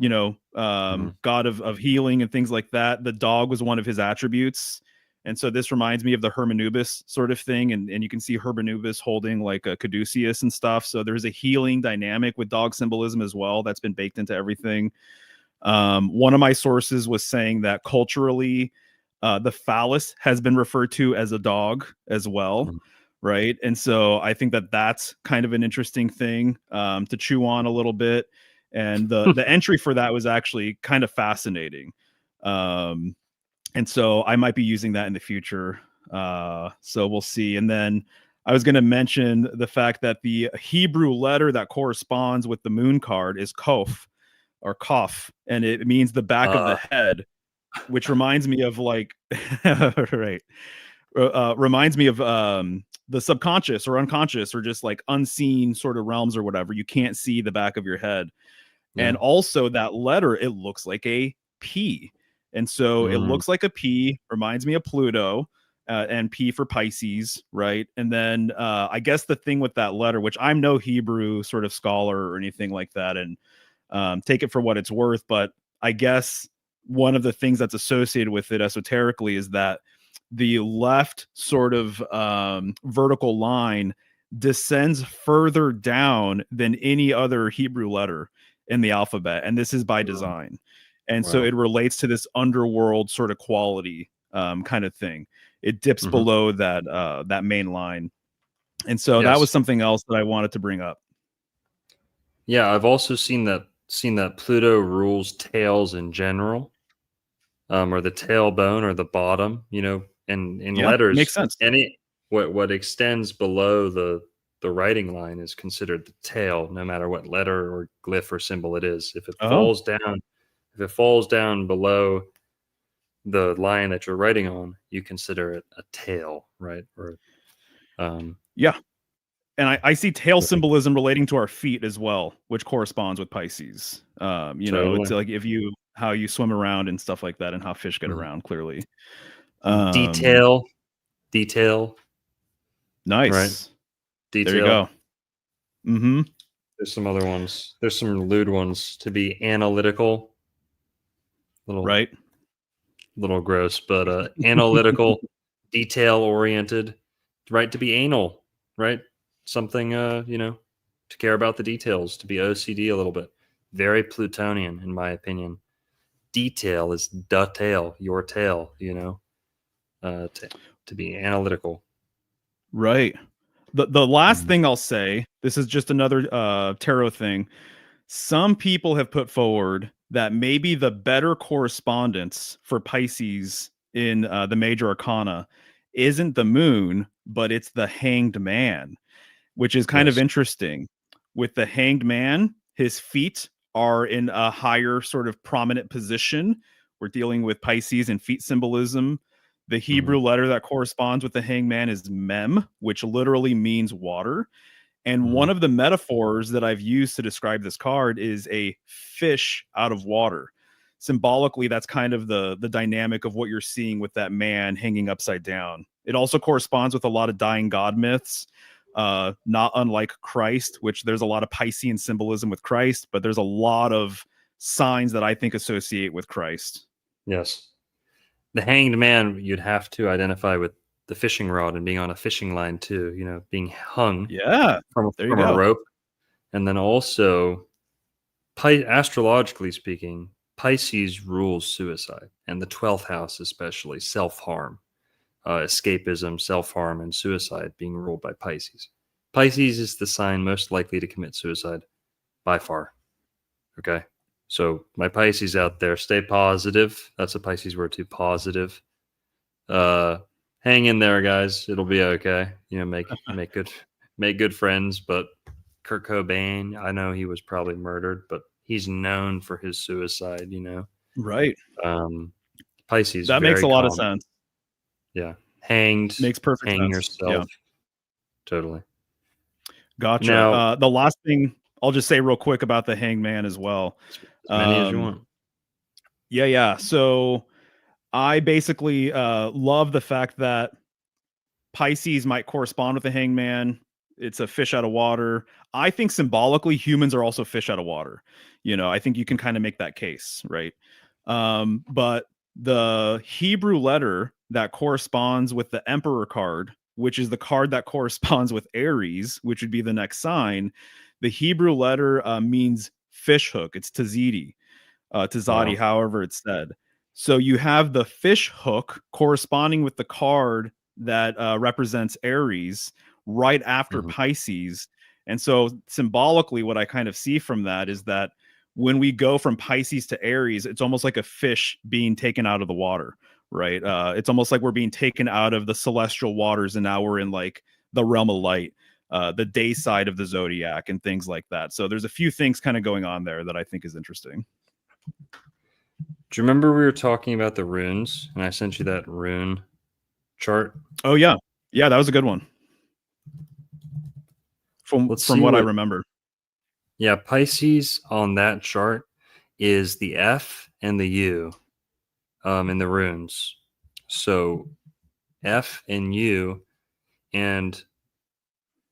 god of healing and things like that. The dog was one of his attributes. And so this reminds me of the Hermanubis sort of thing. And you can see Hermanubis holding like a caduceus and stuff. So there's a healing dynamic with dog symbolism as well that's been baked into everything. One of my sources was saying that culturally, the phallus has been referred to as a dog as well. Right. And so I think that that's kind of an interesting thing to chew on a little bit. And the entry for that was actually kind of fascinating. And so I might be using that in the future. So we'll see. And then I was going to mention the fact that the Hebrew letter that corresponds with the moon card is Kof or Kof, and it means the back of the head, which reminds me of like, right. Reminds me of the subconscious or unconscious or just like unseen sort of realms or whatever. You can't see the back of your head. Yeah. And also that letter, it looks like a P. And so it looks like a P, reminds me of Pluto, and P for Pisces, right? And then I guess the thing with that letter, which I'm no Hebrew sort of scholar or anything like that, and take it for what it's worth, but I guess one of the things that's associated with it esoterically is that the left sort of vertical line descends further down than any other Hebrew letter in the alphabet. And this is by design. And so it relates to this underworld sort of quality kind of thing. It dips below that main line. And so that was something else that I wanted to bring up. Yeah, I've also seen that Pluto rules tails in general, or the tailbone or the bottom, and in letters. Makes sense. What extends below the writing line is considered the tail, no matter what letter or glyph or symbol it is. If it falls down below the line that you're writing on, you consider it a tail, right? Or yeah. And I see tail symbolism relating to our feet as well, which corresponds with Pisces. It's like how you swim around and stuff like that, and how fish get around, clearly. Detail. Nice. Right? Detail. There you go. There's some other ones. There's some lewd ones. To be analytical. Little gross, but analytical, detail oriented, right? To be anal, right? Something, to care about the details, to be OCD a little bit. Very Plutonian, in my opinion. Detail is the tail, your tail, to be analytical. Right. The last thing I'll say, this is just another tarot thing. Some people have put forward that maybe the better correspondence for Pisces in the major arcana isn't the moon, but it's the hanged man, which is kind of interesting. With the hanged man, his feet are in a higher sort of prominent position. We're dealing with Pisces and feet symbolism. The Hebrew letter that corresponds with the hanged man is mem, which literally means water. And one of the metaphors that I've used to describe this card is a fish out of water. Symbolically, that's kind of the dynamic of what you're seeing with that man hanging upside down. It also corresponds with a lot of dying god myths, not unlike Christ, which there's a lot of Piscean symbolism with Christ, but there's a lot of signs that I think associate with Christ. Yes. The hanged man, you'd have to identify with the fishing rod and being on a fishing line too, being hung from a rope. And then also, astrologically speaking, Pisces rules suicide, and the 12th house especially, self-harm, escapism, self-harm, and suicide being ruled by Pisces. Pisces is the sign most likely to commit suicide by far. Okay? So my Pisces out there, stay positive. That's a Pisces word too, positive. Hang in there, guys. It'll be okay. You know, make good friends. But Kurt Cobain, I know he was probably murdered, but he's known for his suicide. You know, Right. Pisces, That makes very a lot of calm. sense. Yeah, hanged. Makes perfect hang sense. yourself. Yeah. Totally. Gotcha. Now, The last thing I'll just say real quick about the Hanged Man as well. as many as you want. Yeah. So I basically love the fact that Pisces might correspond with the Hanged Man. It's a fish out of water. I think symbolically humans are also fish out of water. You know, I think you can kind of make that case, right? But the Hebrew letter that corresponds with the Emperor card, which is the card that corresponds with Aries, which would be the next sign, the Hebrew letter means fish hook. It's Tazadi, Wow. however it's said. So you have the fish hook corresponding with the card that represents Aries right after Mhm. Pisces. And so symbolically, what I kind of see from that is that when we go from Pisces to Aries, it's almost like a fish being taken out of the water, right? It's almost like we're being taken out of the celestial waters and now we're in like the realm of light, the day side of the zodiac and things like that. So there's a few things kind of going on there that I think is interesting. Do you remember we were talking about the runes and I sent you that rune chart? Oh yeah. Yeah, that was a good one. From See what I remember. Yeah, Pisces on that chart is the F and the U in the runes. So F and U, and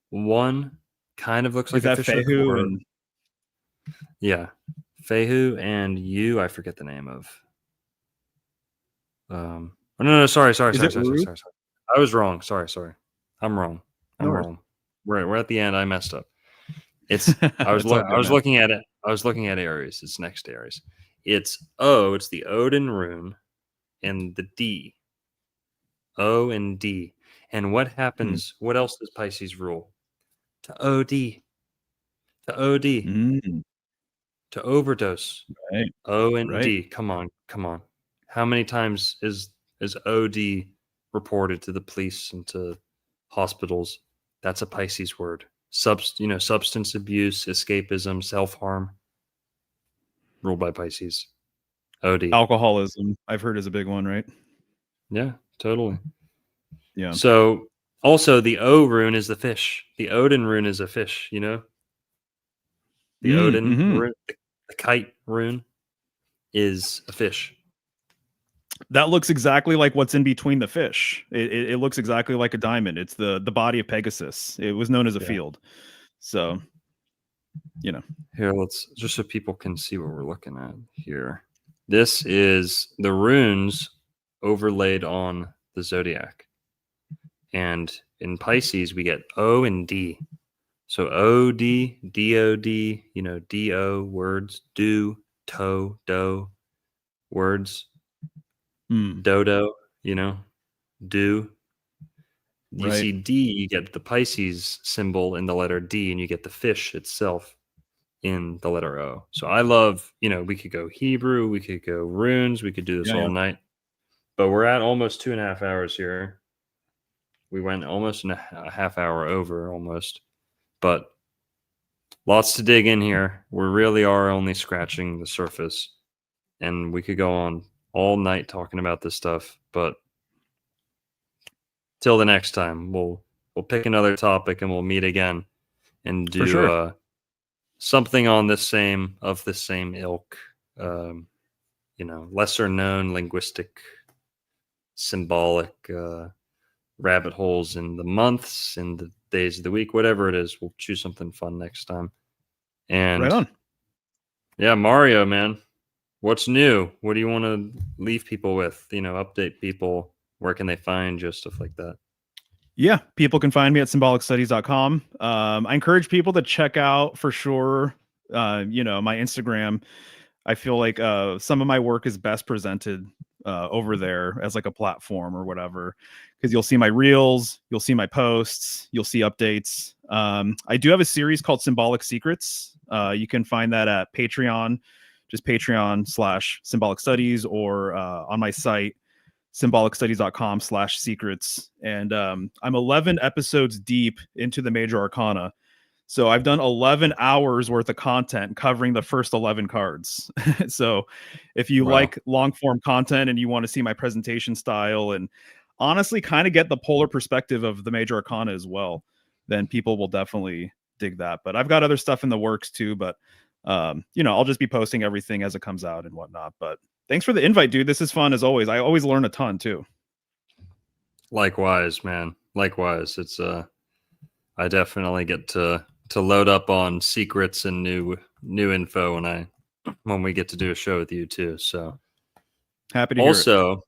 one kind of looks like Is a that fish hook, Fehu or and yeah, Fehu, and U I forget the name of. Oh, no, sorry. Is it Ru? I was wrong. Sorry. I'm wrong. No worries. We're at the end. I messed up. It's I was It's all good, man. looking at it. I was looking at Aries. It's next to Aries. It's O. It's the Odin rune, and the D. O and D. And what happens? What else does Pisces rule? To OD. To OD. Mm, To overdose. right. O and Right. D. Come on. How many times is OD reported to the police and to hospitals? That's a Pisces word. Substance abuse, escapism, self-harm, ruled by Pisces. OD. Alcoholism, I've heard, is a big one, right? Yeah, totally. Yeah. So also the O rune is the fish. The Odin rune is a fish, you know? The Odin rune, the kite rune is a fish. That looks exactly like what's in between the fish. It looks exactly like a diamond. It's the body of Pegasus. It was known as a field. So, Here, let's just so people can see what we're looking at here. This is the runes overlaid on the zodiac. And in Pisces, we get O and D. So OD, DOD, DO words, do, to, do words, dodo, do. You see D, you get the Pisces symbol in the letter D, and you get the fish itself in the letter O. So I love, we could go Hebrew, we could go runes, we could do this all night, but we're at almost 2.5 hours here. We went almost a half hour over almost, but lots to dig in here. We really are only scratching the surface, and we could go on all night talking about this stuff, but till the next time, we'll pick another topic and we'll meet again and do something on the same ilk, lesser known linguistic, symbolic rabbit holes in the months, in the days of the week, whatever it is. We'll choose something fun next time. And right on. Yeah, Mario, man, what's new? What do you want to leave people with? Update people. Where can they find you? Stuff like that. Yeah, people can find me at symbolicstudies.com. I encourage people to check out for sure, my Instagram. I feel like some of my work is best presented over there as like a platform or whatever, because you'll see my reels, you'll see my posts, you'll see updates. I do have a series called Symbolic Secrets. You can find that at Patreon. just Patreon/Symbolic Studies, or on my site, symbolicstudies.com/secrets. And I'm 11 episodes deep into the Major Arcana. So I've done 11 hours worth of content covering the first 11 cards. So if you like long form content and you want to see my presentation style and honestly kind of get the polar perspective of the Major Arcana as well, then people will definitely dig that. But I've got other stuff in the works too, but I'll just be posting everything as it comes out and whatnot. But thanks for the invite, dude. This is fun as always. I always learn a ton too. Likewise, man. Likewise. It's I definitely get to load up on secrets and new info when we get to do a show with you too. So happy to hear it. Also,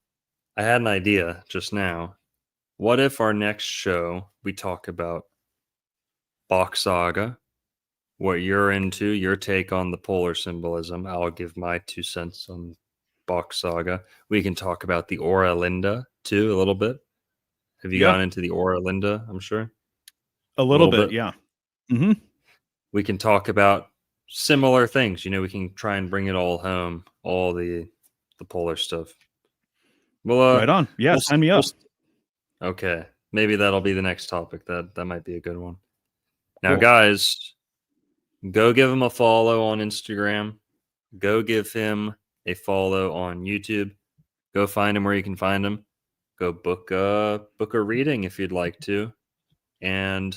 I had an idea just now. What if our next show we talk about Bach Saga, what you're into, your take on the polar symbolism. I'll give my 2 cents on Bach Saga. We can talk about the Aura Linda too a little bit. Have you gone into the Aura Linda? I'm sure. A little bit, yeah. Mm-hmm. We can talk about similar things. We can try and bring it all home, all the polar stuff. Well, right on. Yeah, sign me up. Okay, maybe that'll be the next topic. That might be a good one. Now, Cool. guys, go give him a follow on Instagram. Go give him a follow on YouTube. Go find him where you can find him. Go book a reading if you'd like to. And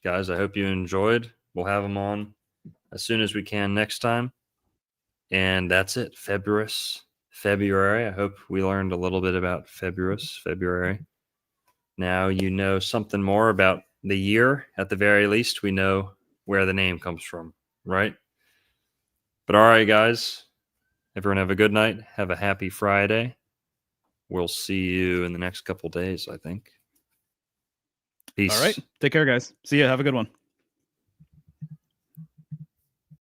guys, I hope you enjoyed. We'll have him on as soon as we can next time. And that's it. February. I hope we learned a little bit about February. Now you know something more about the year. At the very least, we know where the name comes from, right? But all right, guys. Everyone have a good night. Have a happy Friday. We'll see you in the next couple days, I think. Peace. All right. Take care, guys. See ya. Have a good one.